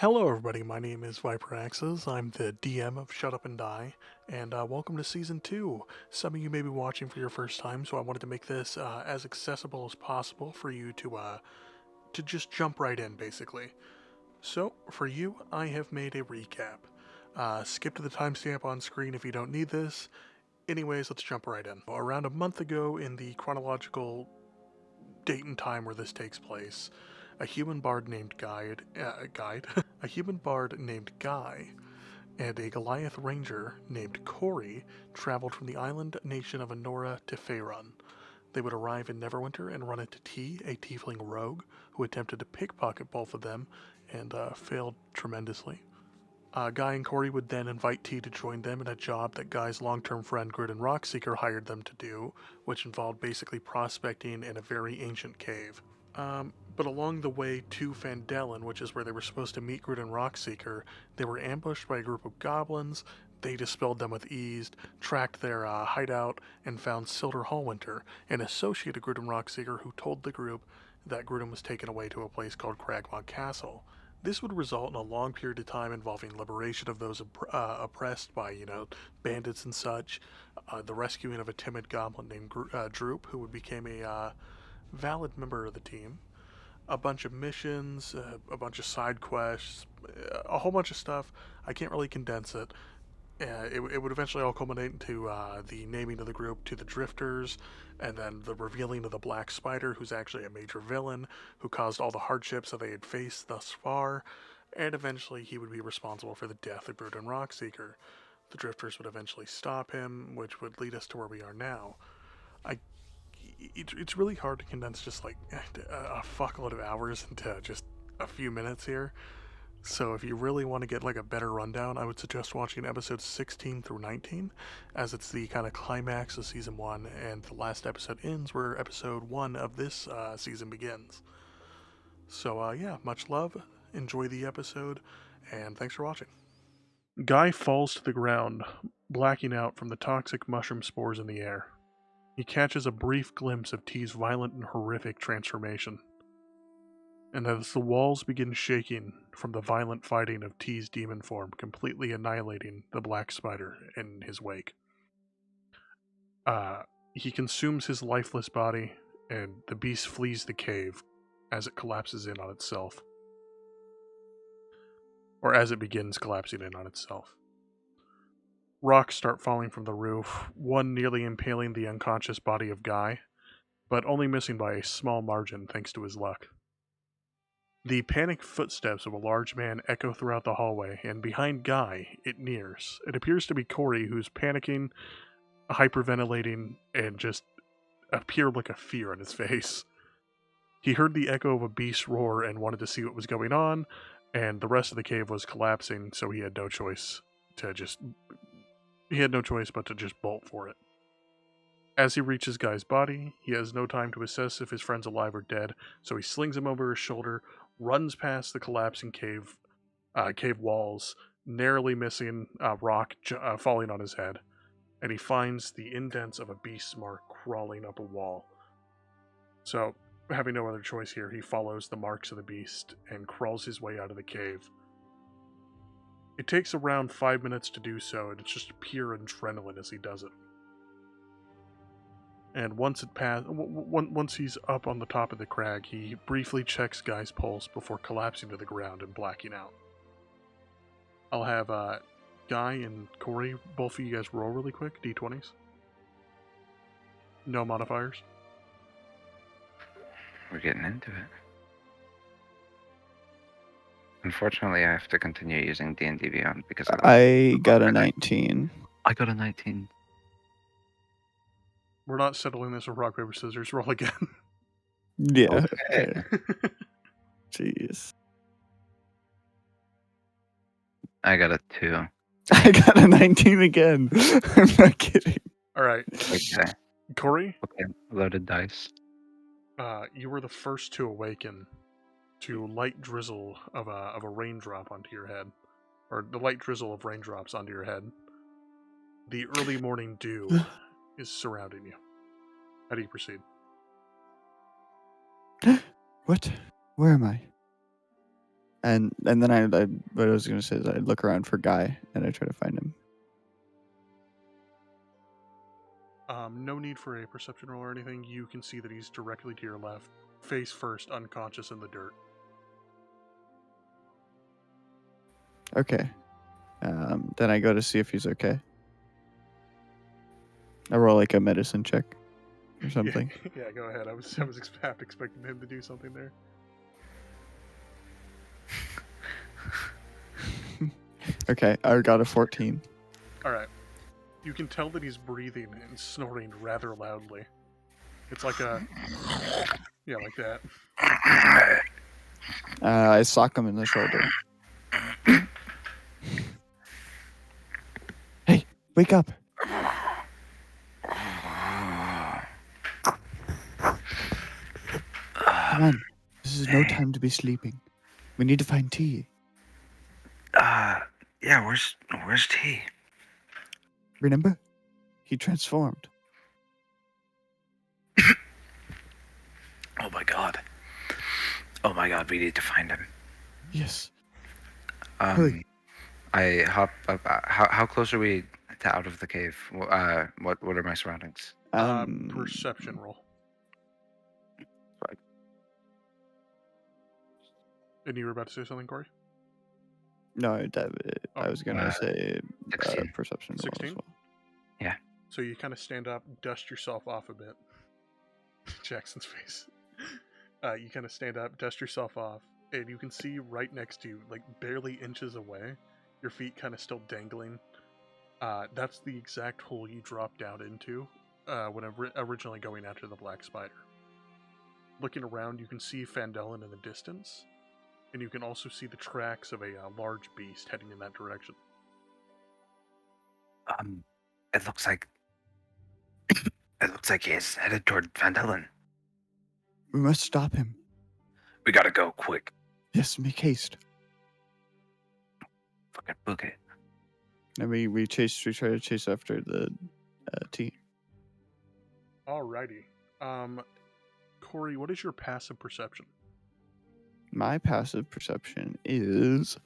Hello, everybody. My name is Viperaxis. I'm the DM of Shut Up and Die, and welcome to Season 2. Some of you may be watching for your first time, so I wanted to make this as accessible as possible for you to just jump right in, basically. So, for you, I have made a recap. Skip to the timestamp on screen if you don't need this. Anyways, let's jump right in. Around a month ago in the chronological date and time where this takes place, a human bard named a human bard named Guy, and a Goliath ranger named Corey traveled from the island nation of Anora to Faerun. They would arrive in Neverwinter and run into T, a tiefling rogue, who attempted to pickpocket both of them and failed tremendously. Guy and Corey would then invite T to join them in a job that Guy's long-term friend Grid and Rockseeker hired them to do, which involved basically prospecting in a very ancient cave. But along the way to Phandalin, which is where they were supposed to meet Grid and Rockseeker, they were ambushed by a group of goblins. They dispelled them with ease, tracked their hideout, and found Silder Hallwinter, an associate of Grid and Rockseeker who told the group that Gridham was taken away to a place called Cragmaw Castle. This would result in a long period of time involving liberation of those oppressed by, bandits and such, the rescuing of a timid goblin named Droop, who would become a valid member of the team, a bunch of missions, a bunch of side quests, a whole bunch of stuff. I can't really condense it. It would eventually all culminate into the naming of the group to the Drifters, and then the revealing of the Black Spider, who's actually a major villain who caused all the hardships that they had faced thus far, and eventually he would be responsible for the death of Brood and Rockseeker. The Drifters would eventually stop him, which would lead us to where we are now. I it's really hard to condense just like a fuckload of hours into just a few minutes here. So if you really want to get like a better rundown, I would suggest watching episodes 16 through 19, as it's the kind of climax of season 1, and the last episode ends where episode 1 of this season begins. So yeah, much love, enjoy the episode, and thanks for watching. Guy falls to the ground, blacking out from the toxic mushroom spores in the air. He catches a brief glimpse of T's violent and horrific transformation. And as the walls begin shaking from the violent fighting of T's demon form, completely annihilating the Black Spider in his wake. He consumes his lifeless body, and the beast flees the cave as it collapses in on itself. Or as it begins collapsing in on itself. Rocks start falling from the roof, one nearly impaling the unconscious body of Guy, but only missing by a small margin thanks to his luck. The panicked footsteps of a large man echo throughout the hallway, and behind Guy, it nears. It appears to be Corey, who's panicking, hyperventilating, and just a pure look of fear on his face. He heard the echo of a beast roar and wanted to see what was going on, and the rest of the cave was collapsing, so he had no choice but to just bolt for it. As he reaches Guy's body, he has no time to assess if his friend's alive or dead, so he slings him over his shoulder, runs past the collapsing cave walls, narrowly missing a rock falling on his head, and he finds the indents of a beast's mark crawling up a wall. So, having no other choice here, he follows the marks of the beast and crawls his way out of the cave. It takes around 5 minutes to do so, and it's just pure adrenaline as he does it. And once he's up on the top of the crag, he briefly checks Guy's pulse before collapsing to the ground and blacking out. I'll have Guy and Corey, both of you guys roll really quick, d20s. No modifiers. We're getting into it. Unfortunately, I have to continue using D&D Beyond because I got a 19. I got a 19. We're not settling this with rock, paper, scissors. Roll again. Yeah. Okay. Jeez. I got a 2. I got a 19 again. I'm not kidding. All right. Okay. Corey? Okay. Loaded dice. You were the first to awaken to light drizzle of a raindrop onto your head. Or the light drizzle of raindrops onto your head. The early morning dew is surrounding you. How do you proceed? What? Where am I? And then I what I was gonna say is I look around for Guy and I try to find him. No need for a perception roll or anything. You can see that he's directly to your left, face first, unconscious in the dirt. Okay. Then I go to see if he's okay. I roll like a medicine check or something. Yeah, go ahead. I was half expecting him to do something there. Okay, I got a 14. All right. You can tell that he's breathing and snoring rather loudly. It's like a like that. I sock him in the shoulder. Hey, wake up! Come on, this is no time to be sleeping. We need to find tea. Yeah, where's T? Remember? He transformed. Oh my god. Oh my god, we need to find him. Yes. Hurry. I hop up. How close are we to out of the cave? What are my surroundings? Perception roll. Right. And you were about to say something, Corey? No, I was gonna say 16. perception roll 16? as well. Yeah. So you kind of stand up, dust yourself off a bit. Jackson's face. You kind of stand up, dust yourself off, and you can see right next to you, like barely inches away, your feet kind of still dangling. That's the exact hole you dropped down into when originally going after the black spider. Looking around, you can see Phandalin in the distance, and you can also see the tracks of a large beast heading in that direction. It looks like he's headed toward Vandalen. We must stop him. We gotta go quick. Yes, make haste. Fucking book it. And we try to chase after the tea. Alrighty. Corey, what is your passive perception? My passive perception is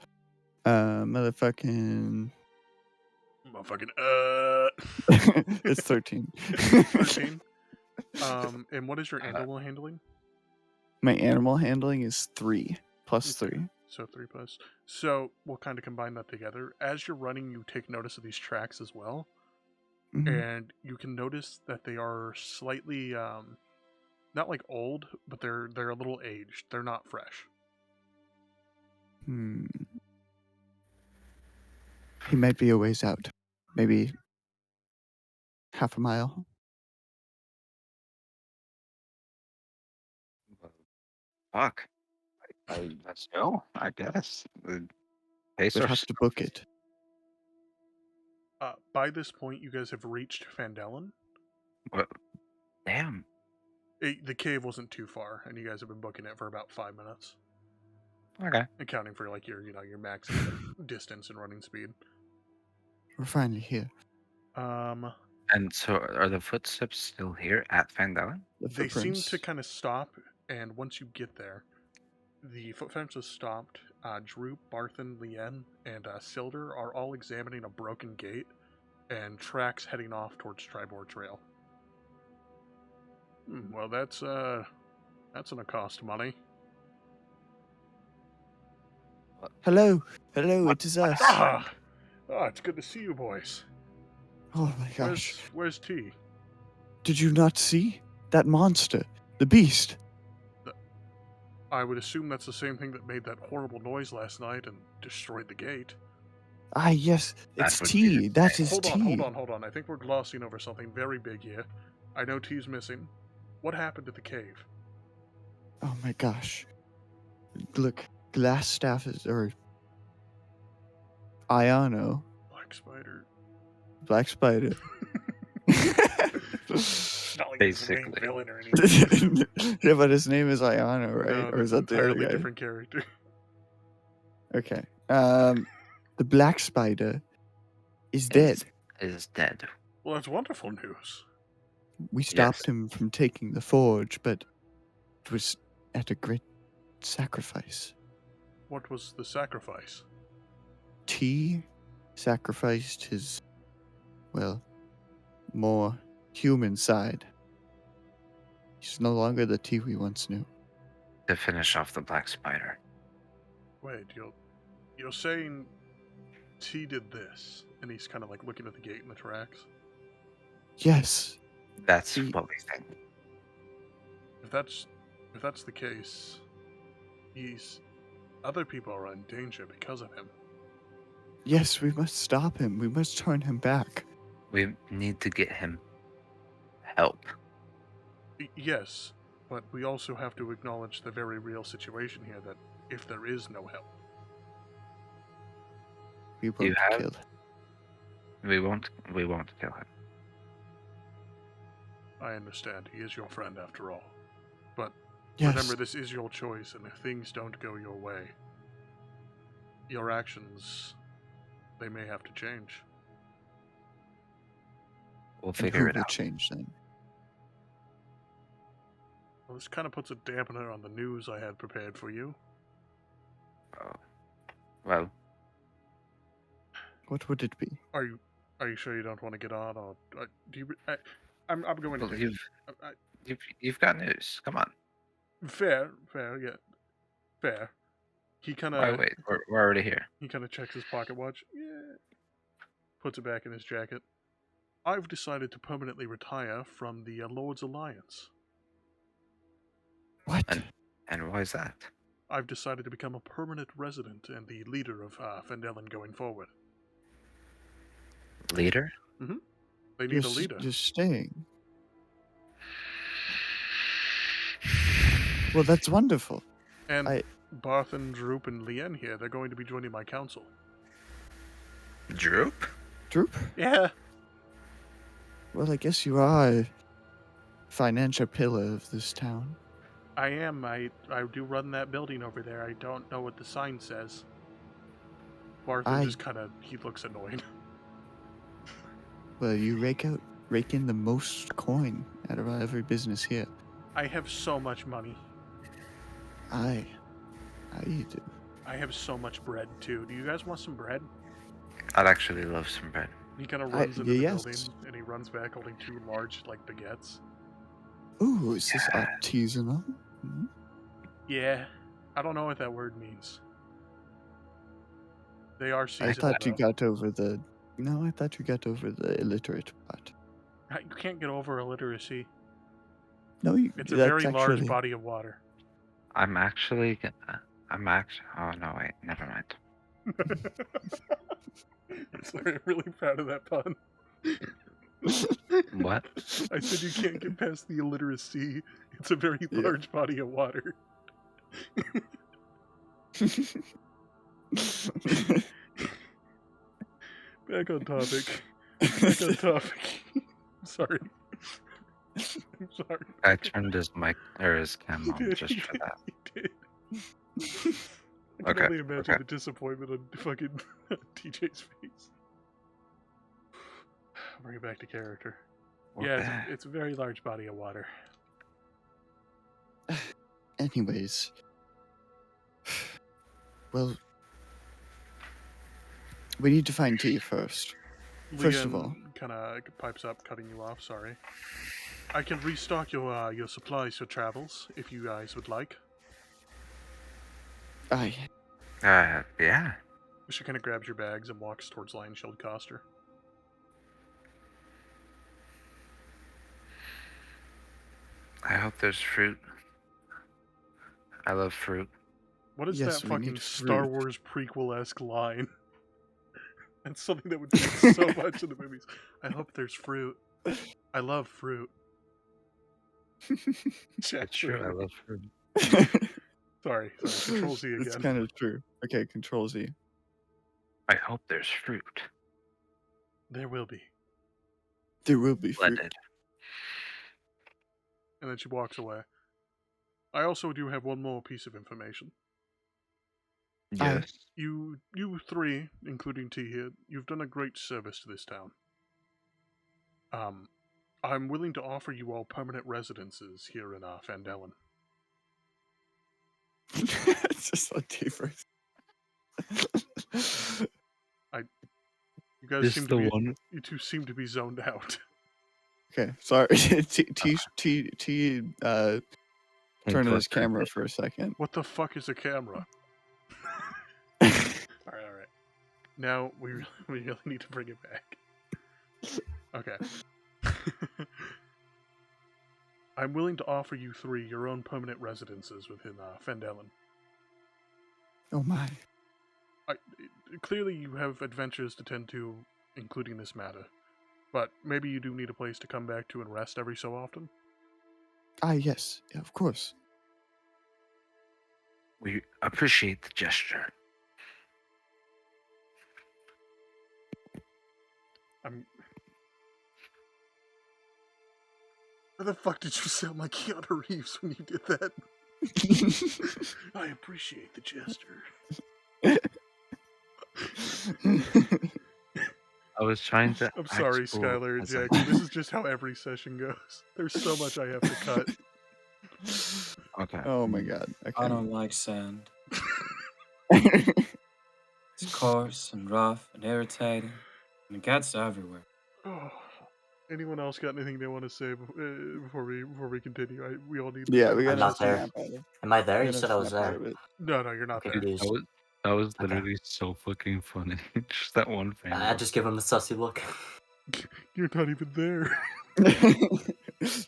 motherfucking it's 13. 13. And what is your animal handling? My animal handling is 3 plus 3. So 3 plus. So we'll kind of combine that together. As you're running, you take notice of these tracks as well. Mm-hmm. And you can notice that they are slightly not like old, but they're a little aged. They're not fresh. He might be a ways out. Maybe half a mile. Fuck. Let's go, I guess. We'd have to book it. By this point, you guys have reached Phandalin. What? Damn. The cave wasn't too far, and you guys have been booking it for about 5 minutes. Okay. Accounting for like your max distance and running speed. We're finally here. And so, are the footsteps still here at Phandalin? They seem to kind of stop, and once you get there, the footprints have stopped. Droop, Barthen, Lien, and Silder are all examining a broken gate and tracks heading off towards Tribor Trail. Well, that's gonna cost money. Hello, it is us. It's good to see you boys. Oh my gosh. Where's T? Did you not see that monster, the beast? I would assume that's the same thing that made that horrible noise last night and destroyed the gate. Ah, yes, it's T. That is T. Hold on. I think we're glossing over something very big here. I know T's missing. What happened at the cave? Oh my gosh. Look, glass staff or Iano. Black spider. Not like Basically. he's the main villain or anything. Yeah, but his name is Iano, right? No, or is that the other guy? different character. Okay. The black spider is dead. Is dead. Well, that's wonderful news. We stopped him from taking the forge, but it was at a great sacrifice. What was the sacrifice? T sacrificed his, well, more human side. He's no longer the T we once knew. To finish off the black spider. Wait, you're saying T did this, and he's kind of like looking at the gate in the tracks. Yes. That's He- what we think. If that's the case, other people are in danger because of him. Yes, we must stop him. We must turn him back. We need to get him help. Yes, but we also have to acknowledge the very real situation here that if there is no help, We won't have- kill him. We won't kill him. I understand he is your friend after all. But Yes. remember, this is your choice, and if things don't go your way, your actions, they may have to change. We'll And figure who it will out. change then? Well, this kind of puts a dampener on the news I had prepared for you. Oh. Well, What would it be? Are you sure you don't want to get on, or do you? I'm going well, to. you've got news. Come on. Fair, yeah, fair. He kind Why of wait? We're already here. He kind of checks his pocket watch. Yeah. Puts it back in his jacket. I've decided to permanently retire from the Lord's Alliance. What? And why is that? I've decided to become a permanent resident and the leader of Fendelin going forward. Leader? They need a leader. You're staying. Well, that's wonderful. And Barth and Droop and Lien here, they're going to be joining my council. Droop? Droop? Yeah. Well, I guess you are a financial pillar of this town. I am. I do run that building over there. I don't know what the sign says. Barthen just he looks annoyed. Well, you rake in the most coin out of every business here. I have so much money. I do. I have so much bread, too. Do you guys want some bread? I'd actually love some bread. He kind of runs into the yes. building, and he runs back holding two large, baguettes. Ooh, is this Yeah. artisanal? Hmm? Yeah. I don't know what that word means. They are I seasonal, thought you though. got over the... No, I thought you got over the illiterate part. You can't get over illiteracy. No, It's a that's very large actually... body of water. Oh no, wait, never mind. Sorry, I'm really proud of that pun. What? I said you can't get past the illiteracy. It's a very Yeah. large body of water. Back on topic. Back on topic. Sorry. I'm sorry. I turned his mic or his cam He on did. just for that. He did. I can Okay, only imagine okay. the disappointment on fucking TJ's face. Bring it back to character. We're Yeah, back. it's a very large body of water. Anyways. Well, we need to find tea first. First of all. kind of pipes up, cutting you off. Sorry. I can restock your supplies for travels if you guys would like. Aye. Yeah. She kind of grabs your bags and walks towards Lion Shield Coster. I hope there's fruit. I love fruit. What is Yes, that we fucking need Star fruit. Wars prequel-esque line? That's something that would fit so much in the movies. I hope there's fruit. I love fruit. It's true, I love fruit. Sorry, Control Z It's again. kind of true. Okay, Control Z. I hope there's fruit. There will be. There will be fruit. Blended. And then she walks away. I also do have one more piece of information. Yes. You three, including T here, you've done a great service to this town. I'm willing to offer you all permanent residences here in Fendelin. It's just on tea first. You guys Just seem to the be. one. You two seem to be zoned out. Okay, sorry. T turn on his Flicker. camera for a second. What the fuck is a camera? All right. Now we really need to bring it back. Okay. I'm willing to offer you 3 your own permanent residences within Fendelen. Oh my. Clearly, you have adventures to tend to, including this matter. But maybe you do need a place to come back to and rest every so often. Ah, yes. Yeah, of course. We appreciate the gesture. Why the fuck did you sound like Keanu Reeves when you did that? I appreciate the gesture. I was trying to. I'm act sorry, cool Skylar and as I- Jackson. This is just how every session goes. There's so much I have to cut. Okay. Oh my god. I Okay. don't like sand. It's coarse and rough and irritating, and it gets everywhere. Oh. Anyone else got anything they want to say before we continue? We all need. Yeah, we to got I'm no not there. snap out of it. Am I there? We You got no said I was snap out there. of it. No, you're not Okay, there. confused. That was Okay. literally so fucking funny. Just that one fan. I just give him the sussy look. You're not even there.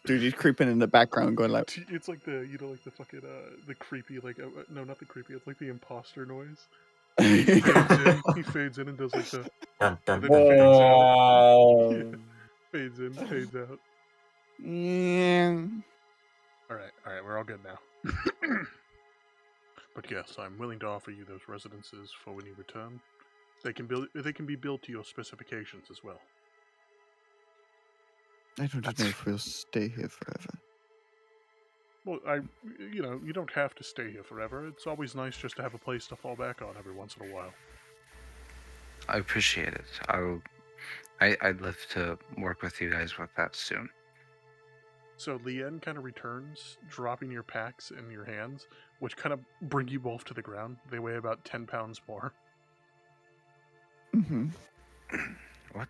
Dude, he's creeping in the background going like, It's like the like the fucking the creepy no, not the creepy. It's like the imposter noise. He fades in and does like the Dun dun then dun. fades out. Oh. Yeah. Fades in, fades out. yeah. All right, we're all good now. But yes, I'm willing to offer you those residences for when you return. They can be built to your specifications as well. I don't know if we'll stay here forever. Well, you don't have to stay here forever. It's always nice just to have a place to fall back on every once in a while. I appreciate it. I'd love to work with you guys with that soon. So Lien kind of returns, dropping your packs in your hands, which kind of bring you both to the ground. They weigh about 10 pounds more. Mm-hmm. What?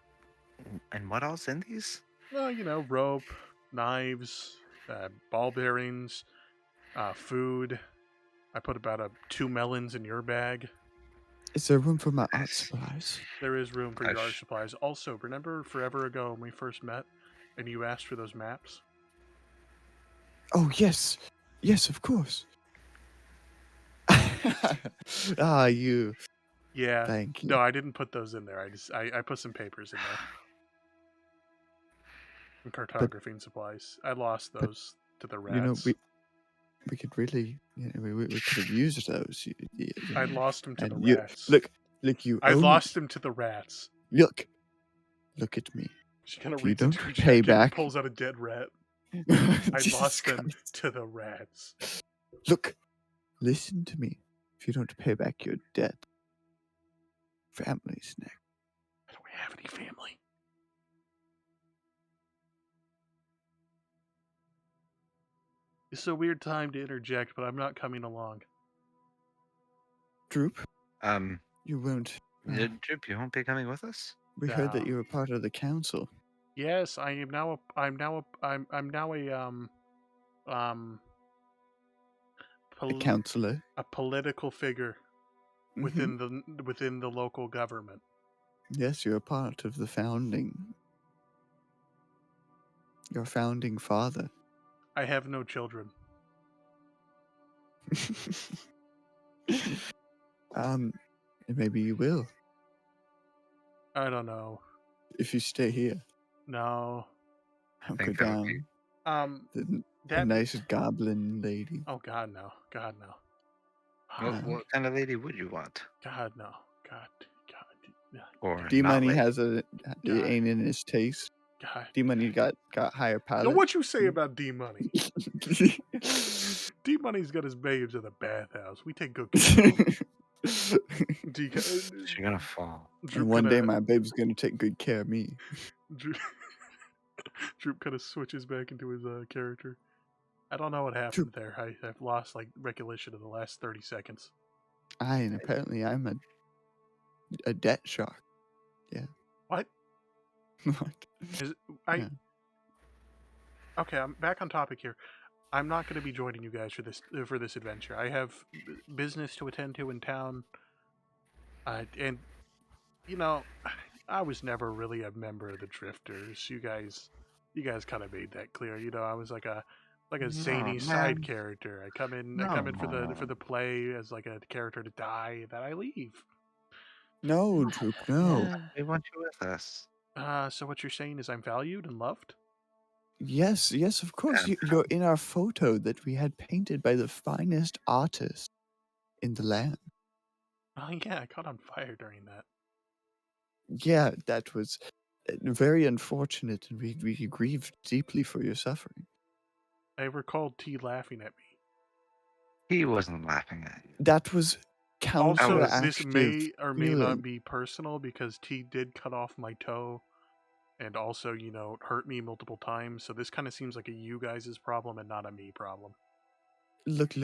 And what else in these? Well, rope, knives, ball bearings, food. I put about 2 melons in your bag. Is there room for my art supplies? There is room for your art Gosh. supplies. Also, remember forever ago when we first met and you asked for those maps? Oh, yes. Yes, of course. You. Yeah. Thank you. No, I didn't put those in there. I put some papers in there. And cartography and supplies. I lost those to the rats. You know, we could really, we could have used those. I lost them to the you, rats. look, you. I owe lost me. them to the rats. Look at me. She kind of If you reads into don't her pay jacket and back- pulls out a dead rat. I Jesus lost them Christ. to the rats. Look, listen to me. If you don't pay back your debt, family's next. I don't have any family. It's a weird time to interject, but I'm not coming along. Droop, Um, you won't. Droop, you won't be coming with us? We heard that No. you were part of the council. Yes, I'm now a A counselor. a political figure Mhm. within the local government. Yes, you're a part of the founding. Your founding father. I have no children. And maybe you will I don't know. if you stay here. No. I'll go think that would be- down. The That nice goblin lady. Oh God, no. God, no. What kind of lady would you want? God, no. God. Or not D-Money lady? has it ain't in his taste. God. D-Money got higher Know palate. what you say about D Money? D Money's got his babes in the bathhouse. We take good care of him. She's gonna fall. And one day my baby's gonna take good care of me. Droop kind of switches back into his character. I don't know what happened there. I've lost recollection of the last 30 seconds. And apparently I'm a A debt shark. What? What? Is I Yeah. okay? I'm back on topic here. I'm not going to be joining you guys for this adventure. I have business to attend to in town, and I was never really a member of the Drifters. You guys kind of made that clear. I was like a No, zany side man. character. I come No, in for no, the no. play as like a character to die, then I leave. No, Droop, no. Man, we want you with us. So what you're saying is I'm valued and loved? Yes, yes, of course. And You're in our photo that we had painted by the finest artist in the land. Oh yeah, I caught on fire during that. Yeah, that was very unfortunate, and we grieved deeply for your suffering. I recalled T laughing at me. he wasn't laughing at you. That was Also, was- this counteractive may or may not feeling. be personal because T did cut off my toe and also, hurt me multiple times. So this kind of seems like a you guys' problem and not a me problem. Look.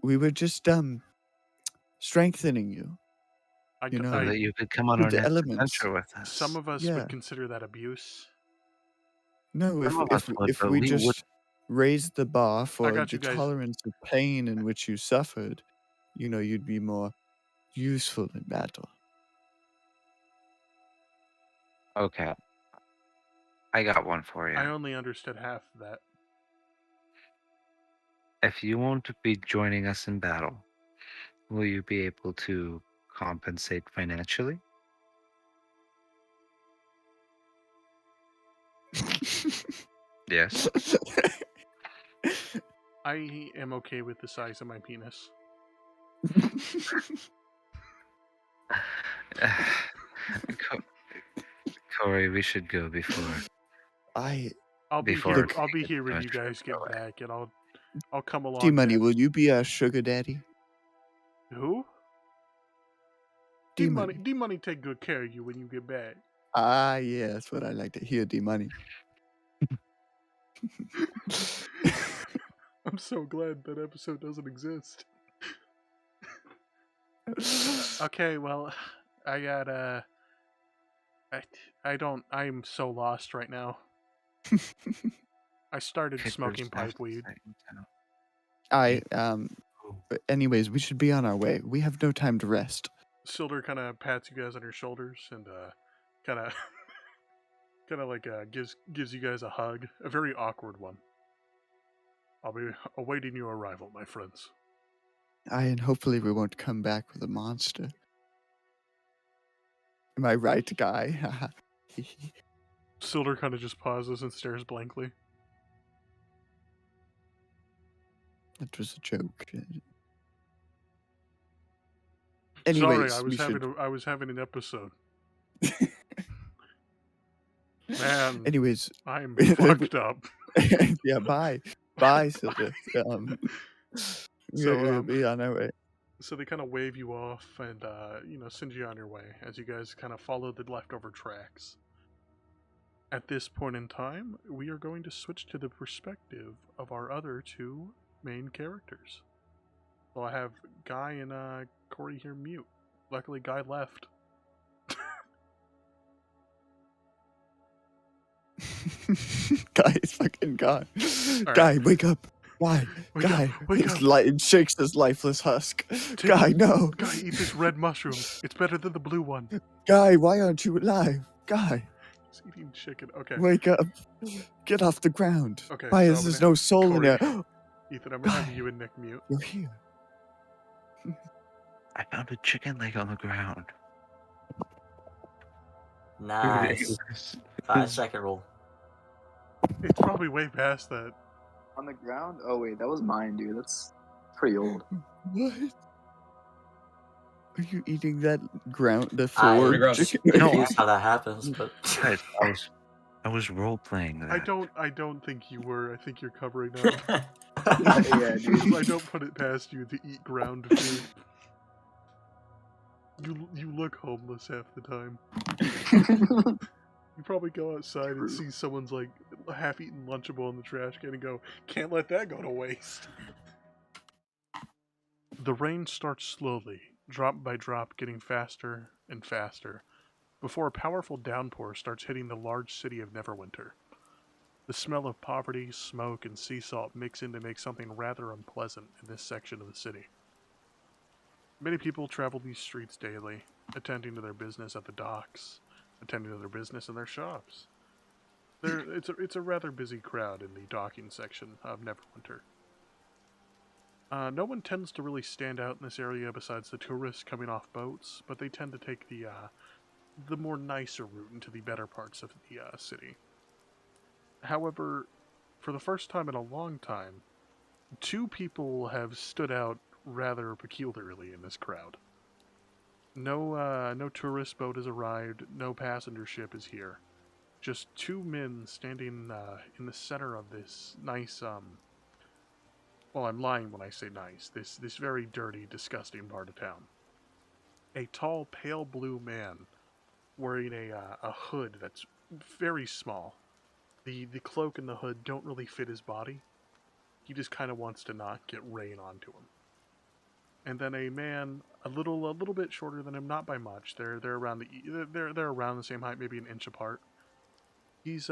We were just strengthening you. I, You d- know, So I- that you could come on with our the next elements. adventure with us. some of us Yeah. would consider that abuse. No, Some of us would, if but we we just would. raised the bar for got the you guys. tolerance of pain in which you suffered, you'd be more useful in battle. Okay. I got one for you. I only understood half of that. If you won't be joining us in battle, will you be able to compensate financially? Yes. I am okay with the size of my penis. Co- Corey, we should go before. I'll be Before here. we I'll be get here when too you much guys get away. back, and I'll come along. D-Money, to- will you be our sugar daddy? Who? D-Money. D-Money take good care of you when you get back. Ah, yeah, that's what I like to hear, D-Money. I'm so glad that episode doesn't exist. Okay, well, I got I'm so lost right now. I started Kickers smoking pipe left weed. right now. But anyways, we should be on our way. We have no time to rest. Silder kind of pats you guys on your shoulders and kind of gives you guys a hug, a very awkward one. I'll be awaiting your arrival, my friends. And hopefully we won't come back with a monster. Am I right, guy? Silder kind of just pauses and stares blankly. That was a joke. Sorry, Anyways, I was having an episode. Man, Anyways, I'm fucked up. yeah, bye, Silver. We'll be on our way. So they kind of wave you off and send you on your way as you guys kind of follow the leftover tracks. At this point in time, we are going to switch to the perspective of our other two main characters. So I have Guy and Corey here mute. Luckily, Guy left. Guy is fucking gone. right. Guy, wake up. Why? Wake Guy, up, wake up. It shakes his lifeless husk. Guy, no. Guy, eat this red mushroom. It's better than the blue one. Guy, why aren't you alive? Guy, He's eating chicken. Okay. wake up. Get off the ground. Okay, Why so is I'm there gonna no have soul in Corey- there? Ethan, I'm gonna have Guy. you and Nick mute. You're here. I found a chicken leg on the ground. Nice. 5-second roll. It's probably way past that. On the ground? Oh wait, that was mine, dude. That's pretty old. What? Are you eating that ground, the I- floor Pretty gross. chicken? No, Confused how that happens, but Guys, I was role playing that. I don't think you were. I think you're covering up. Yeah, dude. I don't put it past you to eat ground food. You look homeless half the time. You probably go outside and see someone's like half-eaten Lunchable in the trash can and go, "Can't let that go to waste." The rain starts slowly, drop by drop, getting faster and faster before a powerful downpour starts hitting the large city of Neverwinter. The smell of poverty, smoke, and sea salt mix in to make something rather unpleasant in this section of the city. Many people travel these streets daily, attending to their business at the docks, attending to their business in their shops. It's a rather busy crowd in the docking section of Neverwinter. No one tends to really stand out in this area besides the tourists coming off boats, but they tend to take the more nicer route into the better parts of the city. However, for the first time in a long time, two people have stood out rather peculiarly in this crowd. No tourist boat has arrived. No passenger ship is here. Just two men standing in the center of this nice. Well, I'm lying when I say nice. This very dirty, disgusting part of town. A tall, pale blue man wearing a hood that's very small. The cloak and the hood don't really fit his body. He just kind of wants to not get rain onto him. And then a man a little bit shorter than him, not by much. They're around they're around the same height, maybe an inch apart. He's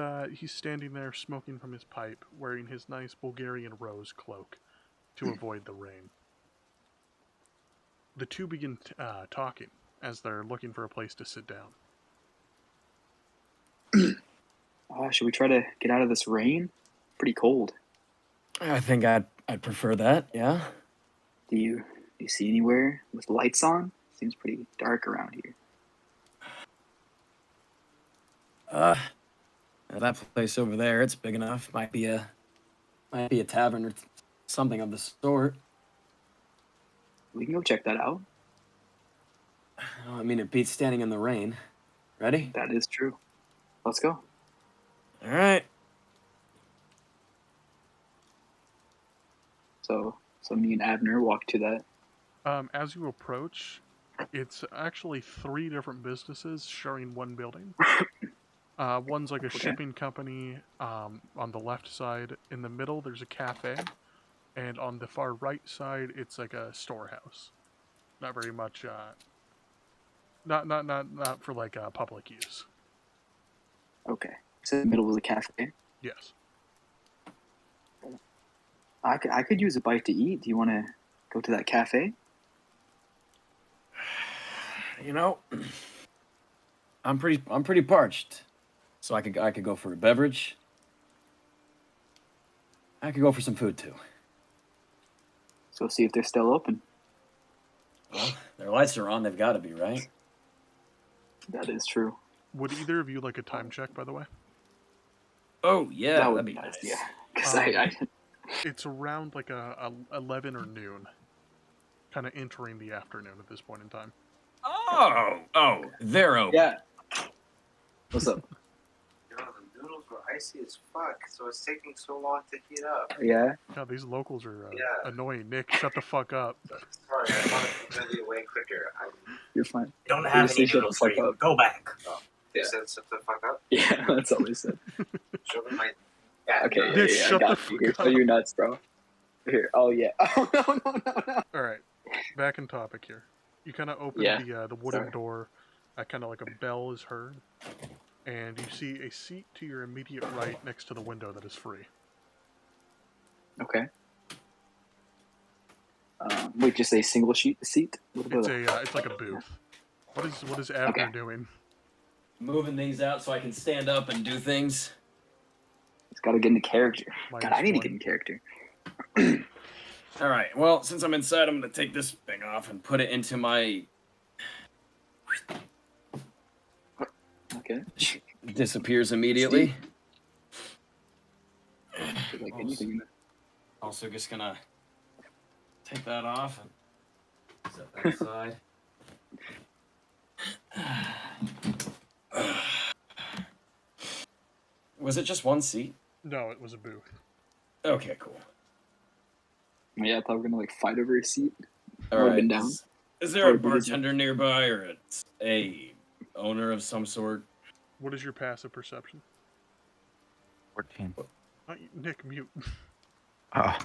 standing there smoking from his pipe, wearing his nice Bulgarian rose cloak to avoid the rain. The two begin talking as they're looking for a place to sit down. Should we try to get out of this rain? Pretty cold. I think I'd prefer that, yeah. Do you see anywhere with lights on? Seems pretty dark around here. That place over there, it's big enough. Might be a tavern or something of the sort. We can go check that out. I mean, it beats standing in the rain. Ready? That is true. Let's go. All right. So me and Abner walk to that. As you approach, it's actually three different businesses sharing one building. One's like a shipping company on the left side. In the middle, there's a cafe. And on the far right side, it's like a storehouse. Not very much, not for like public use. Okay. So the middle was a cafe. Yes. I could use a bite to eat. Do you want to go to that cafe? You know, I'm pretty parched. So I could go for a beverage. I could go for some food too. So see if they're still open. Well, their lights are on. They've got to be, right? That is true. Would either of you like a time check, by the way? Oh yeah, That would that'd be nice. nice. Yeah. Because I It's around like a 11 or noon. Kind of entering the afternoon at this point in time. Oh, they're open. Yeah. What's up? Yo, the noodles were icy as fuck, so it's taking so long to heat up. Yeah. God, these locals are Yeah. annoying. Nick, shut the fuck up. Sorry, I wanted to be way quicker. You're fine. Don't have Seriously, any shut the noodles for fuck you. up. Go back. You said shut the fuck up? Yeah, that's all they said. Show them my... Yeah, Okay, Nick, yeah, I shut got the you. Here, fuck so up. you're nuts, bro. Here. Oh yeah. Oh no. Alright, back in topic here. You kind of open Yeah, the wooden sorry. door. Kind of like a bell is heard. And you see a seat to your immediate right next to the window that is free. Okay. Wait, just a single seat? What It's about it's like a booth. What is Abner Okay. doing? Moving things out so I can stand up and do things. It's got to get into character. Minus God, I need to one. get in character. All right. Well, since I'm inside, I'm gonna take this thing off and put it into my. Okay. Disappears immediately. Like anything in there. Also, just gonna take that off and set that aside. Was it just one seat? No, it was a booth. Okay, cool. Yeah, I thought we were gonna like fight over a seat. All Would've right. been down. Is there a Or was it- bartender nearby or a owner of some sort? What is your passive perception? 14. Nick, mute. Oh.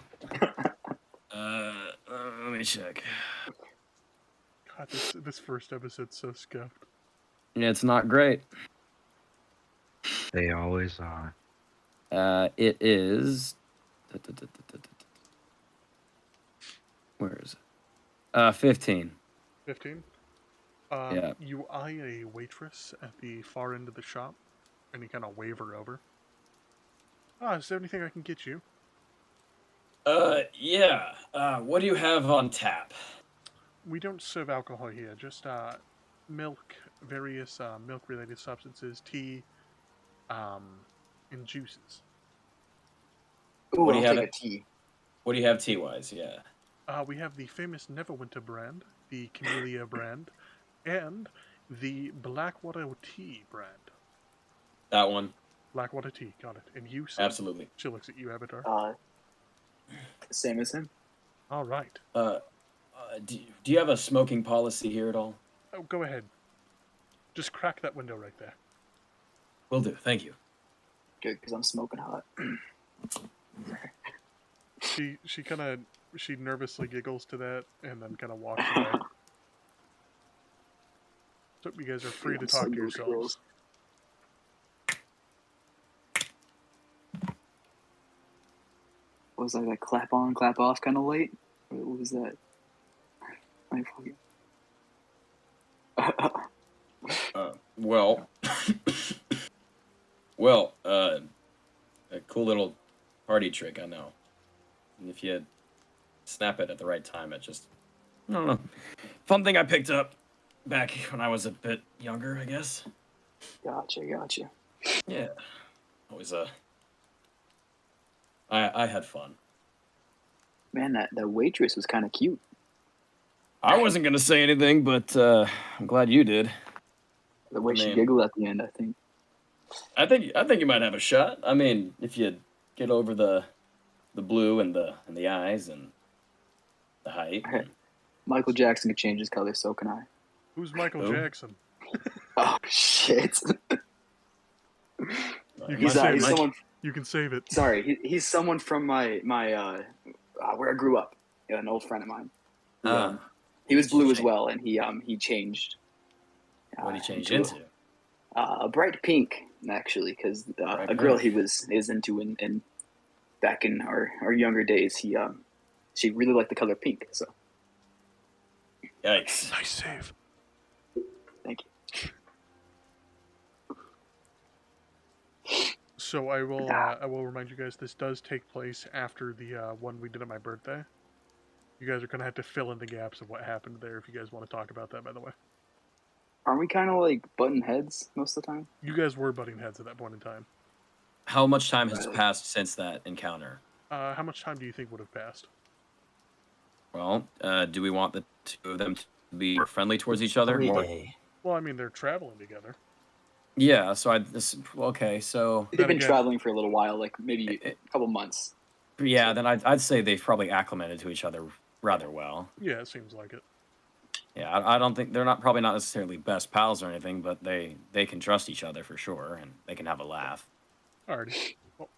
Let me check. God, God, this first episode's so scuffed. Yeah, it's not great. They always are. It is. Where is it? 15. 15. Yeah. You eye a waitress at the far end of the shop, and you kind of wave her over. Is there anything I can get you? Yeah. What do you have on tap? We don't serve alcohol here, just milk, various milk-related substances, tea, and juices. Ooh, What do I'll you have take a it? tea. What do you have tea-wise? Yeah. We have the famous Neverwinter brand, the Camellia brand, and the Blackwater tea brand. That one. Blackwater tea, got it. And you, sir? Absolutely. She looks at you, Avatar. Same as him. All right. Do you have a smoking policy here at all? Oh, go ahead. Just crack that window right there. Will do. Thank you. Good, because I'm smoking hot. She nervously giggles to that and then kind of walks away. So you guys are free to I'm talk so to good, yourselves. girls. Was that a clap on, clap off kind of light? What was that? I forget. Well, well, a cool little party trick, I know. And if you snap it at the right time, it just, I don't know. Fun thing I picked up back when I was a bit younger, I guess. Gotcha. Yeah. Always, I had fun. Man, that waitress was kind of cute. I wasn't gonna say anything, but I'm glad you did. The way I she mean- giggled at the end, I think. I think you might have a shot. I mean, if you get over the blue and the eyes and the height. Okay. Michael Jackson could change his color, so can I. Who's Michael Who? Jackson? Oh shit! You he's can he's save it. someone. You can save it. Sorry, he's someone from my where I grew up. Yeah, an old friend of mine. He was blue as well, and he changed. What did he change into into? a bright pink, actually, because Bright a girl pink. he is into and back in our younger days, she really liked the color pink. So Yikes. Nice save. thank you. So I will remind you guys this does take place after the one we did on my birthday. You guys are gonna have to fill in the gaps of what happened there if you guys want to talk about that. By the way, Aren't we kind of like button heads most of the time? you guys were butting heads at that point in time. How much time has Right. passed since that encounter? How much time do you think would have passed? Well, do we want the two of them to be more friendly towards each other? 3 More- day. Well, I mean they're traveling together. Yeah. So okay. So They've been again- traveling for a little while, like maybe a couple months. yeah, then I'd say they've probably acclimated to each other rather well. Yeah, it seems like it. Yeah, I don't think they're probably not necessarily best pals or anything, but they can trust each other for sure, and they can have a laugh. Alrighty. Well,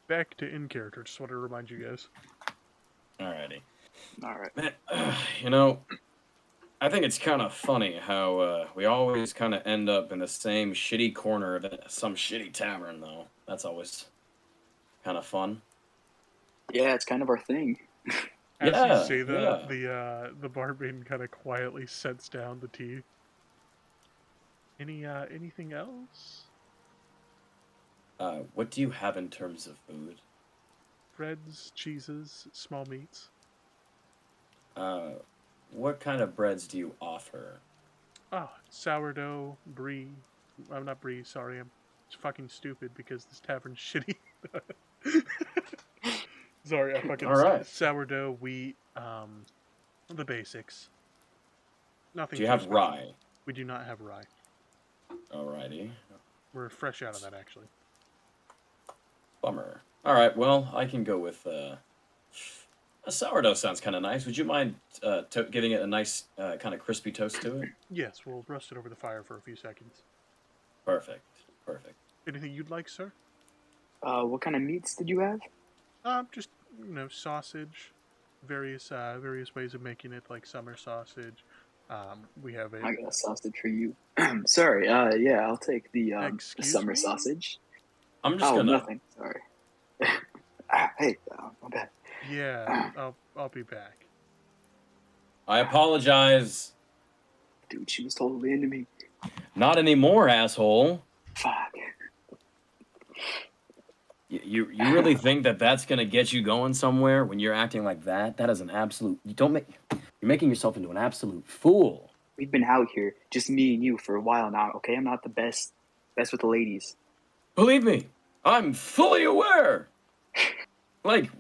back to in character. Just want to remind you guys. Alrighty. All right. Man, you know, I think it's kind of funny how we always kind of end up in the same shitty corner of some shitty tavern, though. That's always kind of fun. Yeah, it's kind of our thing. As Yeah, you say that, yeah. the barmaid kind of quietly sets down the tea. Anything else? What do you have in terms of food? Breads, cheeses, small meats. What kind of breads do you offer? Sourdough, brie. I'm not brie, sorry. I'm fucking stupid because this tavern's shitty. Sorry, I fucking All right. sourdough, wheat, the basics. Nothing. Do you too have special. rye? We do not have rye. Alrighty. We're fresh out of that, actually. Bummer. All right, well, I can go with a sourdough. Sounds kind of nice. Would you mind giving it a nice kind of crispy toast to it? Yes, we'll roast it over the fire for a few seconds. Perfect. Anything you'd like, sir? What kind of meats did you have? Just sausage, various ways of making it, like summer sausage, We have a. I got a sausage for you. Sorry. Yeah, I'll take the Excuse summer me? sausage. I'm just Oh, gonna. nothing. Sorry. Hey, my bad. Yeah, I'll be back. I apologize. Dude, she was totally into me. Not anymore, asshole. Fuck. You really think that that's gonna get you going somewhere when you're acting like that? That is an absolute. You don't make. You're making yourself into an absolute fool. We've been out here, just me and you, for a while now. Okay, I'm not the best with the ladies. Believe me, I'm fully aware. Like,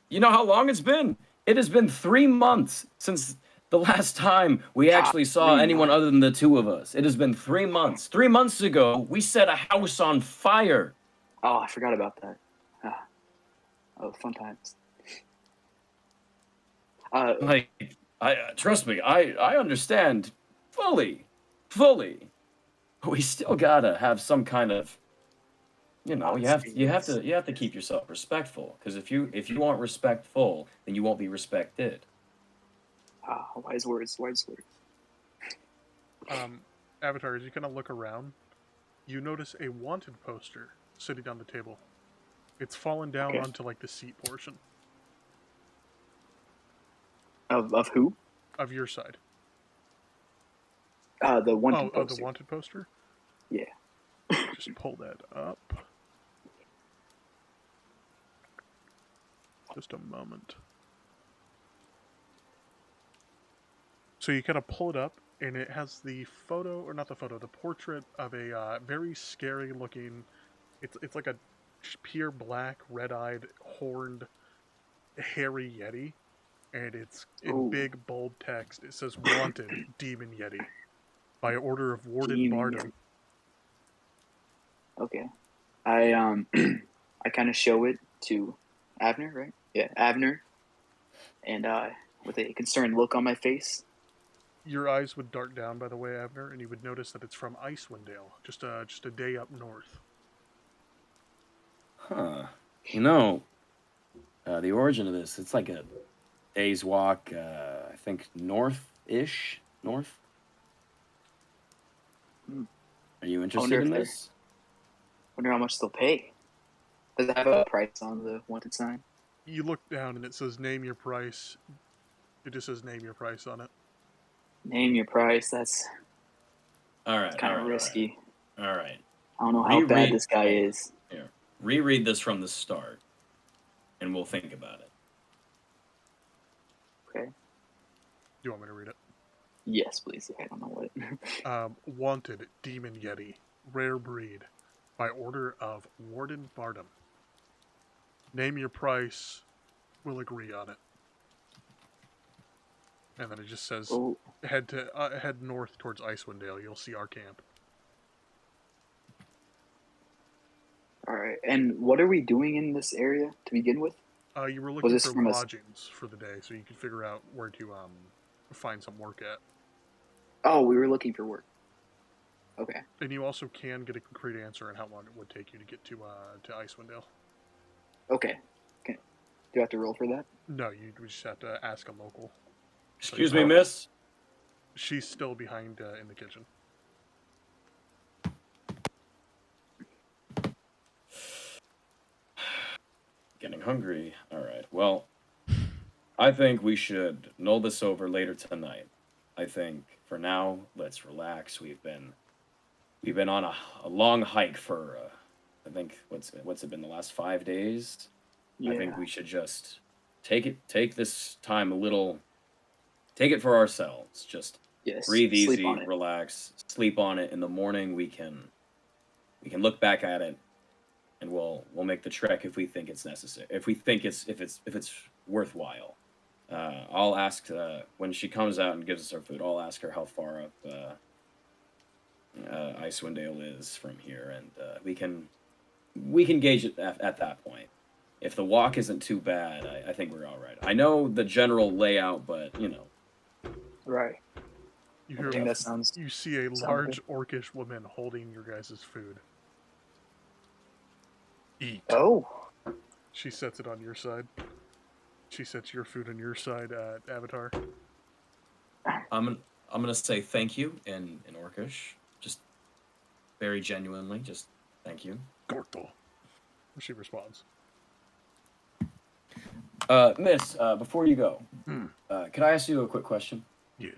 you know how long it's been? It has been 3 months since the last time we actually saw 3 anyone months. other than the two of us. It has been 3 months. 3 months ago, we set a house on fire. Oh, I forgot about that. Oh, fun times. Like, trust me, I understand fully. But we still gotta have some kind of, you know, you have to keep yourself respectful. Because if you aren't respectful, then you won't be respected. Wise words. Avatar, as you kind of look around, you notice a wanted poster sitting on the table. It's fallen down Okay. onto like the seat portion Of who? of your side. The wanted Oh, poster. the wanted poster? Yeah. Just pull that up. Just a moment. So you kind of pull it up, and it has the photo, or not the photo, the portrait of a very scary looking. It's like a pure black, red-eyed, horned, hairy yeti, and it's in Ooh. big bold text. It says "Wanted Demon Yeti" by order of Warden Demon Bardem. Okay. I I kind of show it to Avner, right? Yeah, Avner, and with a concerned look on my face. Your eyes would dart down, by the way, Abner, and you would notice that it's from Icewind Dale, just a day up north. Huh. You know, the origin of this, it's like a day's walk, I think north-ish? North? Hmm. Are you wonder interested in if they're- this? Wonder how much they'll pay. Does it have a price on the wanted sign? You look down and it says "Name your price." It just says "Name your price" on it. Name your price. That's All right, kind of risky. All right. I don't know how bad this guy is. Here, reread this from the start, and we'll think about it. Okay. Do you want me to read it? Yes, please. I don't know what. Wanted Demon Yeti, rare breed, by order of Warden Bardem. Name your price. We'll agree on it. And then it just says, Oh, head north towards Icewind Dale. You'll see our camp. all right. And what are we doing in this area to begin with? You were looking this for from us? lodgings for the day, so you could figure out where to find some work at. Oh, we were looking for work. Okay. And you also can get a concrete answer on how long it would take you to get to Icewind Dale. Okay. Do I have to roll for that? No, you just have to ask a local. Excuse me, miss? She's still behind in the kitchen. Getting hungry. All right. Well, I think we should null this over later tonight. I think for now, let's relax. We've been on a long hike for I think what's it been, the last 5 days? Yeah. I think we should just take this time a little, take it for ourselves. Just Yes. breathe Sleep easy, on it. relax, sleep on it. In the morning we can look back at it, and we'll make the trek if we think it's necessary. If it's worthwhile. I'll ask when she comes out and gives us our food. I'll ask her how far up Icewind Dale is from here, and we can gauge it at that point. If the walk isn't too bad, I think we're all right. I know the general layout, but you know. Right. You I hear think that sounds. You see a sounds large orcish woman holding your guys' food. Eat. Oh. She sets it on your side. She sets your food on your side, Avatar. I'm I'm gonna say thank you in Orcish, just very genuinely, just thank you. Gorto. She responds. Miss, before you go, Hmm. could I ask you a quick question? Yeah.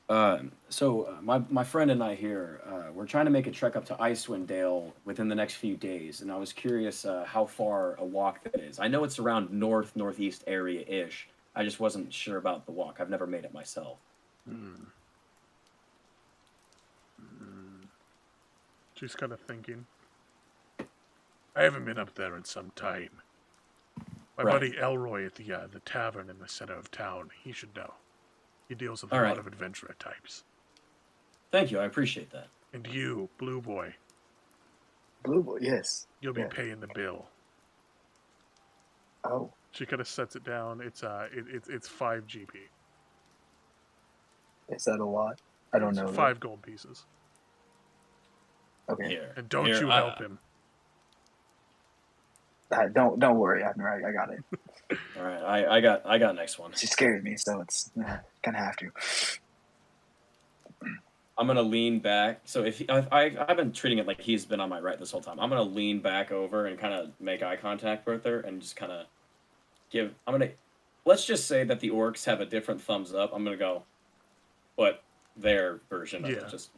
My friend and I here, we're trying to make a trek up to Icewind Dale within the next few days, and I was curious how far a walk that is. I know it's around northeast area ish. I just wasn't sure about the walk. I've never made it myself. Hmm. Hmm. She's kind of thinking. I haven't been up there in some time. My Right. buddy Elroy at the tavern in the center of town, he should know. He deals with a All lot right. of adventurer types. Thank you. I appreciate that. And you, Blue Boy, Blue Boy, yes. you'll be Yeah. paying the bill. Oh, She kind of sets it down. It's 5 GP. is that a lot? I don't It's know. 5 gold pieces. Okay. Here. And don't Here, you help him. Don't worry, Abner. I got it. All right. I got next one. She scared me, so it's gonna have to. I'm gonna lean back. So if I've been treating it like he's been on my right this whole time. I'm gonna lean back over and kind of make eye contact with her and just kind of give. Let's just say that the orcs have a different thumbs up. I'm gonna go, but their version of Yeah. it just.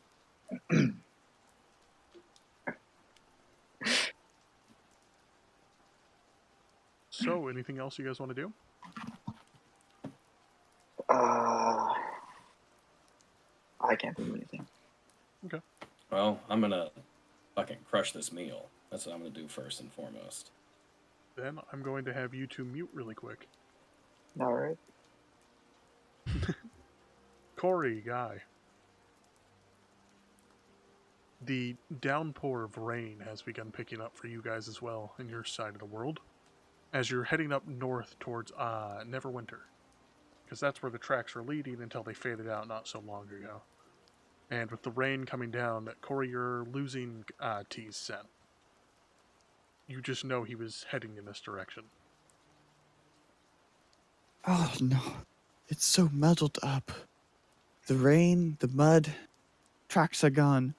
So, anything else you guys want to do? I can't think of anything. Okay. Well, I'm gonna fucking crush this meal. That's what I'm gonna do first and foremost. Then I'm going to have you two mute really quick. All right. Corey, Guy. The downpour of rain has begun picking up for you guys as well in your side of the world, as you're heading up north towards Neverwinter, because that's where the tracks were leading until they faded out not so long ago. And with the rain coming down, Corey, you're losing T's scent. You just know he was heading in this direction. Oh no, it's so muddled up. The rain, the mud, tracks are gone,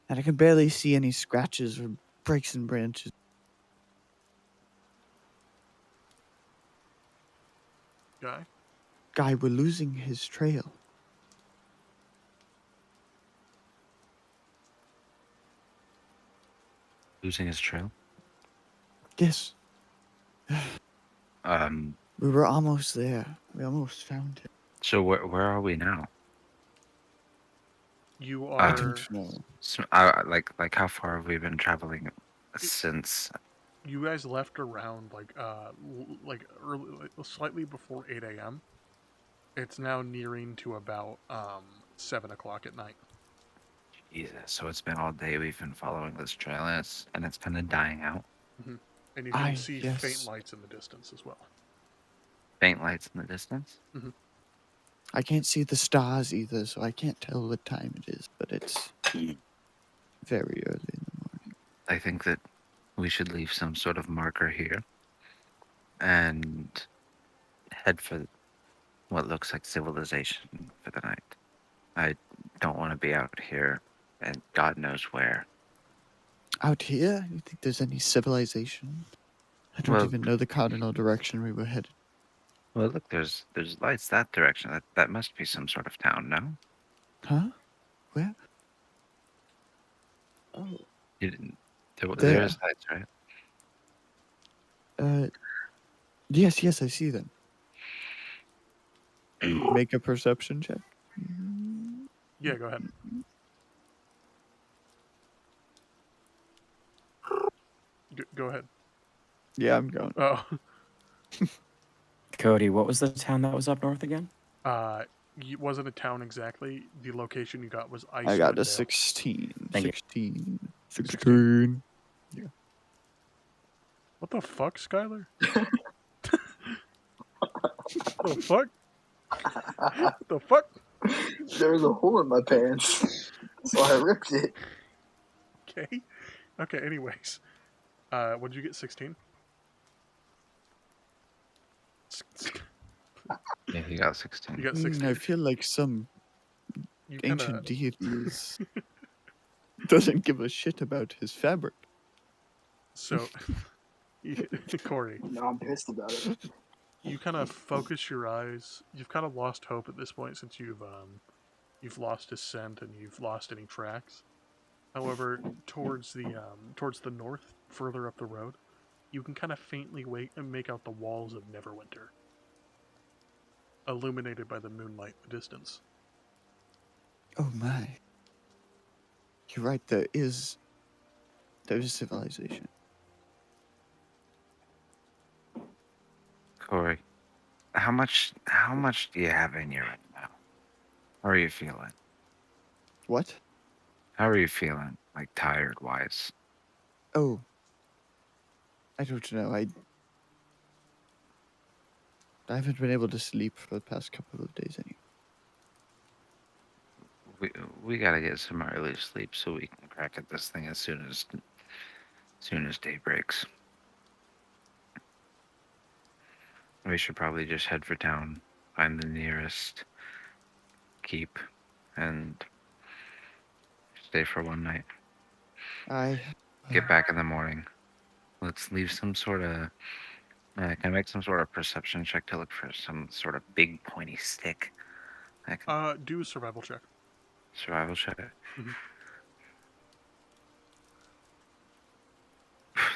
and I can barely see any scratches or breaks in branches. Guy, we're losing his trail. Losing his trail? Yes, we were almost there. We almost found him. So where are we now? You I are. don't know. So, like how far have we been traveling since? You guys left around early, slightly before 8 a.m. It's now nearing to about 7 o'clock at night. Jesus, so it's been all day we've been following this trail, and it's kind of dying out. Mm-hmm. And you can see yes. faint lights in the distance as well. Faint lights in the distance. Mm-hmm. I can't see the stars either, so I can't tell what time it is, but it's very early in the morning. I think that we should leave some sort of marker here and head for what looks like civilization for the night. I don't want to be out here and God knows where. Out here? You think there's any civilization? I don't Well- even know the cardinal direction we were headed. Well, look, there's lights that direction. That must be some sort of town, no? Huh? Where? Oh. You didn't. There There. is lights, right? Yes, I see them. Make a perception check. Yeah, go ahead. Go ahead. Yeah, I'm going. Oh. Cody, what was the town that was up north again? It wasn't a town exactly. The location you got was Icewind I got a Dale. 16. Thank you. 16. Yeah. What the fuck, Skylar? What the fuck? What the fuck? There was a hole in my pants, so I ripped it. Okay. Okay, anyways. What did you get, 16? Yeah, he got 16. You got I 16. feel like some You ancient kinda, deities doesn't give a shit about his fabric. so, Corey, No, I'm pissed about it. you kind of focus your eyes. You've kind of lost hope at this point since you've lost his scent and you've lost any tracks. However, towards the north, further up the road, you can kind of faintly wait and make out the walls of Neverwinter, illuminated by the moonlight in the distance. Oh my. You're right, there is civilization. Corey, how much do you have in you right now? How are you feeling? What? How are you feeling? Like tired wise? Oh. I don't know. I haven't been able to sleep for the past couple of days anyway. We gotta get some early sleep so we can crack at this thing as soon as day breaks. We should probably just head for town, find the nearest keep, and stay for one night. I Get back in the morning. Let's leave some sort of. Can I make some sort of perception check to look for some sort of big pointy stick? I can Do a survival check. survival check. Mhm.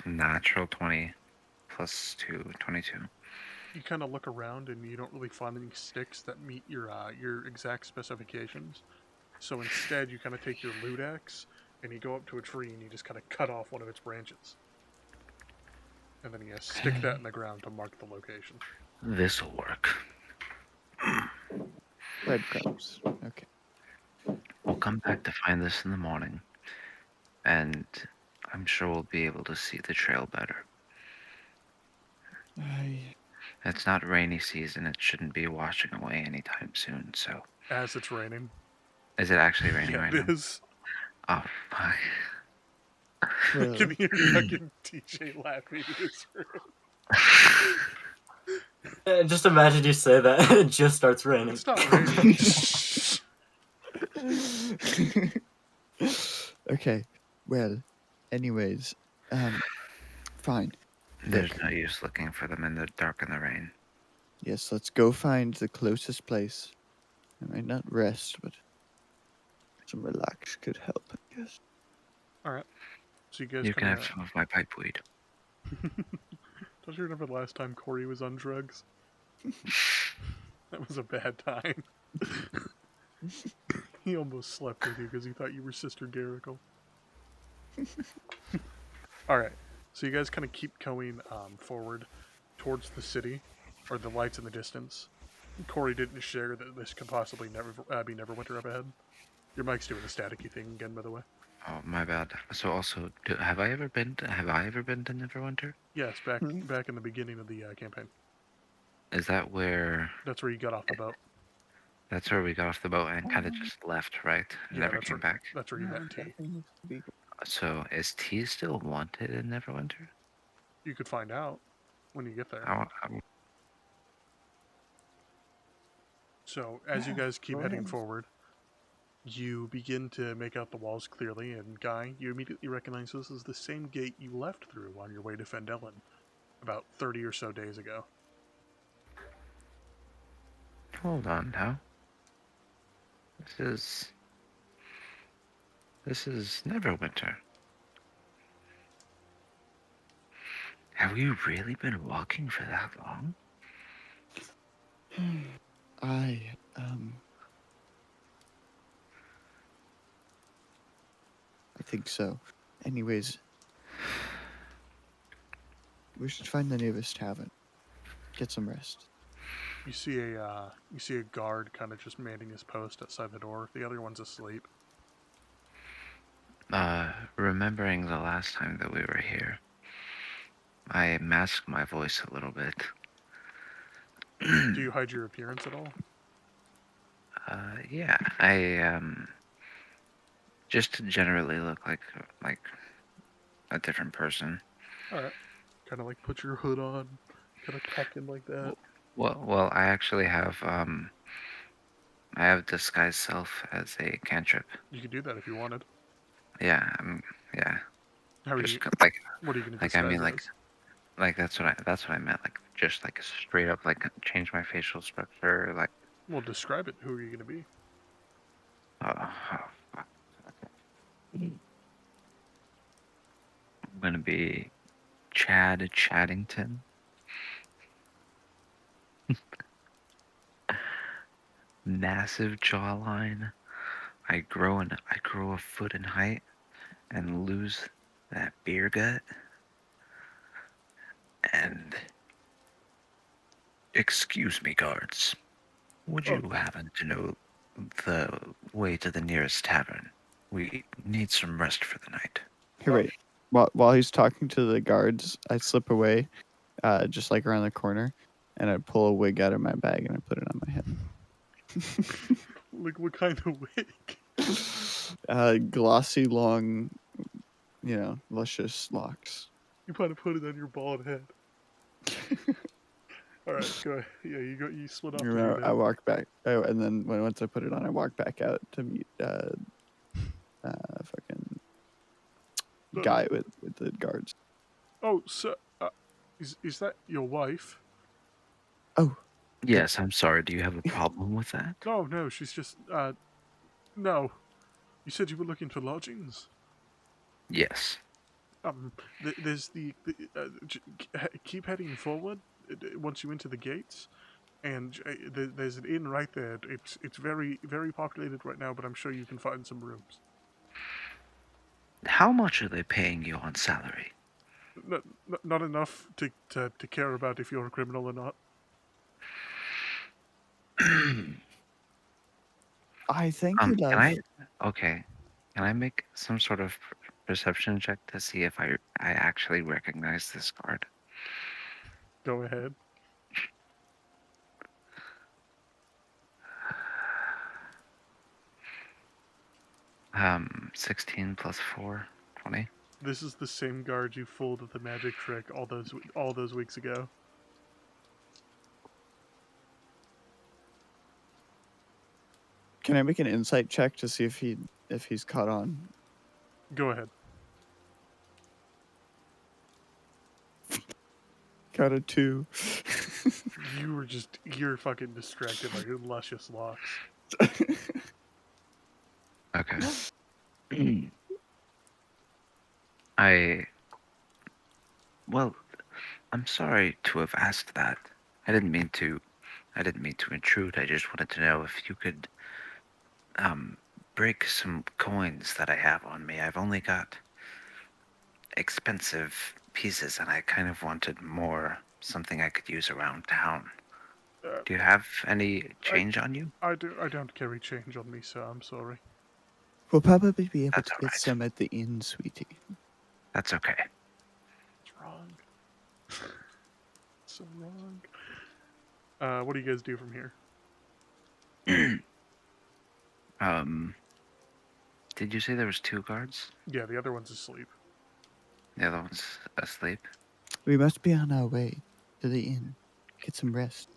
Natural 20 plus 2, 22. You kind of look around and you don't really find any sticks that meet your exact specifications. So instead, you kind of take your loot axe and you go up to a tree and you just kind of cut off one of its branches, and then you stick that in the ground to mark the location. This'll work. breadcrumbs. Okay. We'll come back to find this in the morning, and I'm sure we'll be able to see the trail better. It's not rainy season. It shouldn't be washing away anytime soon. So, As it's raining. is it actually raining Yeah, right it now? is. Oh, fuck. I Well, can hear fucking TJ laughing in his room. Just imagine you say that and it just starts raining. It's not raining. okay. Well, anyways, fine. There's Look. no use looking for them in the dark and the rain. Yes, let's go find the closest place. I might not rest, but some relax could help, I guess. All right. So you guys You can kind have of. some of my pipe weed. Don't you remember the last time Corey was on drugs? That was a bad time. He almost slept with you because he thought you were Sister Garrickle. Alright, so you guys kind of keep going forward towards the city, or the lights in the distance. Corey didn't share that this could possibly be Neverwinter up ahead. Your mic's doing the staticky thing again, by the way. Oh, my bad. So also, have I ever been to Neverwinter? Yes, back in the beginning of the campaign. Is that where? That's where you got off the boat. That's where we got off the boat and kind of just left, right? Yeah, Never that's came where, back. That's where you met T. So is T still wanted in Neverwinter? You could find out when you get there. I So, as you guys keep heading forward, you begin to make out the walls clearly, and Guy, you immediately recognize this is the same gate you left through on your way to Fendelin about 30 or so days ago. Hold on now. This is Neverwinter. Have we really been walking for that long? I think so. Anyways, we should find the nearest tavern. Get some rest. You see a guard kind of just manning his post outside the door. The other one's asleep. Remembering the last time that we were here, I masked my voice a little bit. Do you hide your appearance at all? Yeah, I just generally look like a different person. All right. Kind of like put your hood on, kind of tuck in like that. Well, I actually have I have disguise self as a cantrip. You could do that if you wanted. Yeah, yeah. How are Just you? like, What are you gonna like I disguise mean, as? like that's what I meant. Like, just like straight up, like change my facial structure. Like, Well, describe it. Who are you gonna be? fuck. Okay. I'm gonna be Chad Chaddington. Massive jawline. I grow a foot in height and lose that beer gut. And excuse me, guards. Would Oh, you happen to know the way to the nearest tavern? We need some rest for the night. Hey, wait. While he's talking to the guards, I slip away, just like around the corner, and I pull a wig out of my bag and I put it on my head. like what kind of wig? Glossy, long, luscious locks. You want to put it on your bald head. All right, go ahead. Yeah, you split off. And I walk back. Oh, and then once I put it on, I walk back out to meet fucking guy with the guards. Oh, so is that your wife? Oh, Yes, I'm sorry. Do you have a problem with that? No, she's just no. You said you were looking for lodgings. Yes. There's keep heading forward once you enter the gates, and there's an inn right there. It's very very populated right now, but I'm sure you can find some rooms. How much are they paying you on salary? Not enough to care about if you're a criminal or not. I think you love. Okay. Can I make some sort of perception check to see if I actually recognize this guard? Go ahead. 16 plus 4, 20. This is the same guard you fooled with the magic trick all those weeks ago. Can I make an insight check to see if he's caught on? Go ahead. Got a 2. You're fucking distracted by your luscious locks. Okay. Well, I'm sorry to have asked that. I didn't mean to intrude. I just wanted to know if you could break some coins that I have on me. I've only got expensive pieces and I kind of wanted more, something I could use around town. Do you have any change on you? I don't carry change on me, sir. I'm sorry. We'll probably be able That's to all get right. some at the inn, sweetie. That's okay. It's wrong. So wrong. What do you guys do from here? Did you say there was 2 guards? Yeah, the other one's asleep. The other one's asleep? We must be on our way to the inn. Get some rest.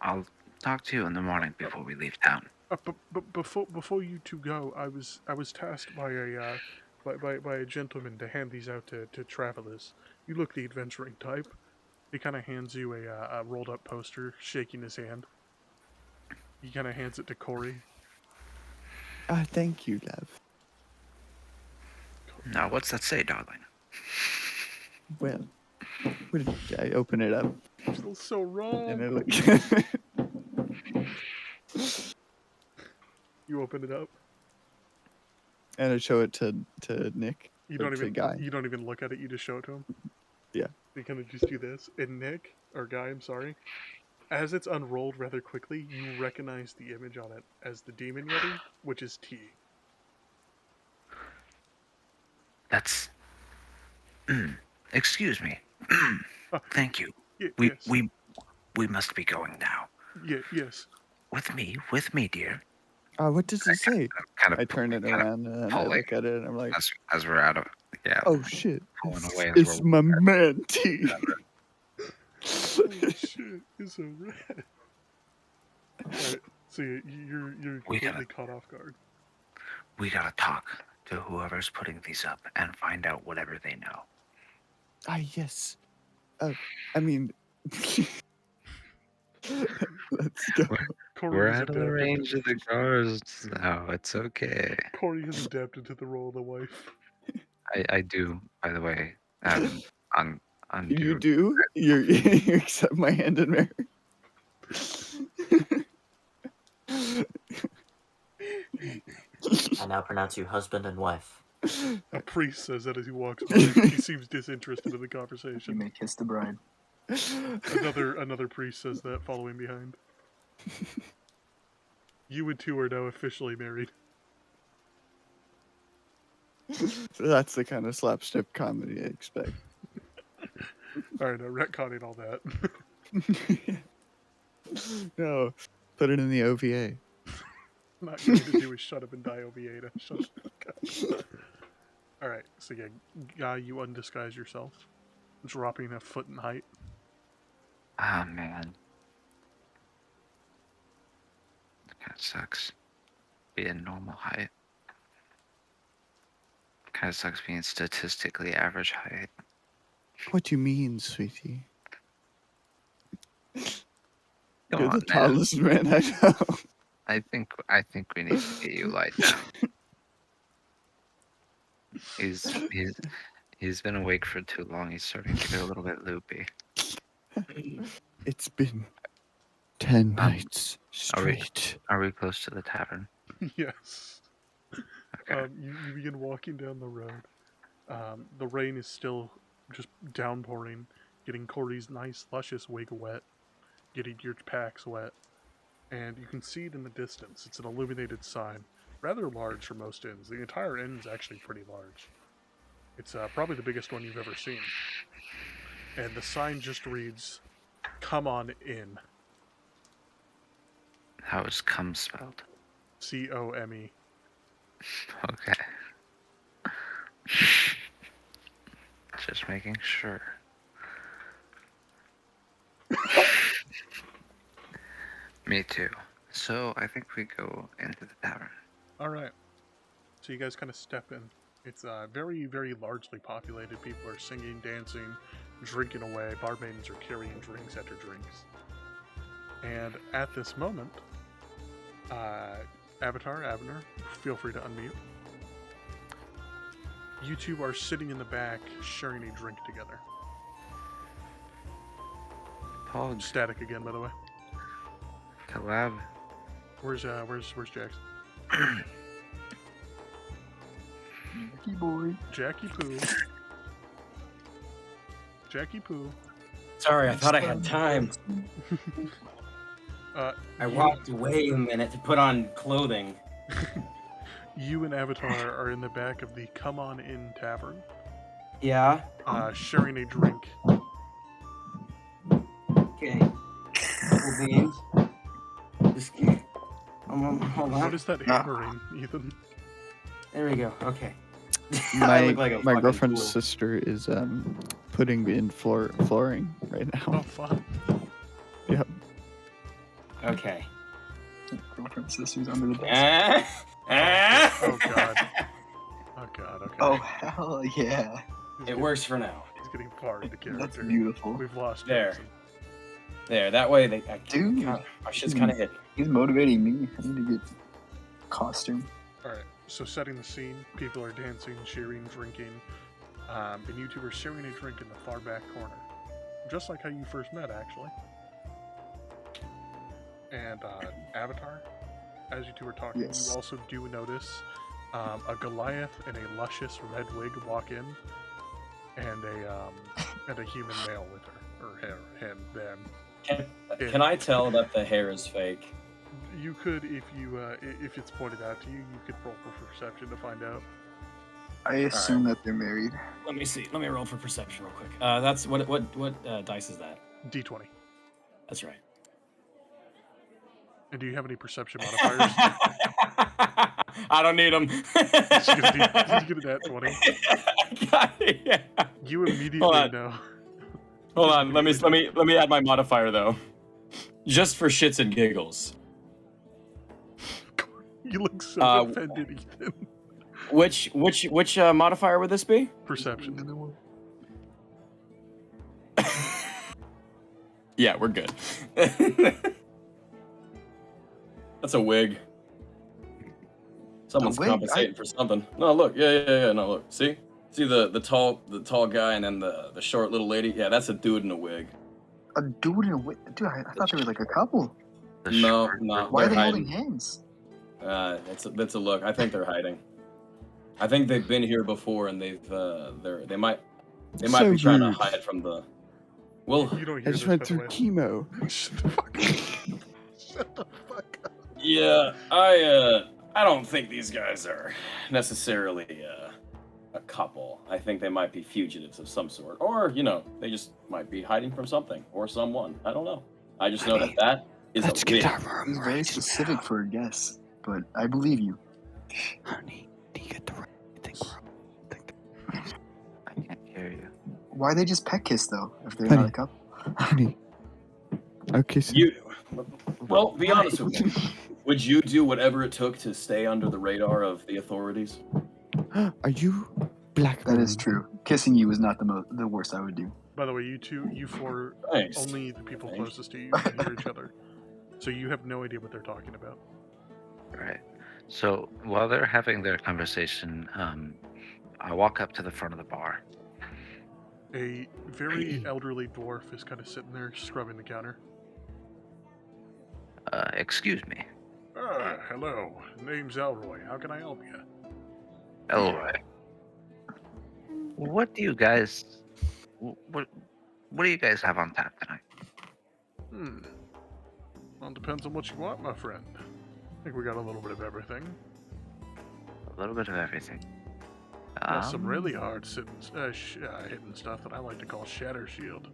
I'll talk to you in the morning before we leave town. But before you two go, I was tasked by a gentleman to hand these out to travelers. You look the adventuring type. He kind of hands you a rolled up poster, shaking his hand. He kind of hands it to Corey. Thank you, love. Now, what's that say, darling? Well, I open it up Feels so wrong. and I look. You open it up. And I show it to Nick. You or don't to even Guy. you don't even look at it. You just show it to him. Yeah. You kind of just do this. And Nick, or Guy, I'm sorry. As it's unrolled rather quickly, you recognize the image on it as the Demon Yeti, which is T. That's... excuse me. Thank you. Yes. We must be going now. Yes. With me, dear. What does it say? Kind I turn it around and I look at it and I'm like, as we're out of... Yeah. oh shit. Pulling away as It's we're... my man, T. Holy shit, it's a rat. Alright, So you're We completely gotta- caught off guard. We gotta talk to whoever's putting these up and find out whatever they know. Ah, yes. I mean, let's go. Corey We're has out of the adapted. range of the cars. No, it's okay. Corey has adapted to the role of the wife. I do, by the way. On You do? You accept my hand in marriage? I now pronounce you husband and wife. A priest says that as he walks by. He seems disinterested in the You conversation. may kiss the bride. Another priest says that following behind. You and two are now officially married. So that's the kind of slapstick comedy I expect. Alright, now retconning all that. No, put it in the OVA. I'm not going to do is shut up and die OVA to shut up. Alright, so yeah, Guy, you undisguise yourself, dropping a foot in height. Ah, man. That sucks. Being normal height. Kind of sucks being statistically average height. What do you mean, sweetie? Come You're on, the man. tallest man I know. I think we need to get you light down. He's been awake for too long. He's starting to get a little bit loopy. It's been 10 nights are we- straight. Are we close to the tavern? Yes. Okay. You begin walking down the road. The rain is still just downpouring, getting Corey's nice, luscious wig wet, getting your packs wet, and you can see it in the distance. It's an illuminated sign, rather large for most inns. The entire inn is actually pretty large. It's probably the biggest one you've ever seen. And the sign just reads, "Come on in." How is cum spelled? COME. Okay. Just making sure. Me too. So I think we go into the tavern. Alright. So you guys kind of step in. It's very, very largely populated. People are singing, dancing, drinking away. Barmaids are carrying drinks after drinks. And at this moment, Avatar, Abner, feel free to unmute. You two are sitting in the back sharing a drink together. Pog, Static again, by the way. collab. Where's Jackson? Jackie boy. Jackie Poo. Jackie Poo. Sorry, I thought I had time. I walked away a minute to put on clothing. You and Avatar are in the back of the Come On In Tavern, Yeah. sharing a drink. Okay. Couple beans. Just hold on. What is that hammering, Ethan? There we go. Okay. I My look like a my fucking girlfriend's fool. sister is putting in flooring right Oh, now. fun. Yep. Okay. Girlfriend sisters under the desk. Oh, God. Oh, God, okay. Oh, hell yeah. It works for now. He's getting far into That's character. beautiful. We've lost There. Jackson. There. That way, Dude. my shit's kind of hidden. He's motivating me. I need to get costume. Alright, so setting the scene, people are dancing, cheering, drinking, and you two are sharing a drink in the far back corner. Just like how you first met, actually. And Avatar, as you two are talking, Yes. you also do notice a Goliath in a luscious red wig walk in, and a human male with her, or him, them. Can I tell that the hair is fake? You could, if it's pointed out to you, you could roll for perception to find out. I assume that they're married. Let me see. Let me roll for perception real quick. That's what dice is that? D20. That's right. And do you have any perception modifiers? I don't need them. Did you get a nat 20? Yeah. You immediately Hold on. know. Hold on. Let me add my modifier though, just for shits and giggles. You look so offended, Ethan. Which modifier would this be? Perception. Yeah, we're good. That's a wig. Someone's compensating for something. No, look. Yeah. No, look. See the tall guy and then the short little lady. Yeah, that's a dude in a wig. A dude in a wig? Dude, I thought they were like a couple. No. Why are they hiding. holding hands? It's a look. I think they're hiding. I think they've been here before and they might So be trying to rude. hide from the. Well, You don't I hear just this, went by the through way. chemo. Shut the fuck up. Shut the fuck up. yeah, I don't think these guys are necessarily a couple. I think they might be fugitives of some sort, or they just might be hiding from something or someone. I don't know. I just know that is Let's a get wig. our room It's very right specific for a guess, but I believe you. Honey, do you get the right thing wrong? I can't hear you. Why they just peck kiss though? If they're Honey. not a couple. Honey. Okay, so Well, be honest with me. Would you do whatever it took to stay under the radar of the authorities? are you black? That is true. Kissing you is not the worst I would do. By the way, you four, Thanks. only the people Thanks. closest to you can hear each other. So you have no idea what they're talking about. Right. So while they're having their conversation, I walk up to the front of the bar. A very elderly dwarf is kind of sitting there scrubbing the counter. Excuse me, Hello. Name's Elroy. How can I help you? Elroy. What do you guys? What do you guys have on tap tonight? Well, depends on what you want, my friend. I think we got a little bit of everything. A little bit of everything. Got some really hard hitting stuff that I like to call Shatter Shield.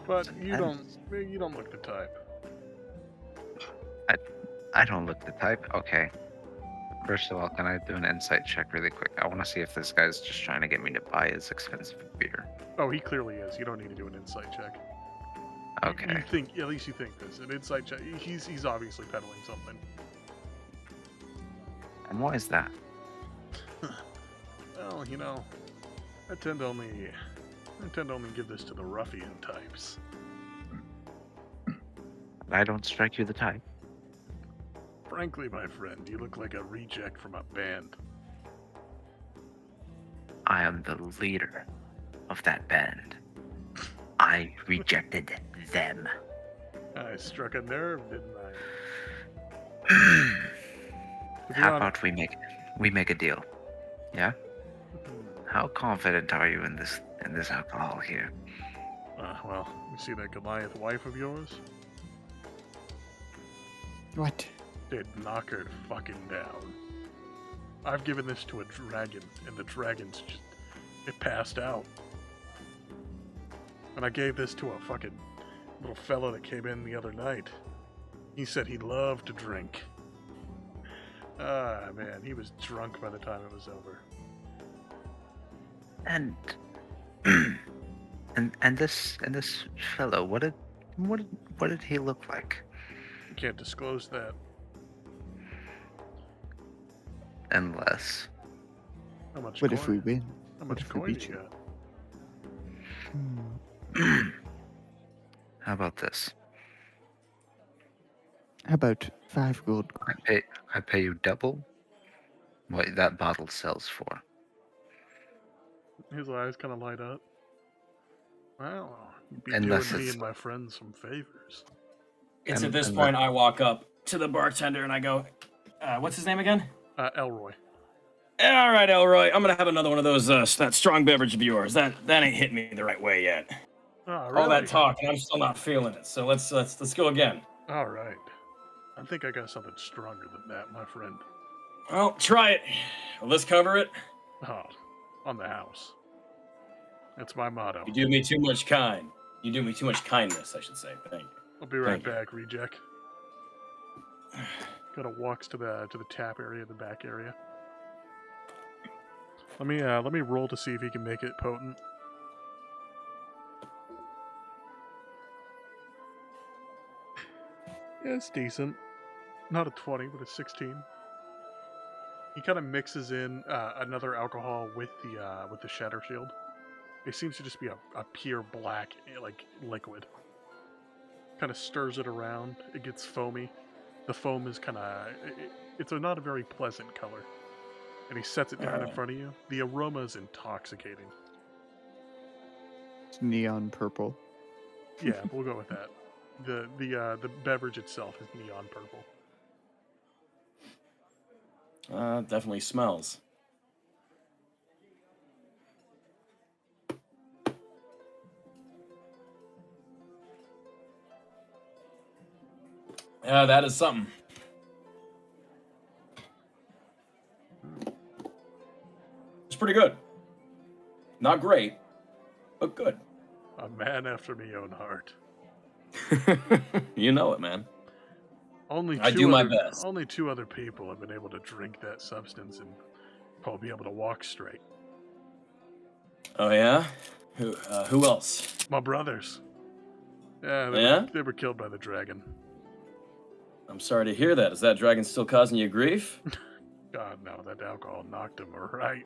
But you don't look the type. I don't look the type. Okay. First of all, can I do an insight check really quick? I want to see if this guy's just trying to get me to buy his expensive beer. Oh, he clearly is. You don't need to do an insight check. Okay. You think, at least you think this. An insight check. He's obviously peddling something. And why is that? Well, I tend to only give this to the ruffian types. I don't strike you the type. Frankly, my friend, you look like a reject from a band. I am the leader of that band. I rejected them. I struck a nerve, didn't I? To be How honest- about we make a deal? Yeah? How confident are you in this alcohol here? Well, you see that Goliath wife of yours? What? They'd knock her fucking down. I've given this to a dragon, and the dragon's it passed out. And I gave this to a fucking little fella that came in the other night. He said he loved to drink. Ah, man, he was drunk by the time it was over. And and this fellow, what did he look like? You can't disclose that. Unless How much What coin? if we win? How what much if we coin beat you you? got? how about this? How about 5 gold coins? I pay you double what that bottle sells for. His eyes kind of light up. Well, you'd be Unless doing me it's- and my friends some favors. It's And- at this and point I walk up to the bartender and I go, "What's his name again?" Elroy. All right, Elroy. I'm gonna have another one of those that strong beverage of yours. That ain't hit me the right way yet. Oh, really? All that talk, and I'm still not feeling it. So let's go again. All right. I think I got something stronger than that, my friend. Well, try it. Will this cover it? Oh, on the house. That's my motto. You do me too much You do me too much kindness, I should say. Thank you. I'll be right Thank you. back, reject. Gotta walks to the tap area, the back area. Let me roll to see if he can make it potent. Yeah, it's decent. Not a 20, but a 16. He kind of mixes in another alcohol with the shatter shield. It seems to just be a pure black, like, liquid. Kind of stirs it around. It gets foamy. The foam is kind of... It's not a very pleasant color. And he sets it down in front of you. The aroma is intoxicating. It's neon purple. Yeah, we'll go with that. The beverage itself is neon purple. Definitely smells. Yeah, that is something. It's pretty good. Not great, but good. A man after my own heart. You know it, man. Only I two do my other- best. Only 2 other people have been able to drink that substance and probably be able to walk straight. Oh yeah? Who else? My brothers. Yeah, Yeah? they were killed by the dragon. I'm sorry to hear that. Is that dragon still causing you grief? God, no, that alcohol knocked him right.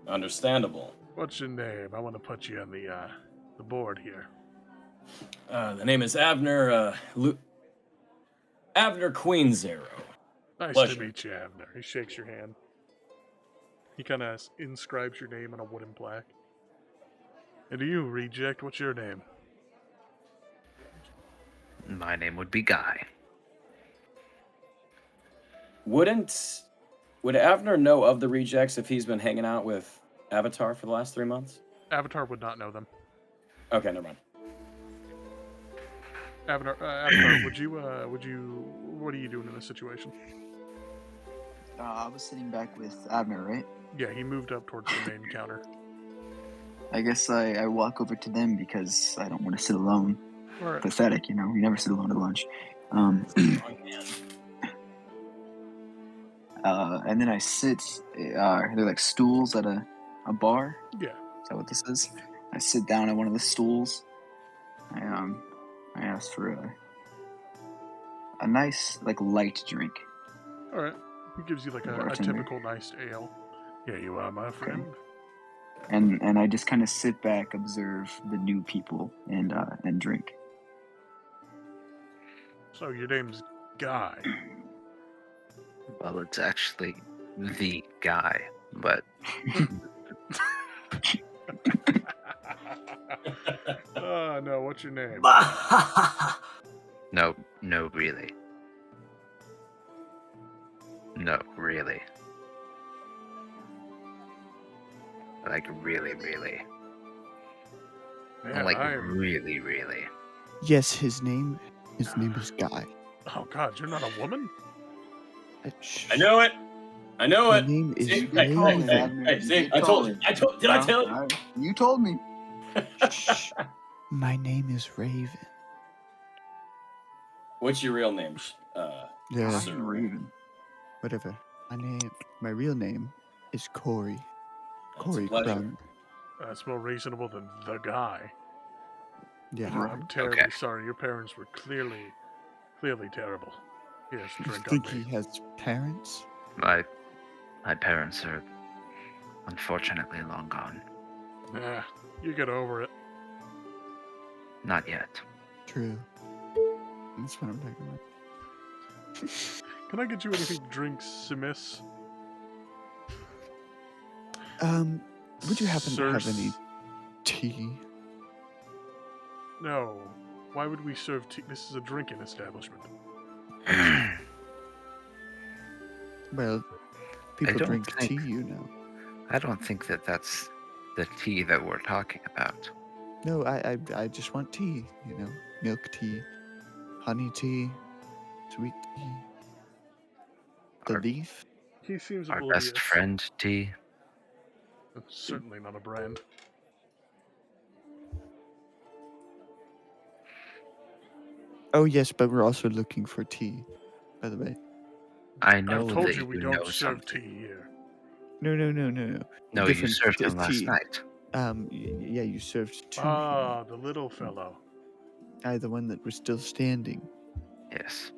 Understandable. What's your name? I want to put you on the board here. The name is Abner, Abner Queen Zero. Nice Pleasure. to meet you, Abner. He shakes your hand. He kind of inscribes your name on a wooden plaque. And to you, Reject, what's your name? My name would be Guy. Would Abner know of the rejects if he's been hanging out with Avatar for the last 3 months? Avatar would not know them. Okay, never mind. Avatar, what are you doing in this situation? I was sitting back with Abner, right? Yeah, he moved up towards the main counter. I guess I walk over to them because I don't want to sit alone. All right. Pathetic, you know. You never sit alone at lunch. And then I sit. They're like stools at a bar. Yeah. Is that what this is? I sit down at one of the stools. I ask for a nice, like, light drink. All right. He gives you like a Bartender. typical nice ale. Yeah, you are, my friend. And I just kind of sit back, observe the new people, and drink. So your name's Guy. Well, it's actually the Guy, but No, what's your name? no, really. No, really. Like, really. Man, Like, I'm... really. Yes, his name is Guy. Oh, God, you're not a woman? I know it. I know My it. name is See, Raven. hey, see, I told you. Did I tell you? You told me. Shh. My name is Raven. What's your real name? Yeah, Sir. I'm Raven. whatever. My real name is Corey. It's a Corey pleasure. Crumb. That's more reasonable than the Guy. Yeah. I'm terribly Okay. sorry. Your parents were clearly terrible. Yes, You drink on think me. he has parents? My parents are unfortunately long gone. Nah, you get over it. Not yet. True. That's what I'm talking about. Can I get you anything to drink, Simis? Would you happen to have any Sirs? tea? No. Why would we serve tea? This is a drinking establishment. Well, people don't drink think- tea, you know. I don't think that that's the tea that we're talking about. No, I just want tea, you know. Milk tea, honey tea, sweet tea. The Our- leaf? He seems Our oblivious. best friend tea. That's certainly not a brand. Oh yes, but we're also looking for tea, by the way. I know I've told that you we know don't serve something. tea here. No. No, you Different served him last tea. night. Yeah, you served two. Ah, the little fellow. The one that was still standing. Yes.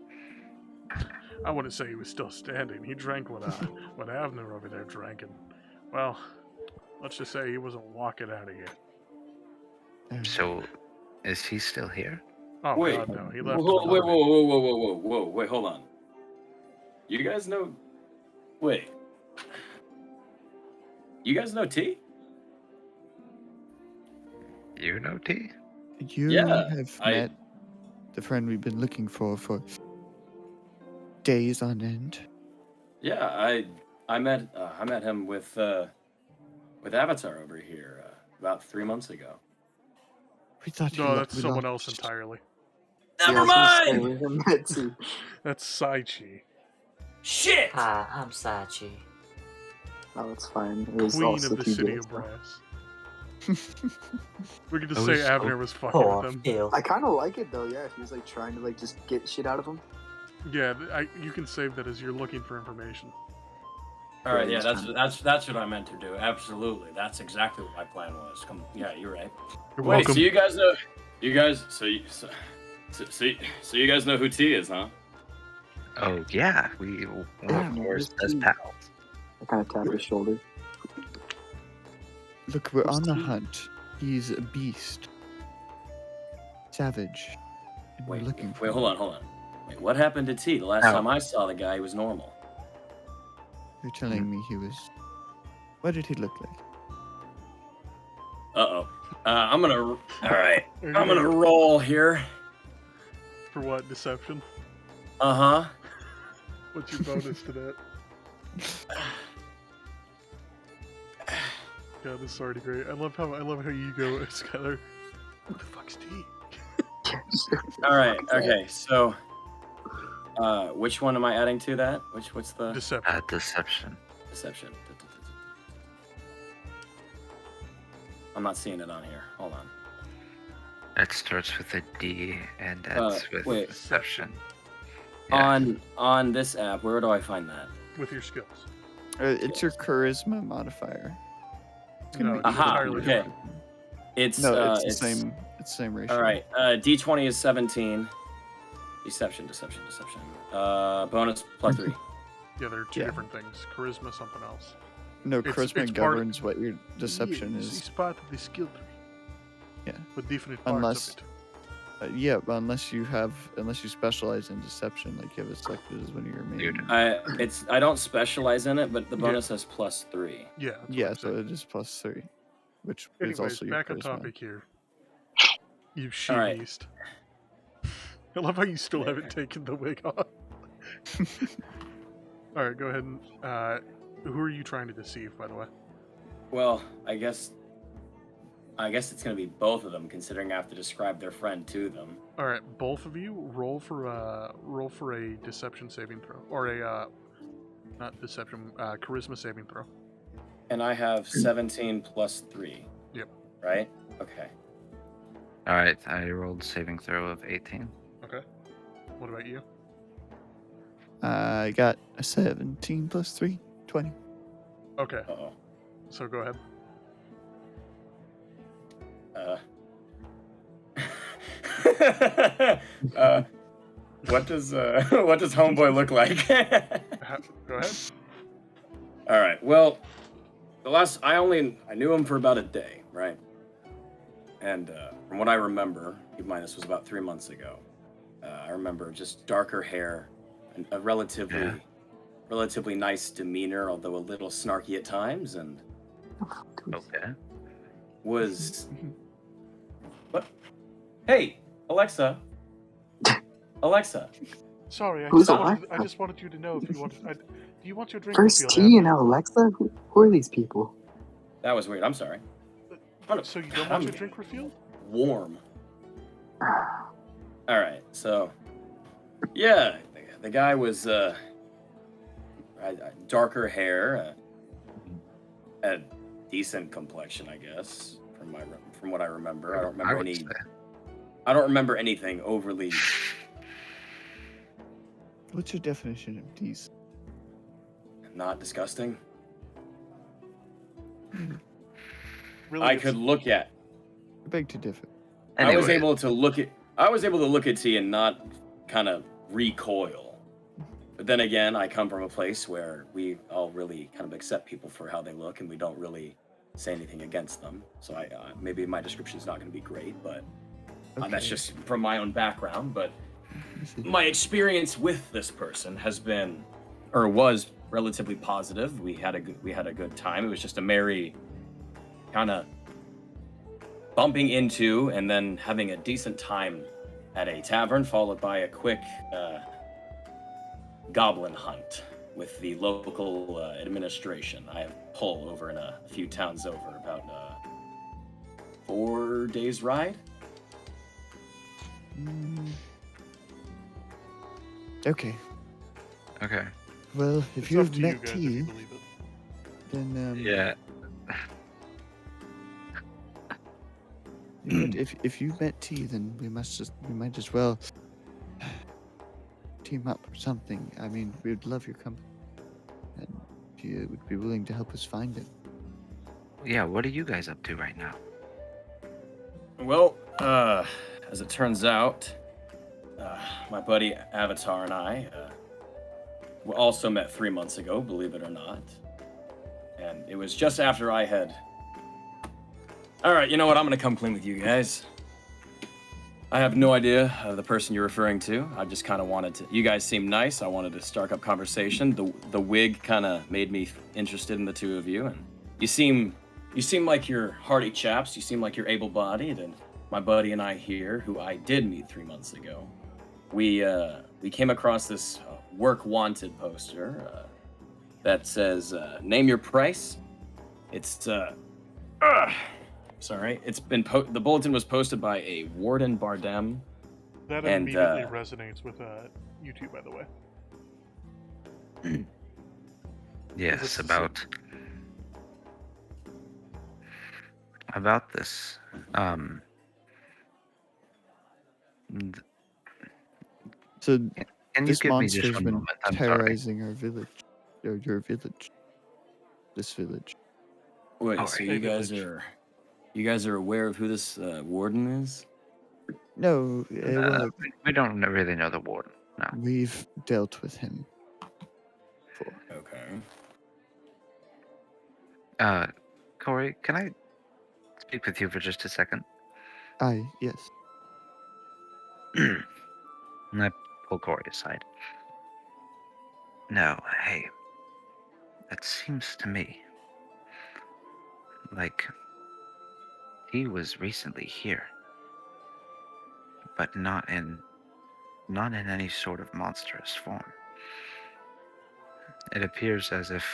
I wouldn't say he was still standing. He drank what Avner over there drank, and well, let's just say he wasn't walking out of here. So, is he still here? Oh Wait. God, no! He left. Whoa, in the wait, morning. whoa, wait, hold on. You guys know? Wait. You guys know T? You know T? You Yeah, have I- met the friend we've been looking for days on end. Yeah, I met him with Avatar over here about 3 months ago. We thought he No, lo- that's we someone lost- else entirely. Never I was gonna say, mind. we haven't met too. That's Saichi, Shit. Hi, I'm Sachi. Oh, it's fine. It was queen also of the city TJ, of so. brass. We could just Oh, say so Avner was fucking Poor with him. Phil. I kind of like it though. Yeah, if he was like trying to like just get shit out of him. Yeah, you can save that as you're looking for information. All right, yeah, Yeah, he's that's what I meant to do. Absolutely, that's exactly what my plan was. Come, yeah, you're right. You're Wait, welcome. so you guys know? You guys, so you guys know who T is, huh? Oh, yeah. We were, Yeah, of course, where's best T? pals. I kind of tap his shoulder. Look, we're on the Who's T? hunt. He's a beast. Savage. And we're Wait, looking for wait, hold on. Wait, what happened to T? The last Oh. time I saw the guy, he was normal. You're telling me he was... What did he look like? Uh-oh. I'm gonna. All right, Are you I'm gonna roll here. For what? Deception? Uh-huh. What's your bonus to that? God, this is already great. I love how you go, Skylar. Who the fuck's T? All right. Okay. So, which one am I adding to that? What's the Deception. Deception. deception? I'm not seeing it on here. Hold on. That starts with a D and ends with wait. deception. Yeah. On this app, where do I find that? With your skills. It's your charisma modifier. It's No, gonna it's be okay. entirely different. It's No, it's the same. It's the same ratio. All right. D20 is 17. Deception. Bonus plus 3. Yeah, they're two Yeah. different things. Charisma, something else. No, It's- charisma it's part- governs what your deception Yes, is. It's part of the skill tree. Yeah. With different parts Unless- of it. Yeah, but unless you specialize in deception, like you have it selected as one of your main. Dude. I don't specialize in it, but the Yeah. bonus has plus 3. Yeah. that's what Yeah, I'm so saying. it is plus 3, which is Anyways, also your back on charisma. topic here. You she All right. beast. I love how you still haven't taken the wig off. Alright, go ahead and who are you trying to deceive, by the way? Well, I guess it's gonna be both of them, considering I have to describe their friend to them. Alright, both of you roll for a deception saving throw. Or a not deception, charisma saving throw. And I have 17 plus 3. Yep. Right? Okay. All right. I rolled saving throw of 18. Okay. What about you? I got a 17 plus 3, 20. Okay, Uh-oh. so go ahead. What does homeboy look like? Go ahead. All right. Well, I knew him for about a day, right? And from what I remember, keep in mind this was about 3 months ago. I remember just darker hair and a relatively nice demeanor, although a little snarky at times, and Okay. was what? Hey, Alexa. Alexa. Sorry, Who's I just wanted you to know if you wanted. Do you want your drink? First refilled, T Abby? and now Alexa? Who are these people? That was weird. I'm sorry. So you don't want your drink refilled? Warm. All right. So, yeah, the guy was darker hair, a decent complexion, I guess, from what I remember. I don't remember anything overly. What's your definition of decent? Not disgusting. Really? I could look at. I beg to differ. I was Anyway, able to look at T and not kind of recoil. But then again, I come from a place where we all really kind of accept people for how they look, and we don't really say anything against them. So maybe my description is not going to be great, but that's just from my own background. But my experience with this person has been, or was, relatively positive. We had a good time. It was just a merry kind of bumping into and then having a decent time at a tavern, followed by a quick goblin hunt with the local administration. I have pull over in a few towns over, about 4 days ride. Okay. Okay. Well, if It's you up have to you met guys if T, you believe it. then Yeah. but if you met T, then we might as well team up or something. I mean, we would love your company, and if you would be willing to help us find him. Yeah, what are you guys up to right now? Well, as it turns out, my buddy Avatar and I we also met 3 months ago, believe it or not. And it was just after I had... All right, you know what? I'm going to come clean with you guys. I have no idea the person you're referring to. I just kind of wanted to... You guys seem nice. I wanted to start up conversation. The wig kind of made me interested in the two of you. And you seem like you're hearty chaps. You seem like you're able-bodied. And my buddy and I here, who I did meet 3 months ago, we came across this work wanted poster that says name your price. It's sorry, it's been the bulletin was posted by a Warden Bardem. That and, immediately resonates with you two, by the way. Yes, about this. So Can you this give me monster just has one been moment? I'm sorry. terrorizing our village, or your village, this village. Wait, Oh, so right. you guys are aware of who this warden is? No, well, We don't really know the warden. No. we've dealt with him before. Okay. Corey, can I speak with you for just a second? Yes. And I pull Corey aside. No, hey. It seems to me like he was recently here, but not in any sort of monstrous form. It appears as if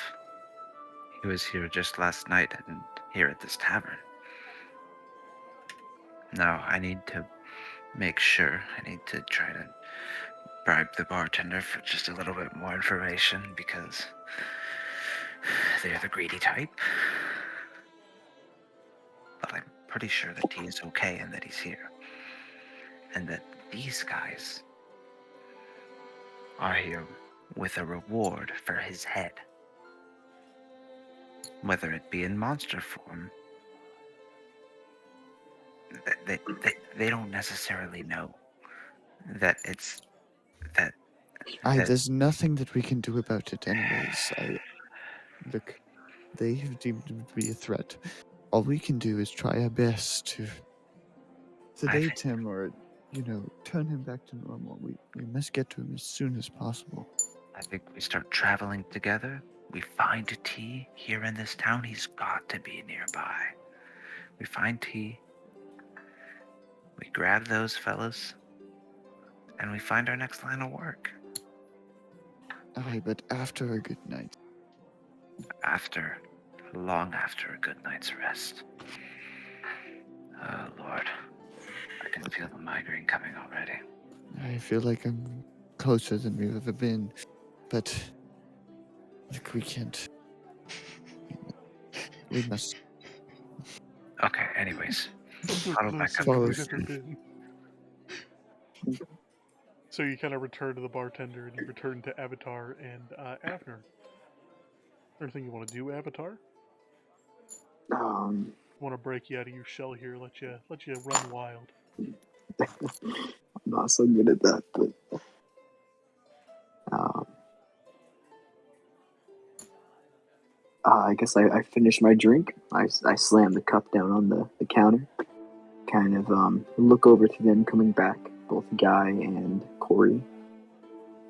he was here just last night and here at this tavern. Now, I need to make sure. I need to try to bribe the bartender for just a little bit more information because they're the greedy type. But I'm pretty sure that he is okay and that he's here. And that these guys are here with a reward for his head. Whether it be in monster form, they don't necessarily know that it's that. There's nothing that we can do about it anyways. Look, they have deemed him to be a threat. All we can do is try our best to sedate him or, turn him back to normal. We must get to him as soon as possible. I think we start traveling together. We find T here in this town. He's got to be nearby. We find T. We grab those fellas. And we find our next line of work. Aye, but after a good night. Long after a good night's rest. Oh, Lord. I can feel the migraine coming already. I feel like I'm closer than we've ever been, but look, we can't. We must. Okay, anyways. Follow back up. So you kind of return to the bartender and you return to Avatar and Avner. Anything you want to do, Avatar? Want to break you out of your shell here? Let you run wild. I'm not so good at that, but I guess I finished my drink. I slammed the cup down on the counter. Kind of look over to them coming back, both Guy and Corey.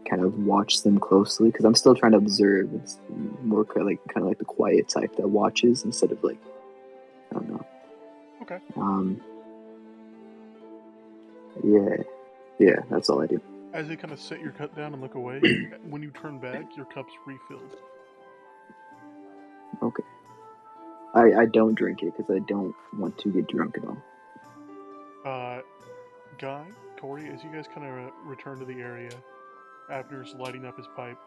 Kind of watch them closely because I'm still trying to observe. It's more kind of like the quiet type that watches instead of like, I don't know. Okay. Yeah, that's all I do. As you kind of set your cup down and look away, when you turn back, your cup's refilled. Okay. I don't drink it because I don't want to get drunk at all. Guy, Corey, as you guys kind of return to the area, Abner's lighting up his pipe.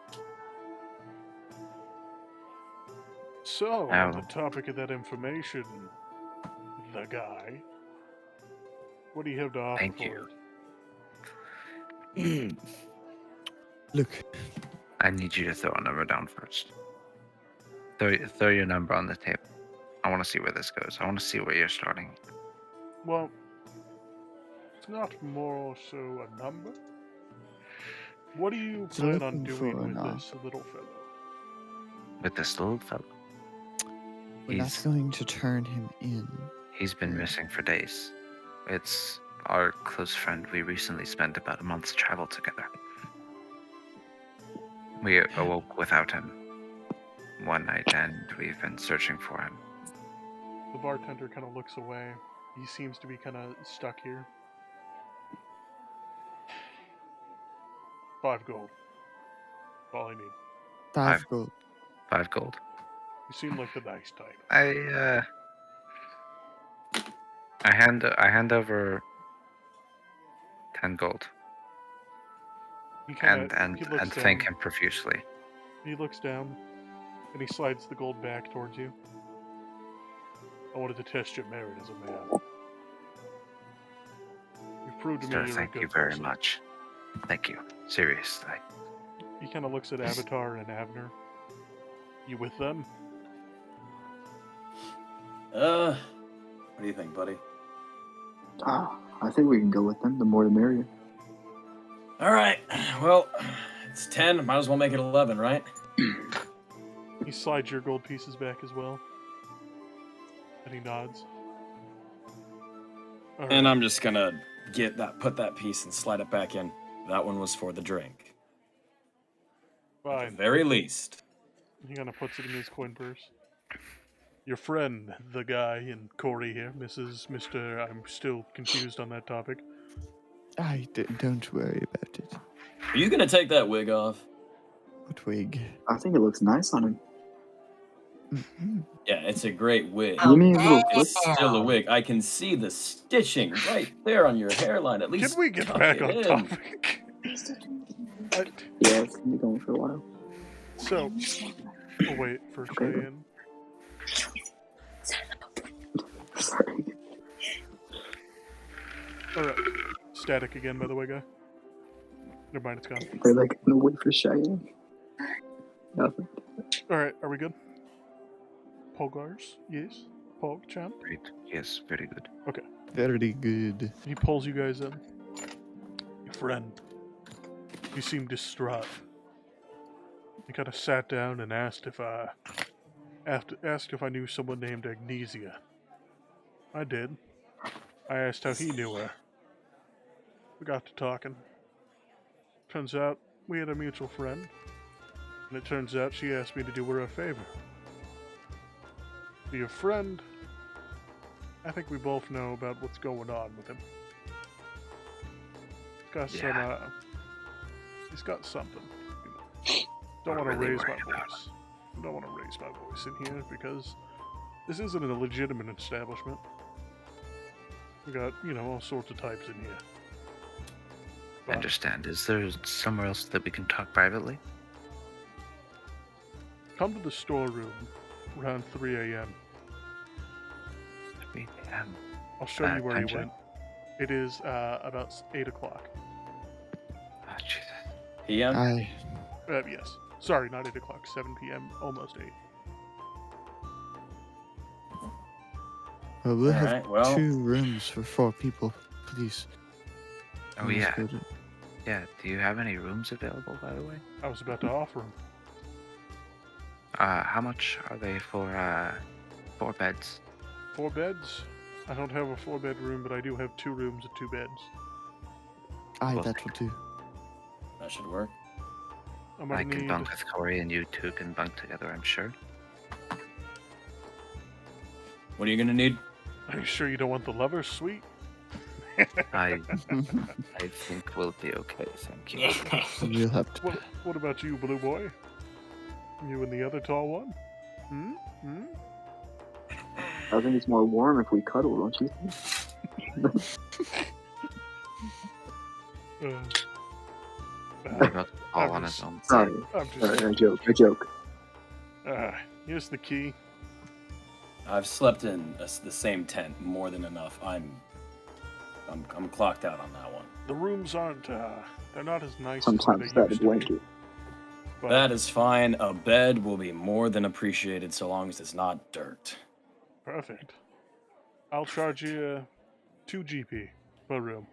So, on the topic of that information, the guy, what do you have to offer Thank for you. it? Look, I need you to throw a number down first. Throw your number on the table. I want to see where this goes. I want to see where you're starting. Well, it's not more so a number. What do you So plan on looking doing for with an this little fellow? With this little fellow. we're not going to turn him in. He's been missing for days. It's our close friend. We recently spent about a month's travel together. We awoke without him one night, and we've been searching for him. The bartender kind of looks away. He seems to be kind of stuck here. 5 gold. All I need. 5 gold. 5 gold. You seem like the nice type. I hand over 10 gold. He And looks thank down. him profusely. He looks down, and he slides the gold back towards you. I wanted to test your merit as a man. You've proved to me Sir, you're a thank good you very person. much. Thank you. Seriously. He kind of looks at Avatar and Abner. You with them? What do you think, buddy? I think we can go with them. The more the merrier. All right. Well, it's 10. Might as well make it 11, right? He slides your gold pieces back as well. And he nods. All And right. I'm just gonna put that piece and slide it back in. That one was for the drink. At Fine. the very least. He kind of puts it in his coin purse. Your friend, the guy, and Corey here, Mr. I'm still confused on that topic. Don't worry about it. Are you gonna take that wig off? What wig? I think it looks nice on him. Mm-hmm. Yeah, it's a great wig. You mean a little It's flip? still a wig. I can see the stitching right there on your hairline. At least Can we get tuck back it on in. topic? Yeah, it's gonna be going for a while. So, we'll wait for Cheyenne. Sorry. Alright. Static again, by the way, guy. Never mind, it's gone. They're like, no wait for Cheyenne. Nothing. Alright, are we good? Polgars? Yes? Pog-chan? Great. Yes, very good. Very good. He pulls you guys in. Your friend. You seem distraught. He kind of sat down and asked if I knew someone named Agnesia. I did. I asked how he knew her. We got to talking. Turns out we had a mutual friend. And it turns out she asked me to do her a favor. Be a friend. I think we both know about what's going on with him. He's got something. Don't want to really raise my worried about voice. Don't want to raise my voice in here because this isn't a legitimate establishment. We got, all sorts of types in here. I understand. Is there somewhere else that we can talk privately? Come to the storeroom around 3 a.m. 3 a.m. I'll show you where time he check? went. It is about 8 o'clock. Oh, Jesus. PM? Yes. Sorry, not 8 o'clock. 7 p.m. Almost 8. Well, we'll have Alright, well. 2 rooms for 4 people, please. Oh, Let's yeah. go to- Yeah. Do you have any rooms available, by the way? I was about to offer him. How much are they for 4 beds? 4 beds? I don't have a 4-bed room, but I do have 2 rooms with 2 beds. Aye, Well, that will do. That should work. I'm gonna I can need. bunk with Corey, and you two can bunk together, I'm sure. What are you gonna need? Are you sure you don't want the lover's suite? I think we'll be okay, thank you. We'll have to. What about you, Blue Boy? You and the other tall one? Hmm? Hmm? I think it's more warm if we cuddle, don't you think? What about all I'm on just- his own? Sorry. I'm just Sorry, saying. I joke. Here's the key. I've slept in the same tent more than enough. I'm clocked out on that one. The rooms aren't, they're not as nice Sometimes as they that a used to be. blanket. But That is fine. A bed will be more than appreciated so long as it's not dirt. perfect. I'll charge you 2 GP per room.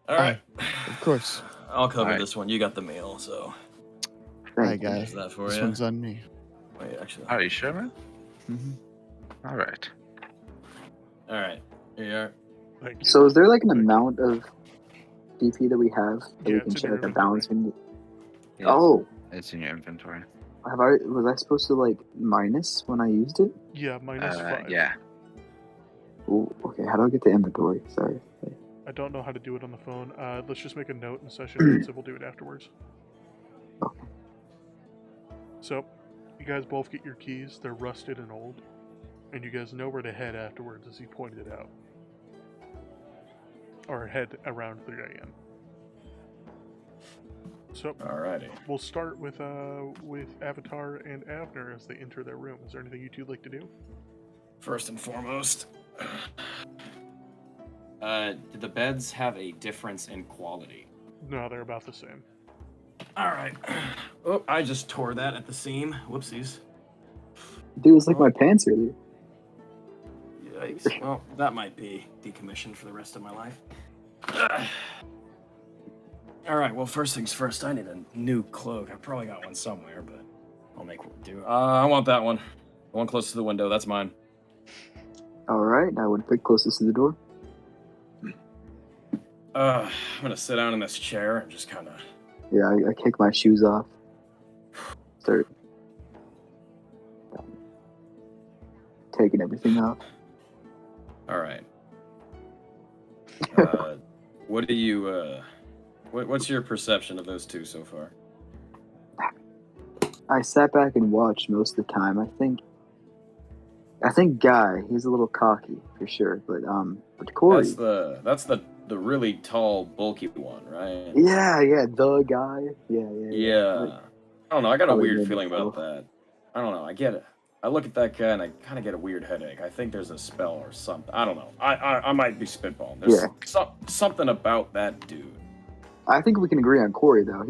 All right. Of course. I'll cover Alright. this one. You got the meal, so. Aye, Thank you. guy. Is that for This you? one's on me. Wait, actually. Are you sure, man? Hmm. Alright. All right. Here you are. Thank you. So is there like an Thank you. amount of DP that we have that Yeah, we can it's in check your a balance? inventory. Yes, Oh, it's in your inventory. was I supposed to like minus when I used it? Yeah, -5. Yeah. Ooh, okay, how do I get the inventory? Sorry. I don't know how to do it on the phone. Let's just make a note in session notes and we'll do it afterwards. Okay. So, you guys both get your keys. They're rusted and old. And you guys know where to head afterwards, as he pointed it out. Or head around 3 a.m. So, Alrighty. we'll start with Avatar and Avner as they enter their room. Is there anything you two like to do? First and foremost, did the beds have a difference in quality? No, they're about the same. All right. Oh, I just tore that at the seam. Whoopsies. Dude, it's like my pants earlier. Yikes. Well, that might be decommissioned for the rest of my life. All right. Well, first things first. I need a new cloak. I probably got one somewhere, but I'll make what do. I want that one. The one close to the window. That's mine. Alright, I would pick closest to the door. I'm gonna sit down in this chair and just kind of. Yeah, I kick my shoes off. Start taking everything off. All right. What do you? What's your perception of those two so far? I sat back and watched most of the time. I think Guy, he's a little cocky for sure, but Corey. That's the really tall, bulky one, right? Yeah, the guy. Yeah. Like, I don't know. I got a probably weird made feeling about myself. that. I don't know. I get it. I look at that guy and I kind of get a weird headache. I think there's a spell or something. I don't know. I might be spitballing. There's something about that dude. I think we can agree on Corey though.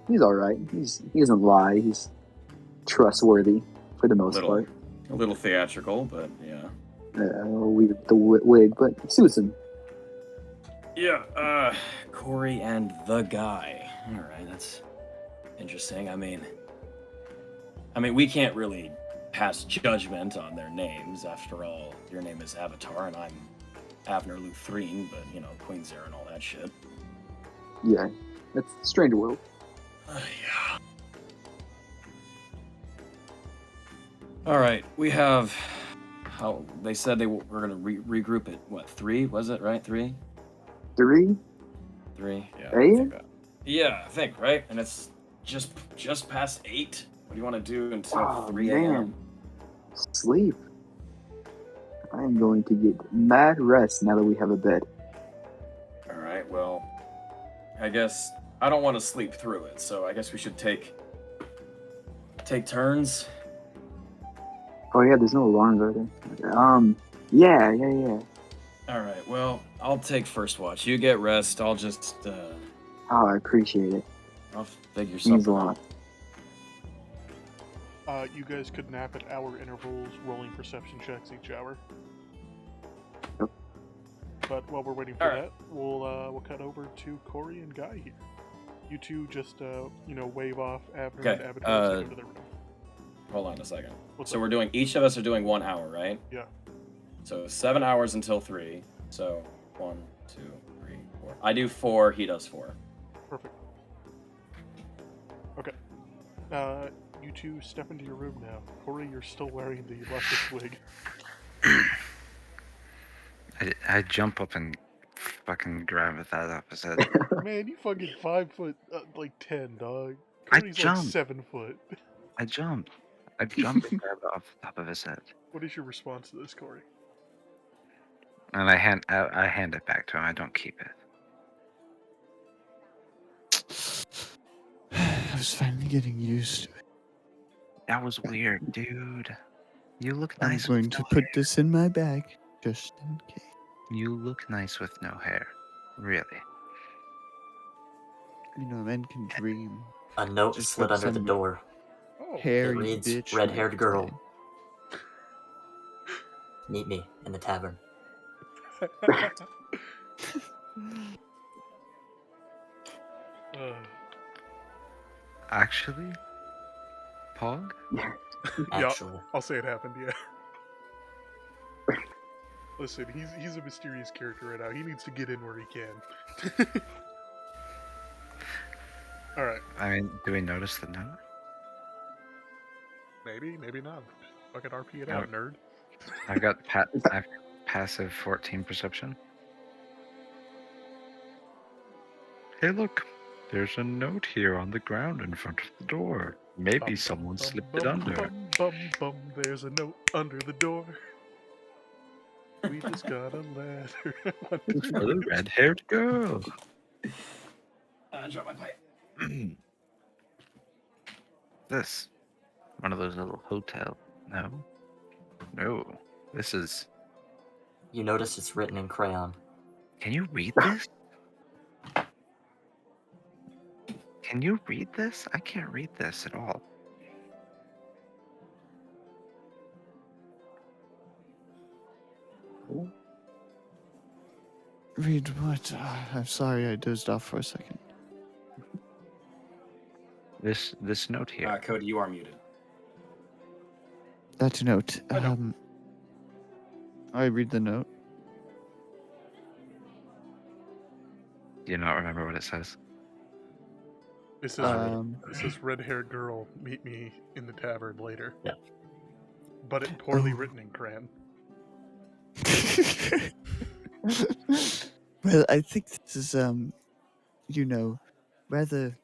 He's all right. He doesn't lie. He's trustworthy for the most part. A little theatrical, but yeah. With the wig, but it suits him. Yeah, Corey and the guy. All right, that's interesting. I mean, we can't really pass judgment on their names. After all, your name is Avatar, and I'm Avner Luthrine, but you know, Queen's Air and all that shit. Yeah, that's Stranger World. Yeah. All right, we have. How they said they were gonna regroup at what 3? Was it right? 3? 3? 3. Yeah. AM? I think right, and it's just past 8. What do you want to do until 3 man. a.m.? Sleep. I am going to get mad rest now that we have a bed. All right. Well, I guess I don't want to sleep through it, so I guess we should take turns. Oh yeah, there's no alarms, are there? Yeah. All right. Well, I'll take first watch. You get rest. I'll just Oh, I appreciate it. I'll figure Means a something lot. out. You guys could nap at hour intervals, rolling perception checks each hour. Yep. But while we're waiting for All right. that, we'll cut over to Corey and Guy here. You two just wave off Avner and Okay, Avatar as they go to their room. hold on a second. What's So up? we're doing, each of us are doing 1 hour, right? Yeah. So 7 hours until 3. So 1, 2, 3, 4. I do 4, he does 4. Perfect. Okay. You two step into your room now. Corey, you're still wearing the leftist wig. I jump up and fucking grab that off his head. Man, you fucking 5 foot, like 10, dog. I Corey's like jumped. 7 foot. I jumped. I jumped and grabbed it off the top of his head. What is your response to this, Corey? And I hand it back to him. I don't keep it. I was finally getting used to it. That was weird, dude. You look I'm nice. going to put this in my bag, just in case. You look nice with no hair. Really. You know, men can dream. A note Just slid put under the some door. Oh, Hairy It reads, bitch red-haired might girl. say. Meet me in the tavern. Actually, Pog? yeah, Actually. I'll say it happened, yeah. Listen, he's a mysterious character right now. He needs to get in where he can. Alright, I mean, do we notice the note? maybe not. Fucking RP it Oh. out, nerd. I've got passive 14 perception. Hey, look. There's a note here on the ground in front of the door. Maybe Bum, someone bum, slipped bum, it under. Bum, bum, bum, there's a note under the door. We just got a letter. It's for the red-haired girl. Drop my pipe. This. One of those little hotel. No. No. This is... You notice it's written in crayon. Can you read this? Can you read this? I can't read this at all. Read what? I'm sorry, I dozed off for a second. This note here. Cody, you are muted. That note. I know. I read the note. Do you not remember what it says? This is red-haired girl. Meet me in the tavern later. Yeah. But it poorly Oh. written in crayon. Well, I think this is rather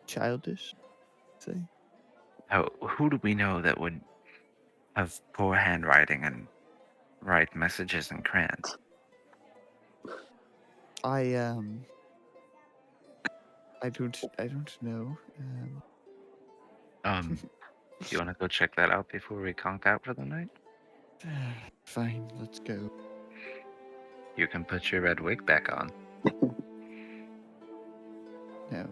childish. Say. Oh, who do we know that would have poor handwriting and write messages in crayons? I don't know. Do you want to go check that out before we conk out for the night? Fine, let's go. You can put your red wig back on. No,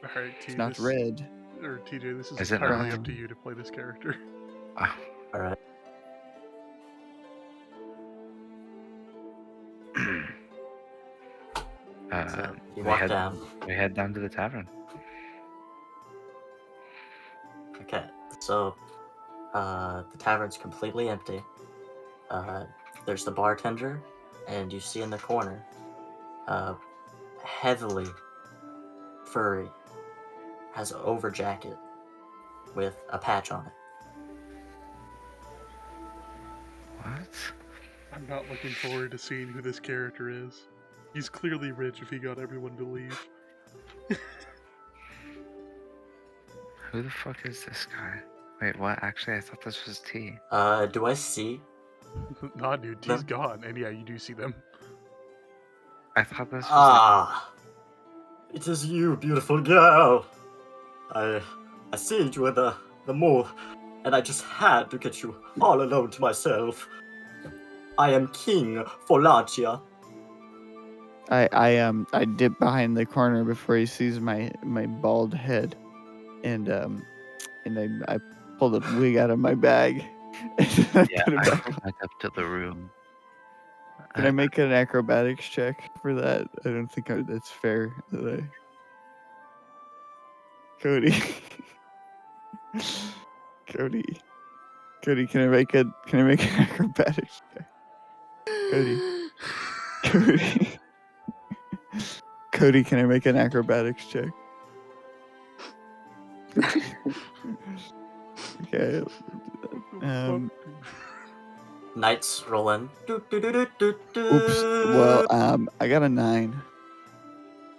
Alright, T, it's not this, red. or TJ, this is Is it entirely not? up to you to play this character. Oh. Alright. So you walk down. We head down to the tavern. Okay. So the tavern's completely empty. There's the bartender, and you see in the corner heavily furry, has an over jacket with a patch on it. What? I'm not looking forward to seeing who this character is. He's clearly rich if he got everyone to leave. Who the fuck is this guy? Wait, what? Actually, I thought this was T. Do I see? Nah, dude, T's gone. And yeah, you do see them. I thought this was Ah, it is you, beautiful girl. I see you in the mood, and I just had to get you all alone to myself. I am King Folacia. I dip behind the corner before he sees my bald head, and I pull the wig out of my bag. And I Yeah, put it I back go on. back up to the room. Can I make an acrobatics check for that? I don't think that's fair. That Cody. Cody. Cody, can I make an acrobatics check? Cody. Cody. Cody, can I make an acrobatics check? Okay. Knights roll in. Oops. Well, I got a 9.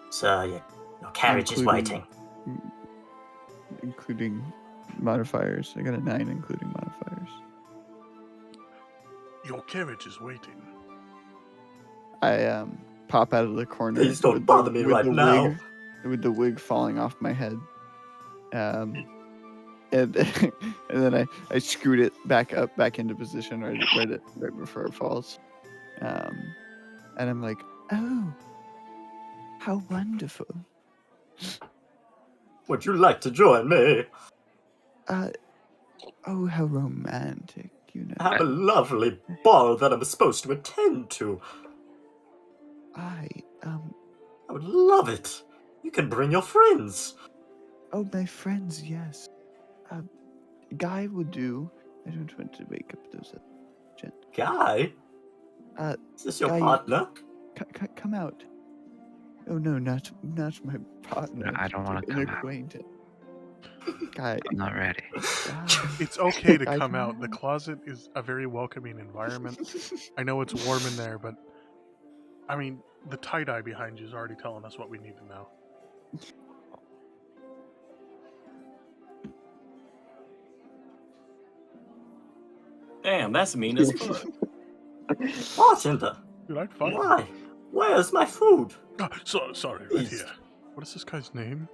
So, yeah, your carriage is Including- waiting. Including modifiers. I got a 9 including modifiers. Your carriage is waiting. I pop out of the corner. Please don't bother me right now. With the wig falling off my head. And and then I scoot it back into position right before it falls. And I'm like, oh, how wonderful. Would you like to join me? Oh, how romantic, you know. I have a lovely ball that I'm supposed to attend to. I would love it. You can bring your friends. Oh, my friends, yes. Guy will do. I don't want to wake up those gent. Guy? Is this your Guy, partner? Come out. Oh no, not my partner. No, I don't want to An come out. acquaintance. Guy, I'm not ready. It's okay to Guy, come out. The closet is a very welcoming environment. I know it's warm in there, but I mean, the tie-dye behind you is already telling us what we need to know. Damn, that's mean as fuck. Bartender, Dude, I'd fight. why? Where's my food? Oh, sorry, right Please. here. What is this guy's name?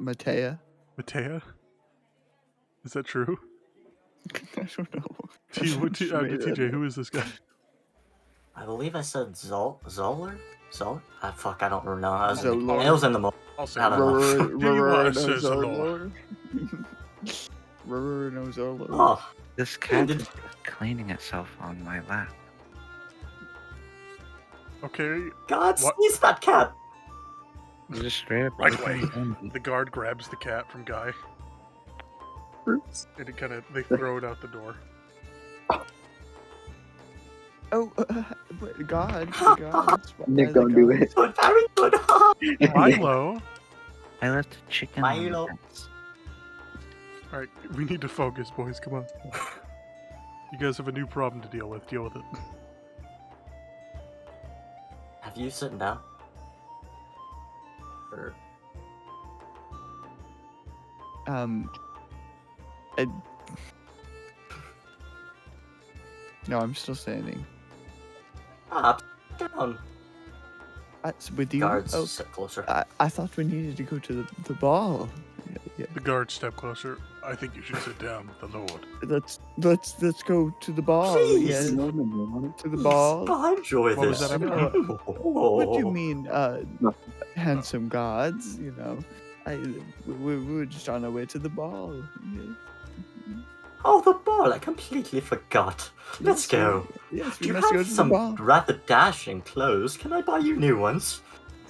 Matea. Matea? Is that true? I don't know. TJ, who is this guy? I believe I said Zoller? Zoller? Ah, fuck, I don't know. I was, Zolor. it was in the moment. I'll say I don't know. Do you want to say Zolor? Oh, This cat did- is cleaning itself on my lap. Okay, God, What? sneeze that cat! You just straight up Right open away. it. the guard grabs the cat from Guy, Oops. and they throw it out the door. Oh, God. God. Nick, don't do it. Good, very good. Milo! I left a chicken on the Milo. fence. Alright, we need to focus, boys, come on. You guys have a new problem to deal with. Deal with it. Have you sitting down? Or... No, I'm still standing. Ah, down. With you? Guards, Oh, sit closer. I thought we needed to go to the ball. Yeah. The guards step closer. I think you should sit down with the Lord. Let's go to the ball. Please. Yes. Norman, you want it? To the ball. I enjoy What was this. that? What do you mean, Nothing. handsome gods? You know, we were just on our way to the ball. Yeah. Oh, the ball! I completely forgot. Let's Yes, go. Yes, Do we you must go have to the some ball. rather dashing clothes? Can I buy you new ones?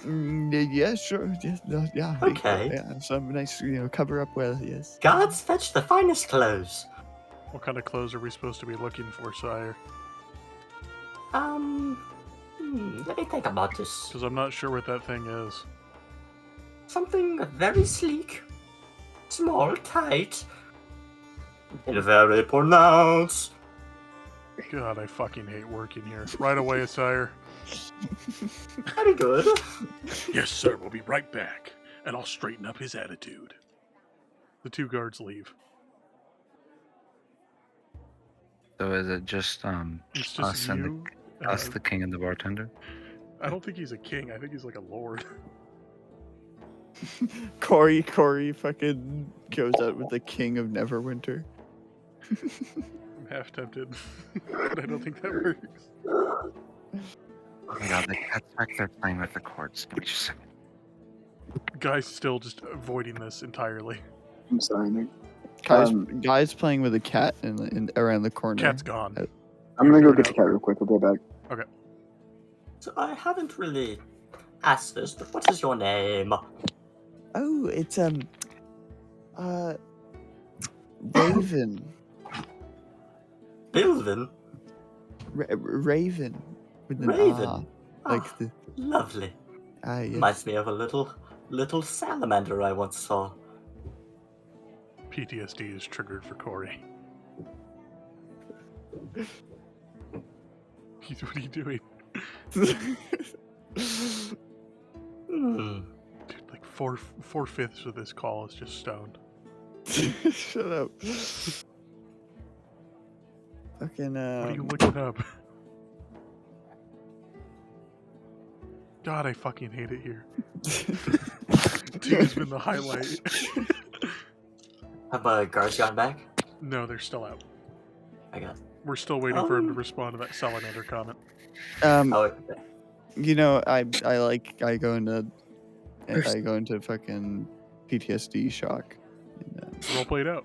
Yeah, sure. Yes, no, yeah. Okay. Yeah, some nice, cover up well. Yes. Guards, fetch the finest clothes. What kind of clothes are we supposed to be looking for, sire? Let me think about this. Because I'm not sure what that thing is. Something very sleek, small, tight, and very pronounced. God, I fucking hate working here. Right away, sire. Very good. Yes, sir, we'll be right back. And I'll straighten up his attitude. The two guards leave. So is it just It's just us and you. us, the king and the bartender? I don't think he's a king. I think he's like a lord. Corey fucking goes out with the king of Neverwinter. I'm half tempted, but I don't think that works. Oh my god, the cat's back there playing with the cords. Give me just a second. Guy's still just avoiding this entirely. I'm sorry, Nick. Guy's playing with a cat in around the corner. Cat's gone. I'm gonna go You're get the out. cat real quick. I'll be back. So I haven't really asked this, but what is your name? Oh, it's Raven. Bilvin? Raven. With an Raven? R. Like Ah, the lovely. yes. Reminds me of a little salamander I once saw. PTSD is triggered for Corey. What are you doing? Hmm. Dude, like four-fifths of this call is just stoned. Shut up. Fucking What are you looking up? God, I fucking hate it here. Two has been the highlight. Have my guards gotten back? No, they're still out. I guess. We're still waiting for him to respond to that salamander comment. Oh, okay. You know, I go into fucking PTSD shock. Roll played out.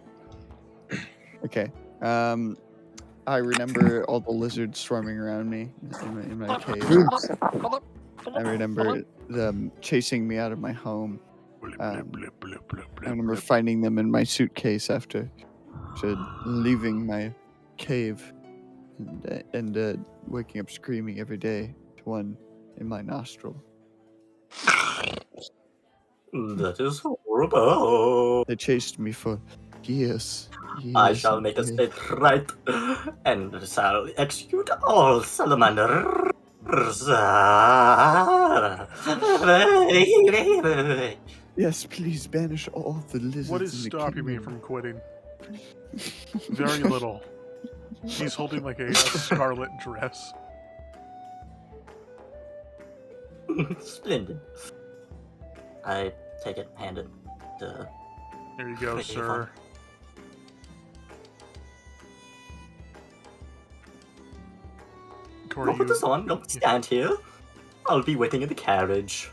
Okay. I remember all the lizards swarming around me in my cave. I remember them chasing me out of my home. I remember finding them in my suitcase after leaving my cave and waking up screaming every day to one in my nostril. That is horrible. They chased me for years. I shall make a state right, and shall execute all salamanders. Yes, please banish all the lizards. What is in the stopping me kingdom. from quitting? Very little. He's holding like a scarlet dress. Splendid. I take it, hand it to. There you go, Pretty sir. fun. Corey, Don't put this on. Don't stand here. I'll be waiting in the carriage.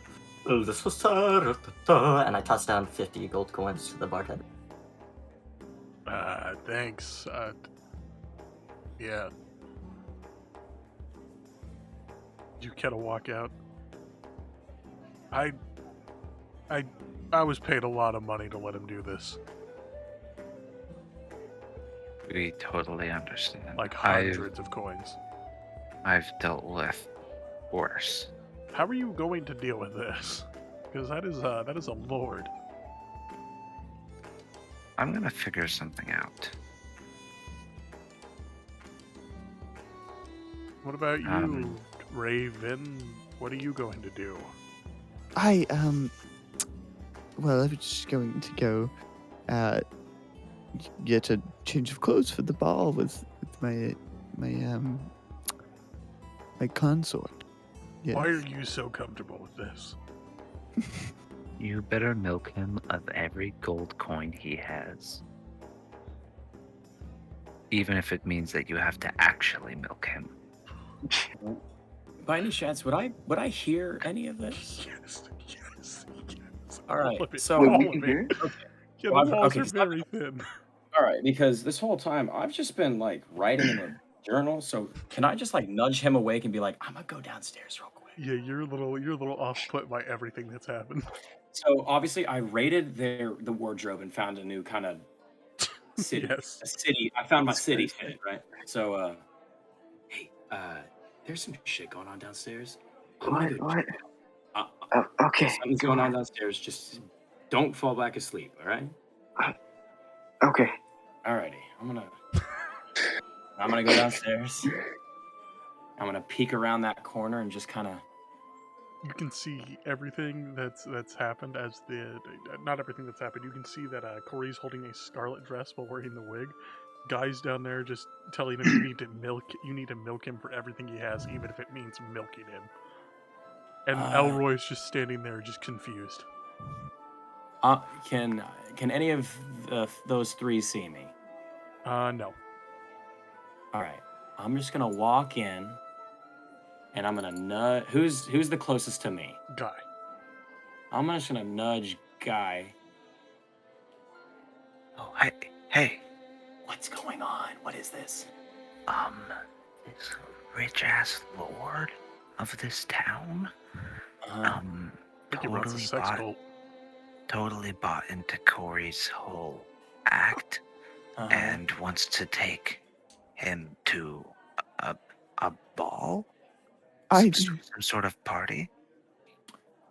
This was and I toss down 50 gold coins to the bartender. Thanks. Yeah. You gotta walk out. I was paid a lot of money to let him do this. We totally understand. Like hundreds of coins. I've dealt with worse. How are you going to deal with this? Because that is a lord. I'm gonna figure something out. What about you, Raven? What are you going to do? Well, I was just going to go get a change of clothes for the ball with my consort. Yes. Why are you so comfortable with this? You better milk him of every gold coin he has. Even if it means that you have to actually milk him. By any chance, would I hear any of this? Yes. All right, All of it. so Wait, All we of can it. hear it? Yeah, Well, the walls okay, are so- very thin. all right, because this whole time I've just been like writing in a journal. So can I just like nudge him awake and be like, I'm gonna go downstairs real quick? Yeah, you're a little off put by everything that's happened. So obviously I raided the wardrobe and found a new kind of city. Yes. A city. I found my That's city crazy. fit, right? So hey, there's some shit going on downstairs. I'm gonna go What? check. Okay. Something's going on downstairs. Just don't fall back asleep, all right? Okay. Alrighty. I'm gonna go downstairs. I'm gonna peek around that corner and just kind of. You can see everything that's happened as not everything that's happened. You can see that Corey's holding a scarlet dress while wearing the wig. Guys down there just telling him you need to milk him for everything he has, even if it means milking him. And Elroy's just standing there, just confused. Can any of those three see me? No. All right. I'm just gonna walk in, and I'm gonna nudge. Who's the closest to me? Guy. I'm just gonna nudge Guy. Oh, hey, What's going on? What is this? this rich-ass lord of this town, I think he runs a sex cult. totally bought into Corey's whole act and wants to take him to a ball, I some sort of party.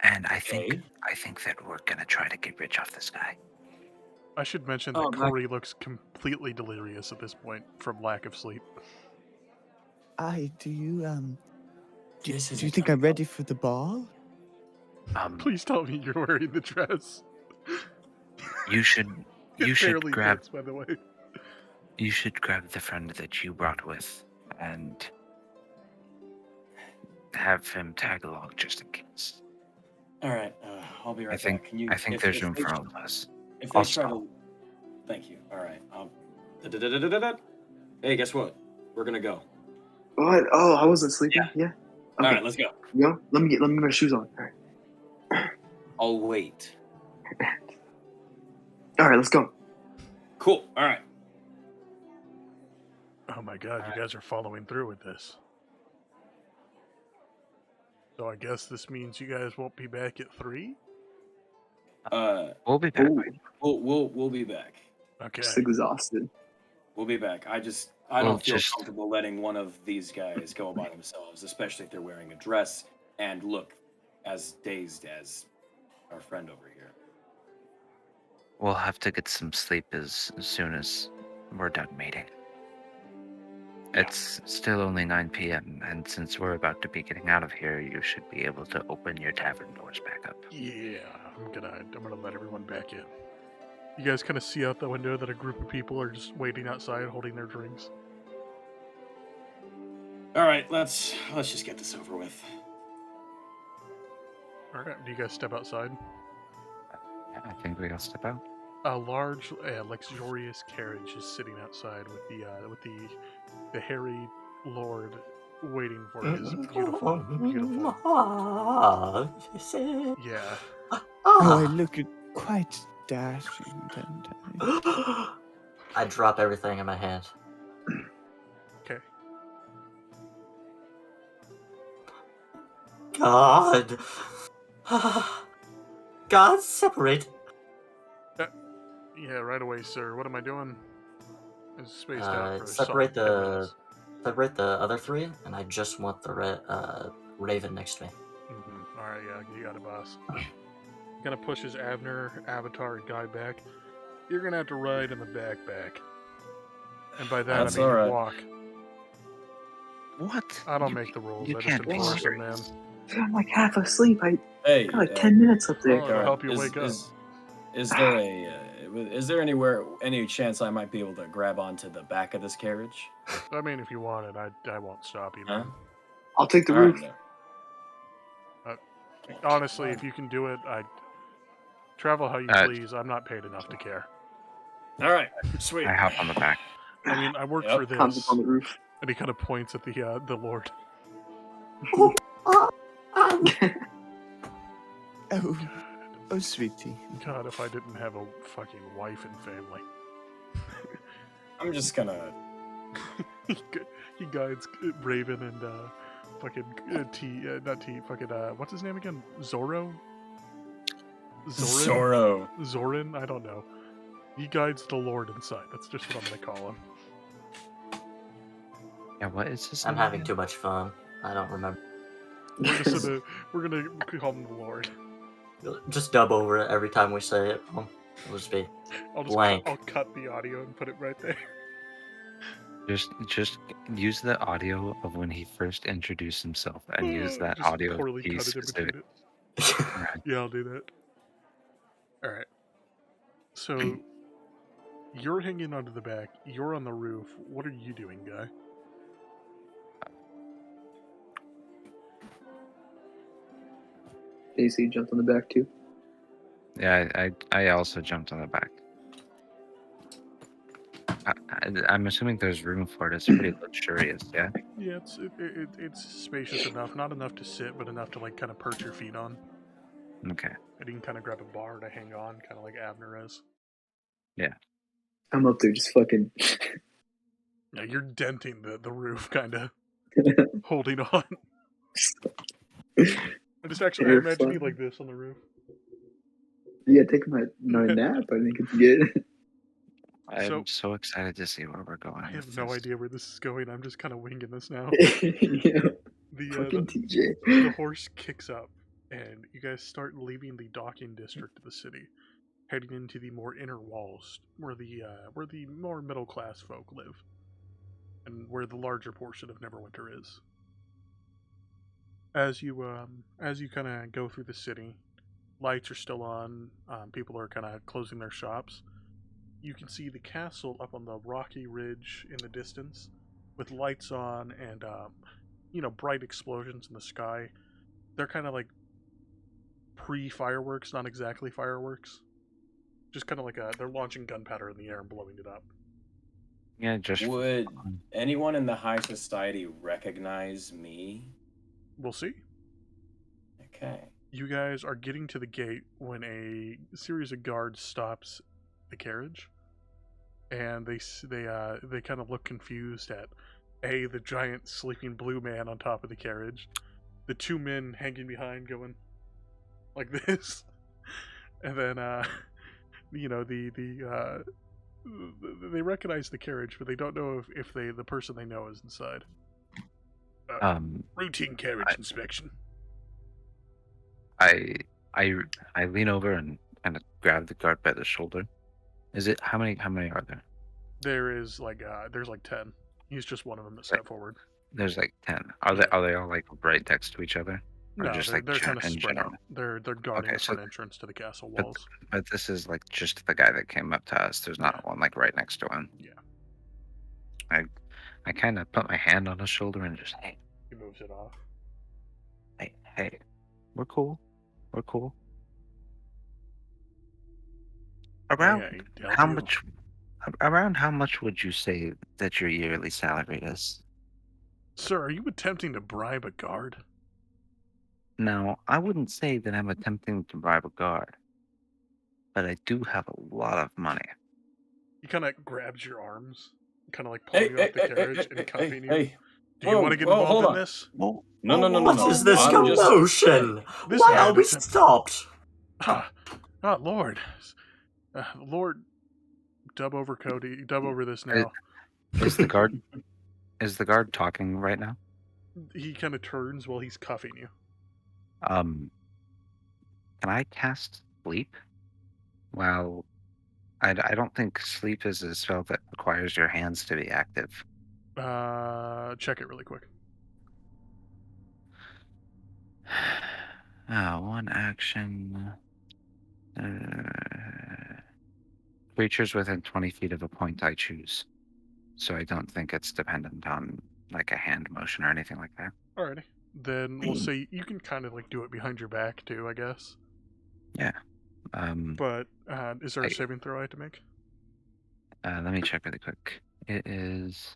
And I think that we're gonna try to get rich off this guy. I should mention that Corey looks completely delirious at this point from lack of sleep. do you do This is you think I'm ready for the ball? Please tell me you're wearing the dress. You should It barely grab fits, by the way. you should grab the friend that you brought with and have him tag along just in case. All right, I'll be right I think back. Can you, I think if- there's if room they for tr- all of us. If they I'll try stop. to, thank you. All right. Da-da-da-da-da-da. Hey, guess what? We're gonna go. What? Oh, I wasn't sleeping. Yeah. Okay. All right, let's go. Go. Let me get my shoes on. All right. I'll wait. All right, let's go. Cool. All right. Oh my god, you guys are following through with this. So I guess this means you guys won't be back at 3? We'll be back. We'll be back. Okay. Just exhausted. We'll be back. I We'll don't feel just- comfortable letting one of these guys go by themselves, especially if they're wearing a dress and look as dazed as our friend over here. We'll have to get some sleep as soon as we're done meeting. It's still only 9 p.m., and since we're about to be getting out of here, you should be able to open your tavern doors back up. Yeah, I'm gonna let everyone back in. You guys kind of see out the window that a group of people are just waiting outside holding their drinks. All right, let's just get this over with. Alright, do you guys step outside? Yeah, I think we all step out. A large, luxurious carriage is sitting outside with the hairy lord waiting for his beautiful. Yeah. Oh, I look quite dashing, don't I? I drop everything in my hand. Okay. God. God, separate. Yeah, right away, sir. What am I doing? It's spaced out for a Separate solid 10 minutes. the other 3, and I just want the raven next to me. Alright, yeah, you got it, boss. Gonna push his Avatar and guy back. You're gonna have to ride in the backpack. And by that That's I mean alright. walk. What? I don't make the rules, you I just can't be enforce them, serious. man. I'm like half asleep. I Hey, got like 10 minutes up there. Well, it'll help you wake up. Is there any chance I might be able to grab onto the back of this carriage? I mean, if you want it, I won't stop you, Huh? man. I'll take the All right, roof. then. Honestly, if you can do it, I travel how you Uh, please. I'm not paid enough to care. All right, sweet. I hop on the back. I mean, I work Yep. for Comes this. up on the roof. And he kind of points at the Lord. Oh, sweetie. God, if I didn't have a fucking wife and family. I'm just gonna. He guides Raven and fucking not T, fucking what's his name again? Zorro? Zorin? I don't know. He guides the Lord inside. That's just what I'm gonna call him. Yeah, what is this? I'm name having again? too much fun. I don't remember. We're gonna call him the Lord. Just dub over it every time we say it. It'll just be I'll blank. cut the audio and put it right there. Just use the audio of when he first introduced himself and use that Just audio poorly piece cut it in between specific. it. Right. Yeah, I'll do that. Alright. So, you're hanging onto the back. You're on the roof. What are you doing, guy? AC jumped on the back too. Yeah, I also jumped on the back. I'm assuming there's room for it. It's pretty luxurious, yeah? Yeah, it's spacious enough. Not enough to sit, but enough to, like, kind of perch your feet on. Okay. And you can kind of grab a bar to hang on, kind of like Abner is. I'm up there just fucking. Yeah, you're denting the roof, kind of. Holding on. I just actually You're imagine you fun. like this on the roof. Yeah, take my nap. I think it's good. I'm so excited to see where we're going. I have with no this. idea where this is going. I'm just kind of winging this now. Yeah, The fucking the TJ. horse kicks up, and you guys start leaving the docking district of the city, heading into the more inner walls, where the more middle class folk live, and where the larger portion of Neverwinter is. As you kind of go through the city, lights are still on. People are kind of closing their shops. You can see the castle up on the rocky ridge in the distance, with lights on and bright explosions in the sky. They're kind of like pre-fireworks, not exactly fireworks. Just kind of like they're launching gunpowder in the air and blowing it up. Yeah, just for Would fun. anyone in the high society recognize me? We'll see. Okay. You guys are getting to the gate when a series of guards stops the carriage, and they kind of look confused at the giant sleeping blue man on top of the carriage, the two men hanging behind going like this, and then they recognize the carriage, but they don't know if the person they know is inside. Routine carriage inspection. I lean over and kind of grab the guard by the shoulder. Is it how many are there? There's like 10. He's just one of them that stepped forward. There's like 10. Are they all like right next to each other? Or No, just they're like kind of in spread general? out. They're guarding Okay, the so front entrance to the castle but walls. but this is like just the guy that came up to us. There's not one like right next to him. Yeah. I kind of put my hand on his shoulder and just hey. He moves it off. Hey, we're cool. We're cool. Around how much? Around how much would you say that your yearly salary is? Sir, are you attempting to bribe a guard? No, I wouldn't say that I'm attempting to bribe a guard, but I do have a lot of money. He kind of grabs your arms, kind of like pulling you off the carriage and cuffing you. Hey. Do you want to get involved in this? Whoa, No. What is this I'm just- commotion? This Why man are we is a- stopped? Lord. Lord, dub over Cody. Dub over this now. Is the guard talking right now? He kind of turns while he's cuffing you. Can I cast sleep? Well, I don't think sleep is a spell that requires your hands to be active. Check it really quick. One action. Creatures within 20 feet of a point I choose. So I don't think it's dependent on like a hand motion or anything like that. Alrighty. Then we'll say you can kind of like do it behind your back too, I guess. Yeah. But is there a saving throw I have to make? Let me check really quick. It is...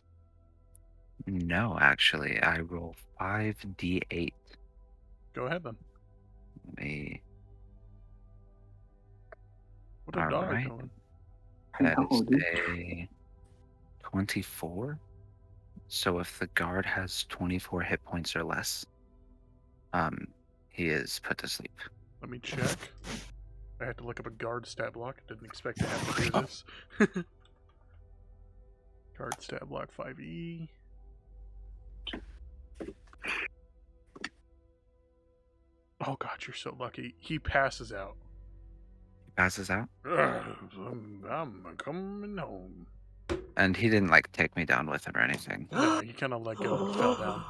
No, actually. I roll 5d8. Go ahead then. Let me... What a dog. Alright. Going. That No, is dude. a 24. So if the guard has 24 hit points or less, he is put to sleep. Let me check. I had to look up a guard stat block. Didn't expect to have to do this. Guard stat block 5e. Oh god, you're so lucky. He passes out. He passes out? I'm coming home. And he didn't like take me down with him or anything. No, he kind of let go and fell down.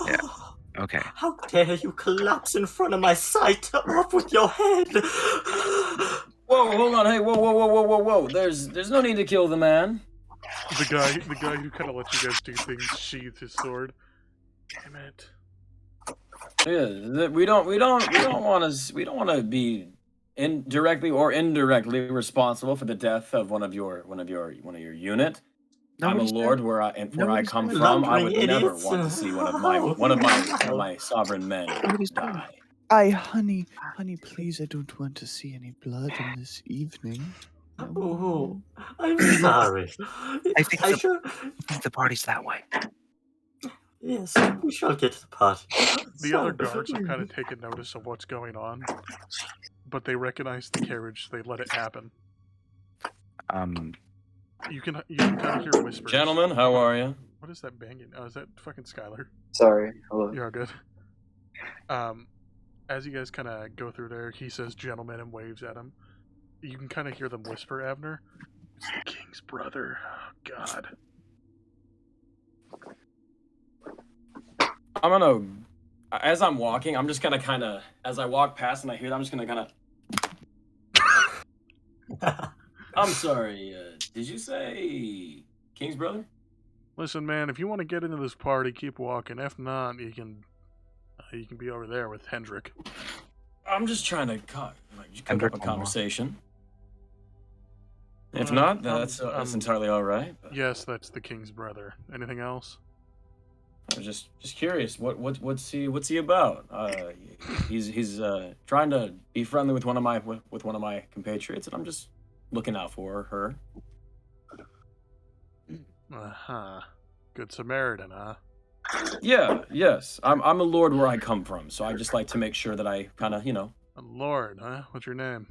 Yeah. Okay. How dare you collapse in front of my sight? Off with your head! Whoa, hold on. Hey, whoa. There's no need to kill the man. The guy who kind of lets you guys do things sheathes his sword. Damn it. Yeah, we don't want to be directly or indirectly responsible for the death of one of your unit. I'm a lord where I come from. I would never want to see one of my sovereign men die. Honey, please, I don't want to see any blood in this evening. Oh, I'm sorry. I think the party's that way. Yes, we shall get to the party. The other guards have kind of taken notice of what's going on. but they recognize the carriage. They let it happen. You can kind of hear whispers. Gentlemen, how are you? What is that banging? Oh, is that fucking Skylar? Sorry. Hello. You're all good. As you guys kind of go through there, he says "gentlemen" and waves at him. You can kind of hear them whisper, Abner. It's the king's brother. Oh, God. I'm gonna, as I'm walking, I'm just gonna kind of, as I walk past and I hear that, I'm just gonna kind of. I'm sorry. Did you say King's brother? Listen, man, if you want to get into this party, keep walking. If not, you can be over there with Hendrik. I'm just trying to cook Hendrik up a will walk. conversation. If not, that's entirely all right. But Yes, that's the king's brother. Anything else? I'm just curious. What's he about? He's trying to be friendly with one of my compatriots, and I'm just looking out for her. Uh-huh. Good Samaritan, huh? Yeah, yes. I'm a lord where I come from, so I just like to make sure that I kind of, A lord, huh? What's your name?